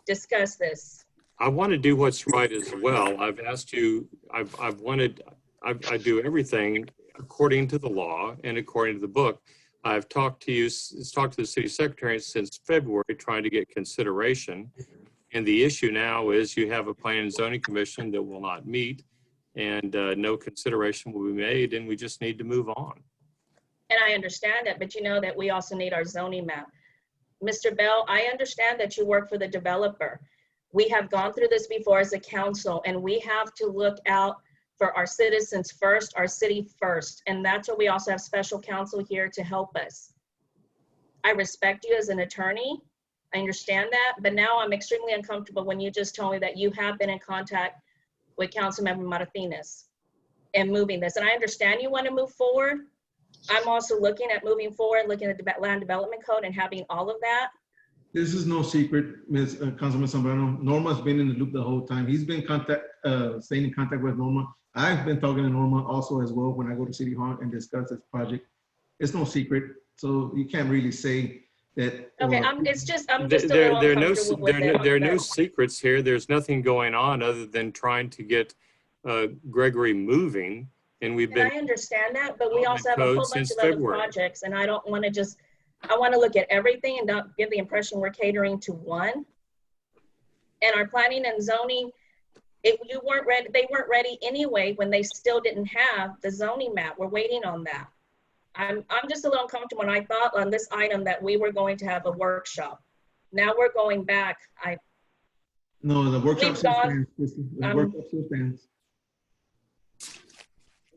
discuss this. I want to do what's right as well. I've asked you, I do everything according to the law and according to the book. I've talked to the city secretary since February trying to get consideration. And the issue now is you have a planning and zoning commission that will not meet, and no consideration will be made, and we just need to move on. And I understand that, but you know that we also need our zoning map. Mr. Bell, I understand that you work for the developer. We have gone through this before as a council, and we have to look out for our citizens first, our city first. And that's why we also have special counsel here to help us. I respect you as an attorney. I understand that, but now I'm extremely uncomfortable when you just told me that you have been in contact with Councilmember Martinez and moving this. And I understand you want to move forward. I'm also looking at moving forward, looking at the land development code and having all of that. This is no secret, Ms. Councilman Zambrano. Norma's been in the loop the whole time. He's been staying in contact with Norma. I've been talking to Norma also as well when I go to City Hall and discuss this project. It's no secret, so you can't really say that. Okay, I'm just a little uncomfortable with it. There are no secrets here. There's nothing going on other than trying to get Gregory moving. And we've been. I understand that, but we also have a whole bunch since of other February. projects, and I don't want to just, I want to look at everything and not give the impression we're catering to one. And our planning and zoning, you weren't ready, they weren't ready anyway when they still didn't have the zoning map. We're waiting on that. I'm just a little uncomfortable when I thought on this item that we were going to have a workshop. Now we're going back. No, the workshop We've still gone- stands. The workshop still stands.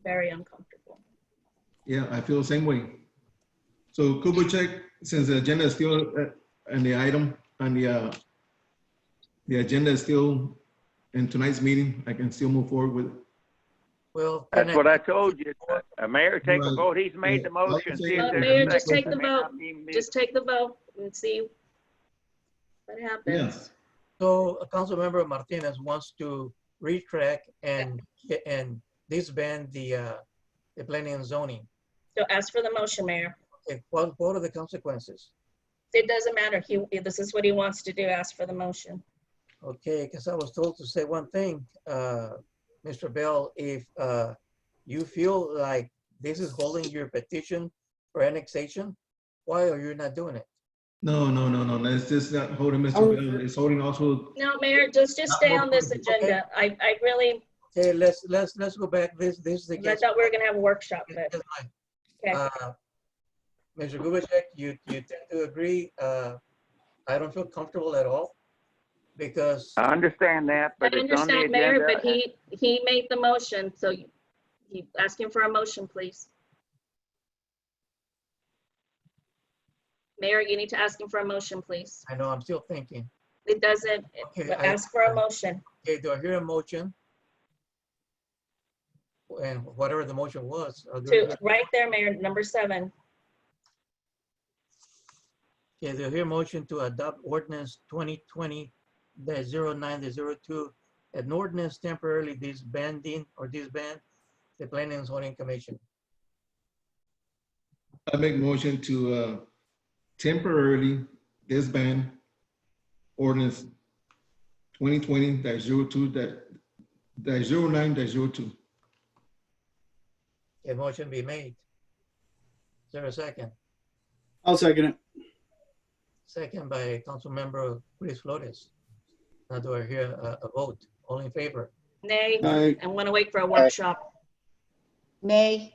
Very uncomfortable. Yeah, I feel the same way. So Kubuchek, since the agenda is still and the item and the agenda is still in tonight's meeting, I can still move forward with it. Well, That's what I told you. Mayor, take a vote. He's made the motion. See if there's a Mayor, just second. take the vote. Just take the vote and see what happens. Yes. So Councilmember Martinez wants to retract and disband the planning and zoning. So ask for the motion, Mayor. Okay, what are the consequences? It doesn't matter. This is what he wants to do. Ask for the motion. Okay, because I was told to say one thing, Mr. Bell, if you feel like this is holding your petition for annexation, why are you not doing it? No. It's just not holding Mr. Bell. It's holding also. No, Mayor, just stay on this agenda. I really, Okay, let's go back. This is the I case. thought we were gonna have a workshop, but, okay. Mr. Gubachek, you tend to agree. I don't feel comfortable at all because I understand that, but I it's on the understand, Mayor, agenda. but he made the motion, so you asking for a motion, please. Mayor, you need to ask him for a motion, please. I know I'm still thinking. It doesn't, Okay, ask for a motion. Okay, do I hear a motion? And whatever the motion was. Right there, Mayor, number 7. Okay, do I hear a motion to adopt ordinance 2020-09-02, an ordinance temporarily disbanding or disband the Planning and Zoning Commission? I make motion to temporarily disband ordinance 2020-09-02. A motion be made. Is there a second? I'll second it. Second by Councilmember Luis Flores. Now do I hear a vote? All in favor? Nay, Aye. I want to wait for a workshop. Nay.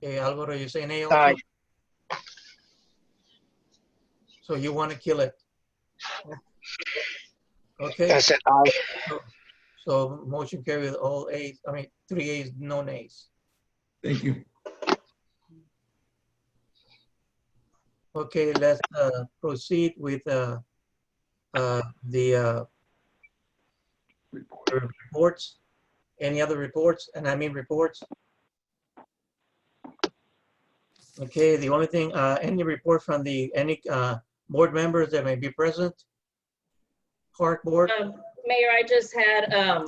Okay, Alvaro, you say nay also? Aye. So you want to kill it? Okay. I said aye. So motion carried with all A's, 3 A's, no nays. Thank you. Okay, let's proceed with the reports. Any other reports? And I mean reports. Okay, the only thing, any report from any board members that may be present? Park board? Mayor, I just had a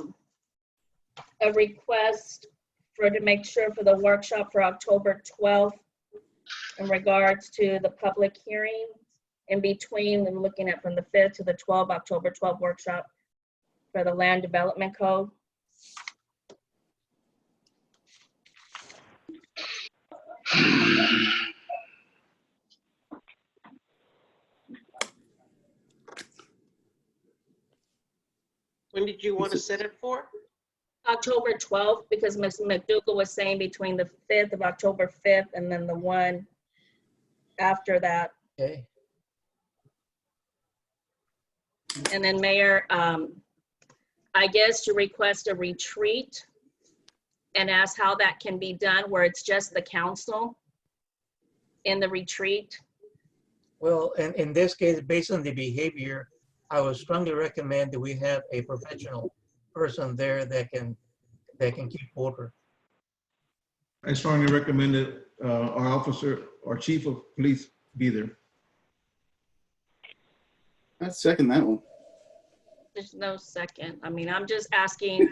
request to make sure for the workshop for October 12th in regards to the public hearing in between, I'm looking at from the 5th to the 12th, October 12th workshop for the land development code. When did you want to set it for? October 12th, because Ms. McDougal was saying between the 5th of October 5th and then the one after that. Okay. And then Mayor, I guess, to request a retreat and ask how that can be done, where it's just the council in the retreat. Well, in this case, based on the behavior, I would strongly recommend that we have a professional person there that can keep order. I strongly recommend that our officer, our chief of police be there. I second that one. There's no second. I mean, I'm just asking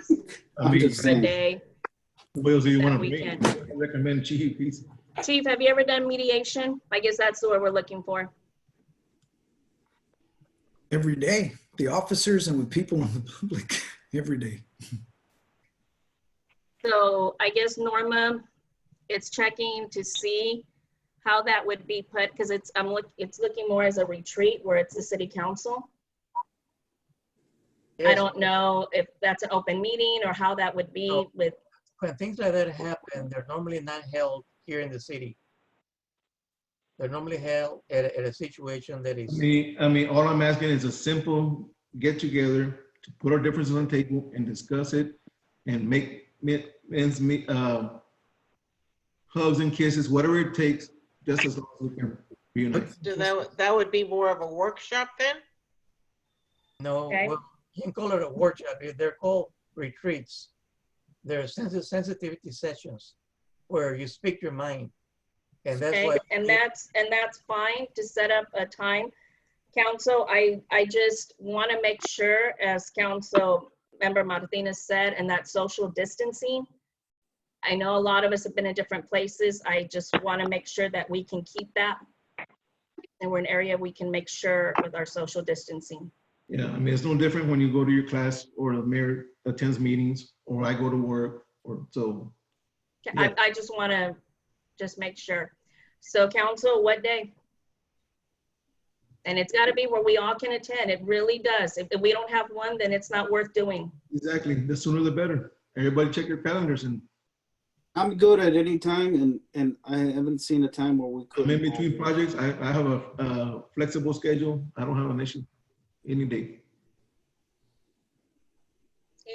I'm just for a saying. day. What else do you that want we to can. recommend, chief? Please. Chief, have you ever done mediation? I guess that's what we're looking for. Every day, the officers and with people in the public, every day. So I guess Norma, it's checking to see how that would be put, because it's looking more as a retreat where it's the city council. I Yes. don't know if that's an open meeting or how that would be with. When things like that happen, they're normally not held here in the city. They're normally held at a situation that is. I mean, all I'm asking is a simple get together to put our differences on the table and discuss it and make ends meet, hugs and kisses, whatever it takes, just as long as we can reunite. So that would be more of a workshop then? No, Okay. well, you can call it a workshop. They're called retreats. They're sensitivity sessions where you speak your mind. And that's Okay, why. and that's fine to set up a time. Council, I just want to make sure, as Council Member Martinez said, and that social distancing. I know a lot of us have been in different places. I just want to make sure that we can keep that. And we're in an area we can make sure with our social distancing. Yeah, I mean, it's no different when you go to your class or the mayor attends meetings or I go to work or so. Okay, Yeah. I just want to just make sure. So council, what day? And it's got to be where we all can attend. It really does. If we don't have one, then it's not worth doing. Exactly. The sooner the better. Everybody check your calendars, and I'm good at any time, and I haven't seen a time where we could. I'm in between projects. I have a flexible schedule. I don't have an issue any day.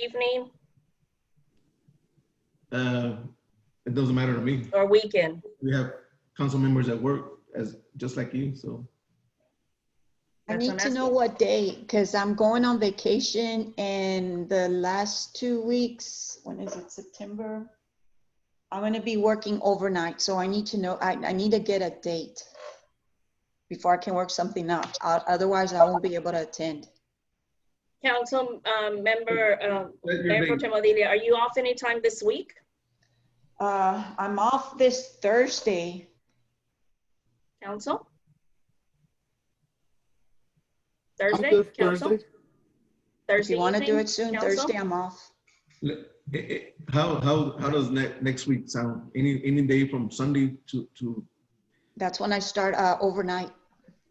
Evening It doesn't matter to me. or weekend? We have council members at work as just like you, so. I That's what need I'm to know asking. what day, because I'm going on vacation and the last 2 weeks, when is it, September? I'm gonna be working overnight, so I need to know, I need to get a date before I can work something out. Otherwise, I won't be able to attend. Council member, Set your Mayor Pro date. Tem Odilia, are you off anytime this week? I'm off this Thursday. Council? I'm Thursday, good council? Thursday. If Thursday you want to do evening, it soon, council? Thursday, I'm off. How does next week sound? Any day from Sunday to That's when I start overnight.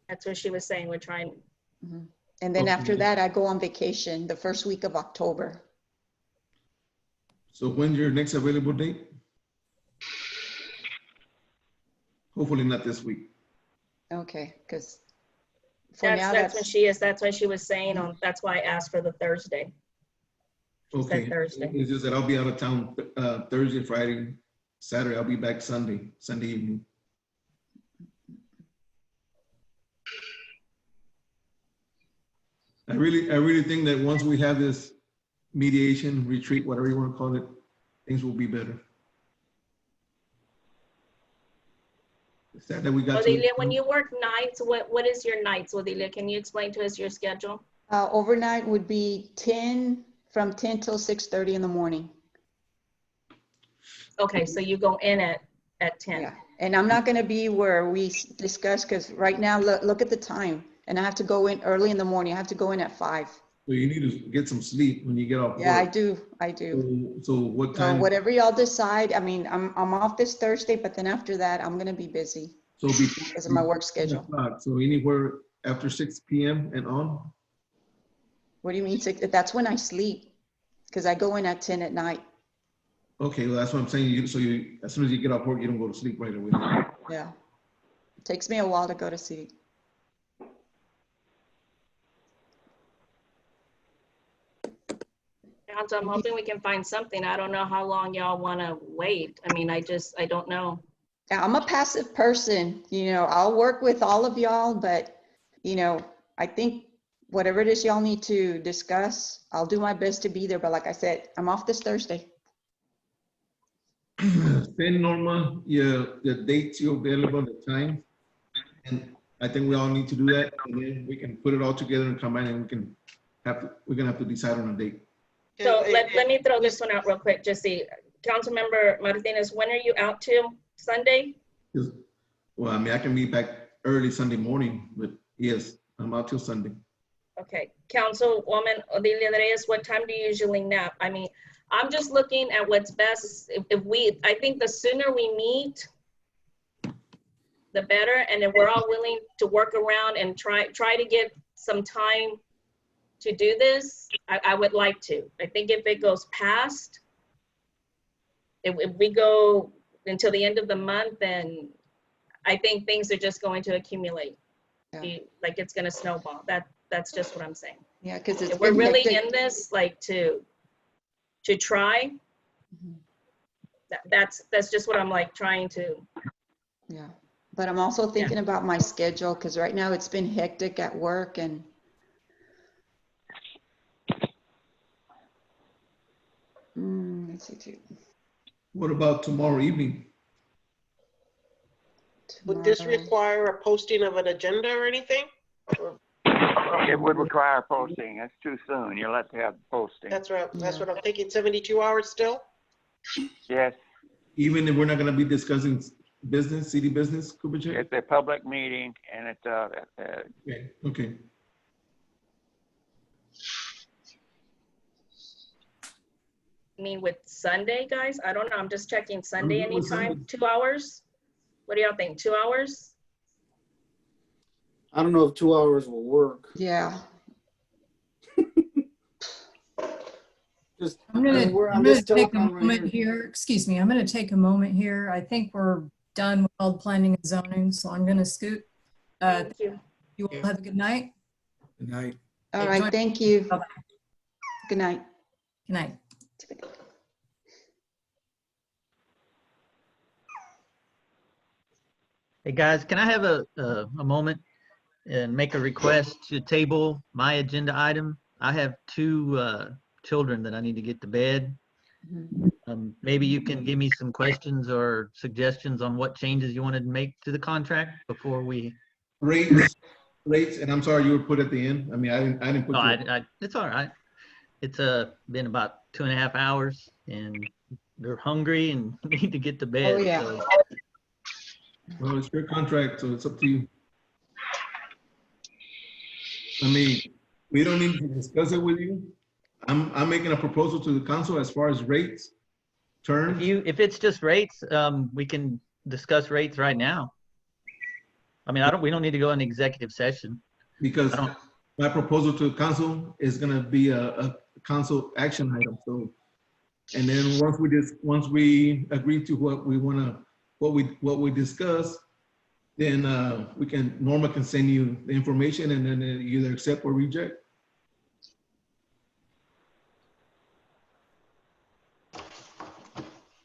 That's what she was saying, we're trying. Mhm. And then Okay. after that, I go on vacation the first week of October. So when's your next available date? Hopefully not this week. Okay, because for now, That's when she is, that's why she was saying, that's why I asked for the Thursday. She said Okay. Thursday. It's just that I'll be out of town Thursday, Friday, Saturday. I'll be back Sunday evening. I really think that once we have this mediation retreat, whatever you want to call it, things will be better. It's sad that we got to. Odilia, when you work nights, what is your nights, Odilia? Can you explain to us your schedule? overnight would be from 10 till 6:30 in the morning. Okay, so you go in at 10. Yeah, and I'm not gonna be where we discuss, because right now, look at the time, and I have to go in early in the morning. I have to go in at 5. So you need to get some sleep when you get off Yeah, work. I do. So what So time? whatever y'all decide, I mean, I'm off this Thursday, but then after that, I'm gonna be busy So because of my work schedule. So anywhere after 6 p.m. and on? What do you mean? That's when I sleep, because I go in at 10 at night. Okay, well, that's what I'm saying. So as soon as you get off work, you don't go to sleep right away. Yeah. It takes me a while to go to sleep. Council, I'm hoping we can find something. I don't know how long y'all want to wait. I mean, I don't know. I'm a passive person, I'll work with all of y'all, but, I think whatever it is y'all need to discuss, I'll do my best to be there. But like I said, I'm off this Thursday. Send Norma the dates you're available, the time. And I think we all need to do that. And then we can put it all together and come in and we're gonna have to decide on a date. So let me throw this one out real quick. Just see, Councilmember Martinez, when are you out to? Sunday? Well, I mean, I can be back early Sunday morning, but yes, I'm out till Sunday. Okay, Councilwoman Odelia Reyes, what time do you usually nap? I mean, I'm just looking at what's best. I think the sooner we meet, the better. And if we're all willing to work around and try to get some time to do this, I would like to. I think if it goes past, if we go until the end of the month, then I think things are just going to accumulate. Like it's going to snowball. That's just what I'm saying. Yeah, because if we're really in this, like to try. That's just what I'm like trying to. Yeah, but I'm also thinking about my schedule because right now it's been hectic at work and. Let's see too. What about tomorrow evening? Would this require a posting of an agenda or anything? It would require posting. That's too soon. You'll have to have posting. That's right. That's what I'm thinking. 72 hours still? Yes. Even if we're not going to be discussing business, city business, Kubacha? It's a public meeting and it's Okay. I mean, with Sunday, guys, I don't know. I'm just checking Sunday anytime. Sunday. 2 hours? What do y'all think? 2 hours? I don't know if 2 hours will work. Yeah. I'm gonna take a moment here. Excuse me. I'm going to take a moment here. I think we're done with all the planning and zoning, so I'm going to scoot. Thank you. You all have a good night. Good night. All right. Thank you. Bye-bye. Good night. Good night. Hey guys, can I have a moment and make a request to table my agenda item? I have two children that I need to get to bed. Maybe you can give me some questions or suggestions on what changes you wanted to make to the contract before we. Rates, and I'm sorry you were put at the end. I mean, I didn't put. No, it's all right. It's been about 2.5 hours, and they're hungry and need to get to bed. Oh yeah. So. Well, it's your contract, so it's up to you. I mean, we don't need to discuss it with you. I'm making a proposal to the council as far as rates, terms. If it's just rates, we can discuss rates right now. I mean, we don't need to go in executive session. Because my proposal to the council is gonna be a council action item. So, and then once we agree to what we discuss, then Norma can send you the information and then you either accept or reject.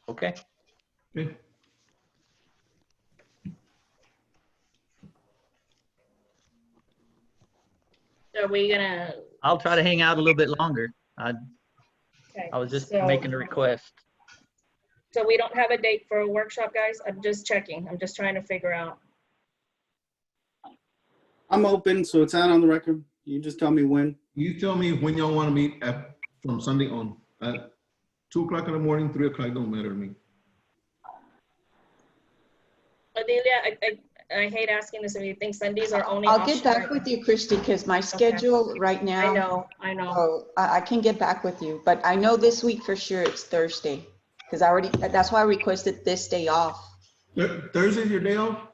Okay. Okay. Are we gonna? I'll try to hang out a little bit longer. Okay, I was just so- making a request. So we don't have a date for a workshop, guys? I'm just checking. I'm just trying to figure out. I'm open, so it's out on the record. You just tell me when. You tell me when y'all want to meet from Sunday on. 2 o'clock in the morning, 3 o'clock, don't matter to me. Adelia, I hate asking this, if you think Sundays are only I'll get option back right with you, Christy, because my schedule right now. I know. So I can get back with you, but I know this week for sure it's Thursday. Because that's why I requested this day off. Thursday's your day off?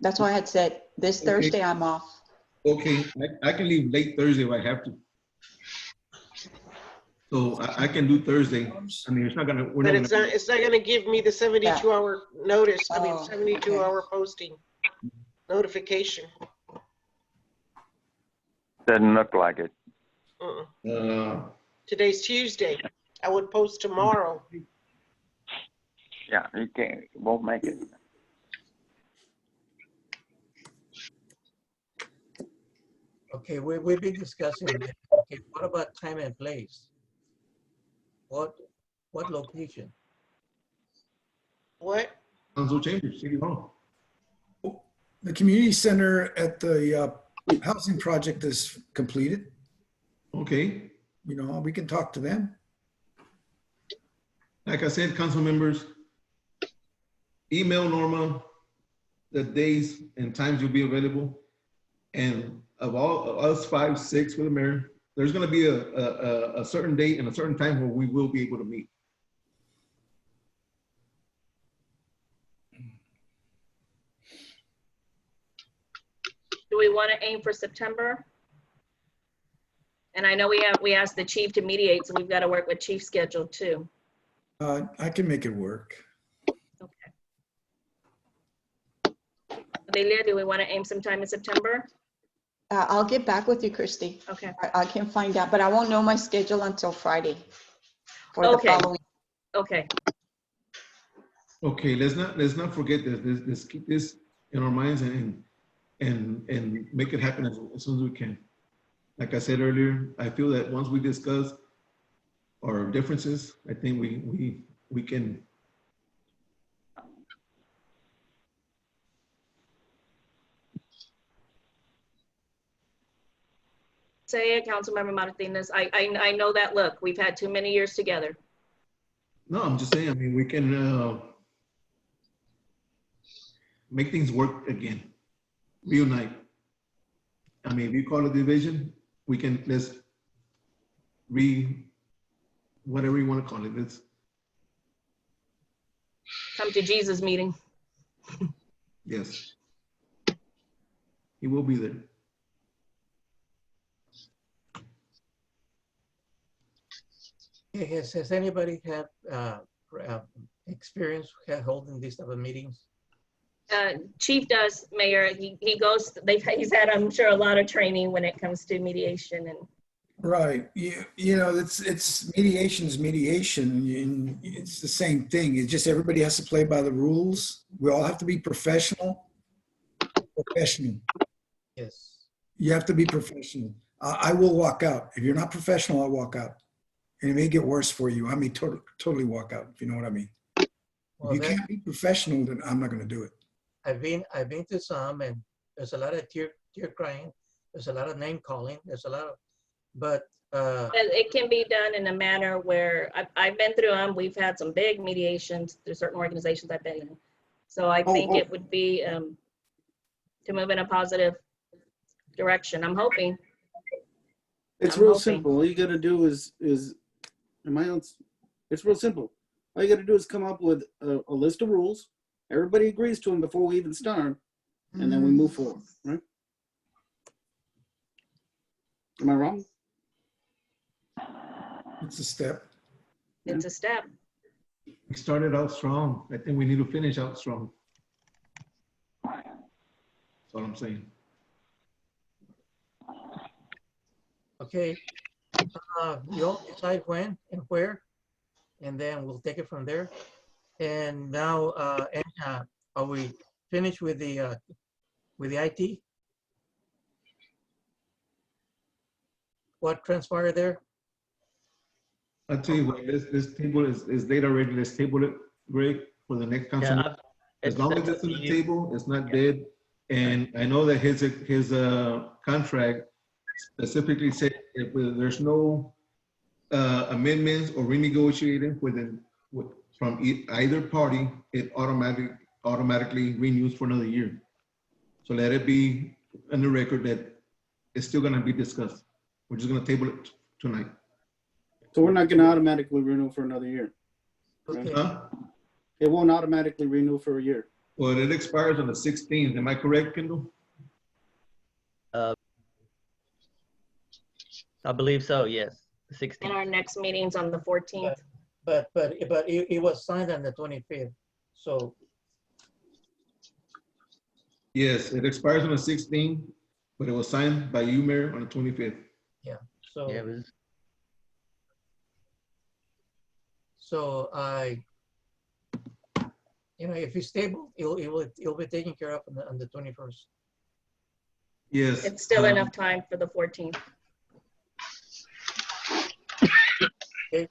That's why I had said this Thursday I'm off. Okay, I can leave late Thursday if I have to. So I can do Thursday. I mean, it's not gonna. But it's not gonna give me the 72-hour notice. I mean, Oh, 72-hour posting notification. Doesn't look like it. Today's Tuesday. I would post tomorrow. Yeah, you can't, won't make it. Okay, we've been discussing this. Okay, what about time and place? What location? What? Council chambers, City Hall. The community center at the housing project is completed. Okay. You know, we can talk to them. Like I said, council members, email Norma the days and times you'll be available. And of all of us 5, 6 with the mayor, there's going to be a certain date and a certain time where we will be able to meet. Do we want to aim for September? And I know we asked the chief to mediate, so we've got to work with chief's schedule too. I can make it work. Okay. Delia, do we want to aim sometime in September? I'll get back with you, Christy. Okay. I can find out, but I won't know my schedule until Friday for the Okay. following. Okay. Okay, let's not forget this. Let's keep this in our minds and make it happen as soon as we can. Like I said earlier, I feel that once we discuss our differences, I think we can. Say it, Councilmember Martinez. I know that look. We've had too many years together. No, I'm just saying, I mean, we can make things work again, reunite. I mean, if you call it division, we can, whatever you want to call it. Let's come to Jesus meeting. Yes. He will be there. Has anybody had experience holding these type of meetings? Chief does, Mayor. He goes, he's had, I'm sure, a lot of training when it comes to mediation and. Right. You know, it's mediation's mediation. And it's the same thing. It's just everybody has to play by the rules. We all have to be professional. Professional. Yes. You have to be professional. I will walk out. If you're not professional, I'll walk out. And it may get worse for you. I may totally walk out, if you know what I mean. Well, if you can't be professional, then I'm not going to do it. I've been to some, and there's a lot of tear crying. There's a lot of name calling. There's a lot of, but it can be done in a manner where I've been through them. We've had some big mediations through certain organizations I've been in. So I think it would be to move in a positive direction. I'm hoping. It's real simple. All you got to do is it's real simple. All you got to do is come up with a list of rules. Everybody agrees to them before we even start, and then we move forward, right? Am I wrong? It's a step. It's a step. We started out strong. I think we need to finish out strong. That's all I'm saying. okay. You'll decide when and where, and then we'll take it from there. And now, are we finished with the IT? What transpired there? I'll tell you what, this table is data ready. Let's table it, Greg, for the next council. Yeah, as long as it's on the table, it's not dead. And I know that his contract specifically said if there's no amendments or renegotiating from either party, it automatically renews for another year. So let it be on the record that it's still going to be discussed. We're just going to table it tonight. So we're not going to automatically renew for another year. Right? Huh? It won't automatically renew for a year. Well, it expires on the 16th. Am I correct, Kendall? I believe so, yes. The 16th. And our next meeting's on the 14th. But it was signed on the 25th. So Yes, it expires on the 16th, but it was signed by you, Mayor, on the 25th. yeah. So Yeah, it was. So if it's stable, it'll be taken care of on the 21st. Yes. It's still enough time for the 14th. Okay.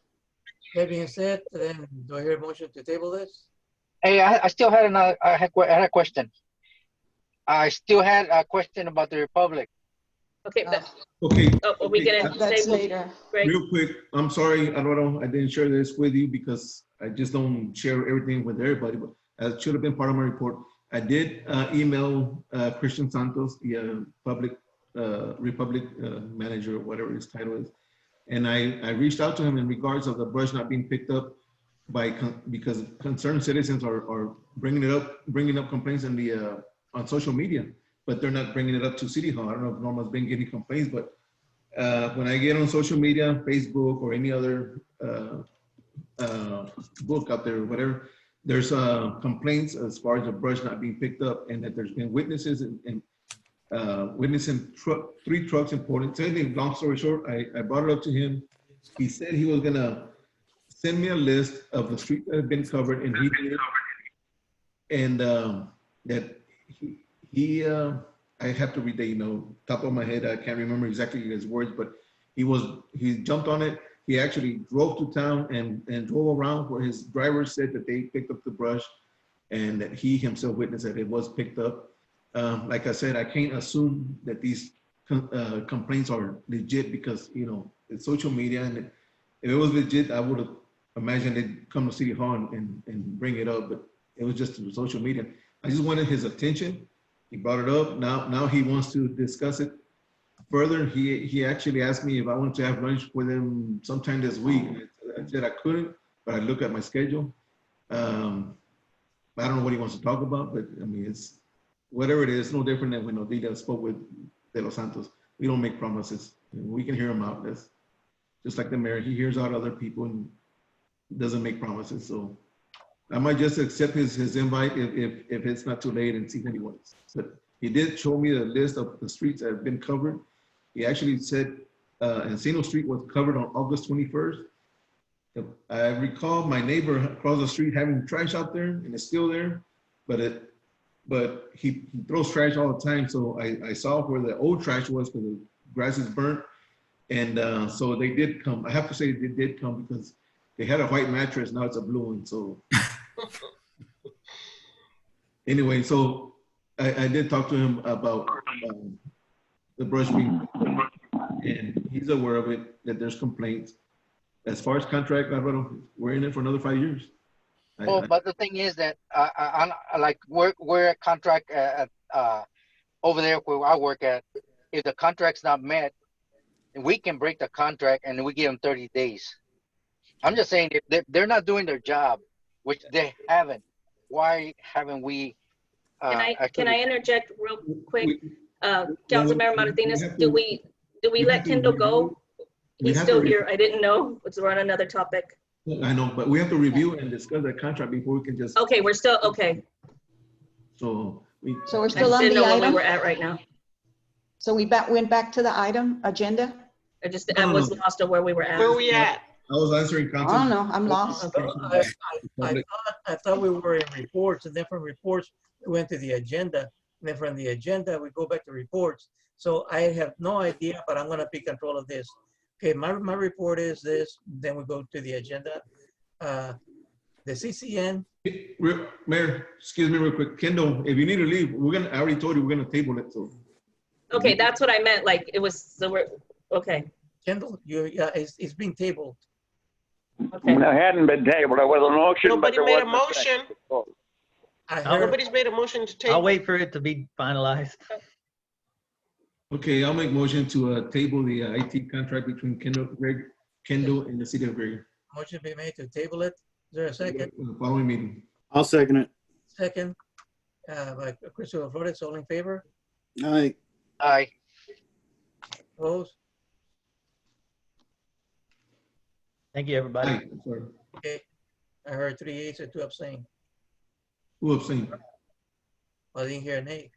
That being said, then do I hear a motion to table this? Hey, I still had another, I had a question. I still had a question about the Republic. Okay, but Okay. are we gonna That's table? later. Greg? Real quick, I'm sorry, Alvaro, I didn't share this with you because I just don't share everything with everybody, but it should have been part of my report. I did email Christian Santos, the Republic manager, whatever his title is. And I reached out to him in regards of the brush not being picked up because concerned citizens are bringing up complaints on social media, but they're not bringing it up to City Hall. I don't know if Norma's been getting complaints, but when I get on social media, Facebook or any other book out there or whatever, there's complaints as far as the brush not being picked up, and that there's been witnesses and witnessing 3 trucks in Portland. So anyway, long story short, I brought it up to him. He said he was gonna send me a list of the streets that have been covered, and he did. And that he I have to read the email, top of my head, I can't remember exactly his words, but he jumped on it. He actually drove to town and drove around where his driver said that they picked up the brush and that he himself witnessed that it was picked up. Like I said, I can't assume that these complaints are legit because, it's social media, and if it was legit, I would have imagined they'd come to City Hall and bring it up, but it was just social media. I just wanted his attention. He brought it up. Now he wants to discuss it further. He actually asked me if I wanted to have lunch with him sometime this week. I said I couldn't, but I look at my schedule. I don't know what he wants to talk about, but I mean, it's whatever it is, no different than when Odila spoke with De Los Santos. We don't make promises. We can hear him out. That's just like the mayor. He hears out other people and doesn't make promises. So I might just accept his invite if it's not too late and see if anyone else. But he did show me a list of the streets that have been covered. He actually said Encino Street was covered on August 21st. I recall my neighbor across the street having trash out there, and it's still there, but he throws trash all the time. So I saw where the old trash was because the grass is burnt. And so they did come. I have to say they did come because they had a white mattress. Now it's a blue one. So anyway, so I did talk to him about the brush being, and he's aware of it, that there's complaints. As far as contract, we're in it for another 5 years. Well, but the thing is that like we're a contract at over there where I work at. If the contract's not met, we can break the contract and we give them 30 days. I'm just saying if they're not doing their job, which they haven't. Why haven't we? Can I interject real quick? Councilmember Martinez, do we let Kendall go? He's still here. I didn't know. We're on another topic. I know, but we have to review and discuss that contract before we can just. Okay, we're still okay. So we're still on the where item? we're at right now. So we went back to the item agenda? I was lost on where we were at. Where we at? I was answering council. I don't know. I'm lost. I thought we were in reports, and then from reports we went to the agenda, and then from the agenda we go back to reports. So I have no idea, but I'm going to be control of this. Okay, my report is this. Then we go to the agenda. The CCN. Mayor, excuse me real quick. Kendall, if you need to leave, I already told you we're gonna table it. So. Okay, that's what I meant. Like it was. So we're okay. Kendall, it's being tabled. Okay. It hadn't been tabled. There was a motion. Nobody but made there a wasn't motion. Nobody's made a motion to table. I'll wait for it to be finalized. Okay, I'll make motion to table the IT contract between Kendall and the city of Gregory. Motion be made to table it. Is there a second? In the following meeting. I'll second it. Second, by Christopher Flores, all in favor? Aye. Aye. Opposed? Thank you, everybody. Aye, sorry. Okay, I heard 3 yeas and 2 abstain. Who abstained? I didn't hear a nay.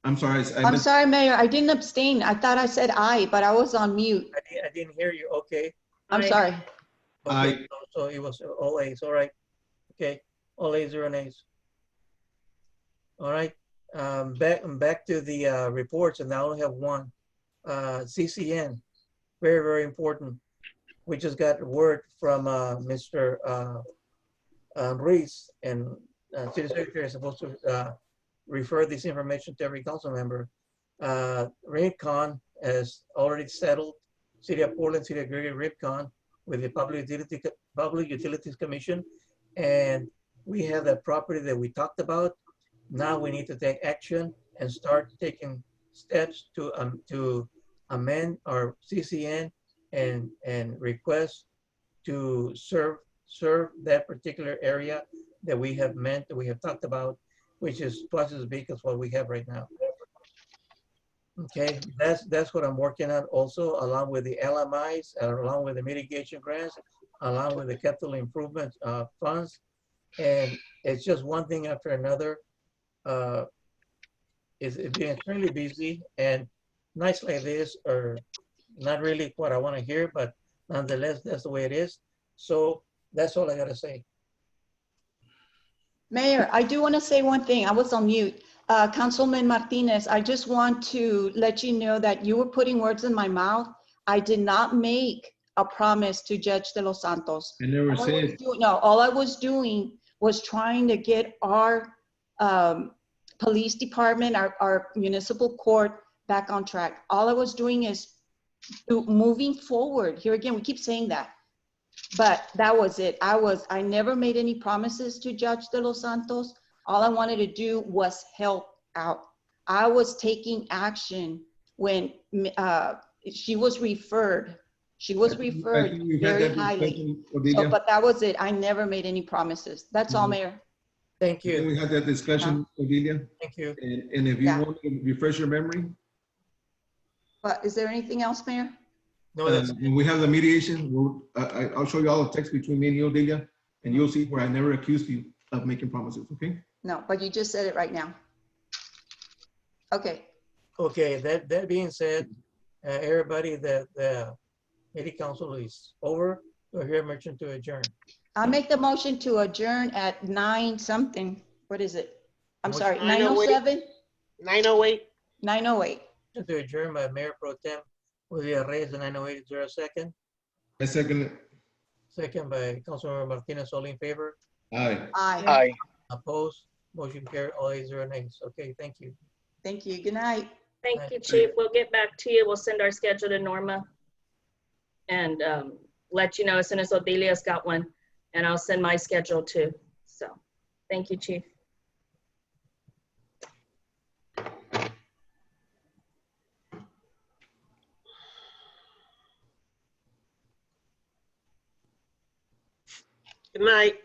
I'm sorry. I'm sorry, Mayor. I didn't abstain. I thought I said aye, but I was on mute. I didn't hear you. Okay. I'm sorry. Aye. so it was all A's, all right. Okay, all A's, 0 nays. All right, back to the reports, and I only have one. CCN, very, very important. We just got word from Mr. Ruiz, and City Secretary is supposed to refer this information to every council member. RIPCON has already settled, City of Portland, City of Gregory, RIPCON with the Public Utilities Commission, and we have that property that we talked about. Now we need to take action and start taking steps to amend our CCN and request to serve that particular area that we have talked about, which is twice as big as what we have right now. Okay, that's what I'm working on also, along with the LMIs, along with the mitigation grants, along with the capital improvement funds. And it's just one thing after another. It's been extremely busy, and nights like this are not really what I want to hear, but nonetheless, that's the way it is. So that's all I got to say. Mayor, I do want to say one thing. I was on mute. Councilman Martinez, I just want to let you know that you were putting words in my mouth. I did not make a promise to Judge De Los Santos. I never said. No, all I was doing was trying to get our police department, our municipal court back on track. All I was doing is moving forward. Here again, we keep saying that. But that was it. I never made any promises to Judge De Los Santos. All I wanted to do was help out. I was taking action when she was referred. She was referred very highly. So, but that was it. I never made any promises. That's all, Mayor. Thank you. We had that discussion, Odilia. Thank you. And if you want to refresh your memory. But is there anything else, Mayor? No, when we have the mediation, I'll show you all the text between me and you, Odilia, and you'll see where I never accused you of making promises, okay? No, but you just said it right now. Okay. Okay, that being said, everybody, the City Council is over. We're here, motion to adjourn. I'll make the motion to adjourn at 9 something. What is it? I'm sorry, 9:07? 9:08. 9:08. To adjourn by Mayor Pro Tem Willie Reyes, 908, 0 second. I second it. Second by Councilmember Martinez, all in favor? Aye. Aye. Aye. Opposed? Motion carried, all ayes, 0 nays. Okay, thank you. Thank you. Good night. Thank you, Chief. We'll get back to you. We'll send our schedule to Norma and let you know as soon as Odelia's got one. And I'll send my schedule too. So thank you, Chief. Good night.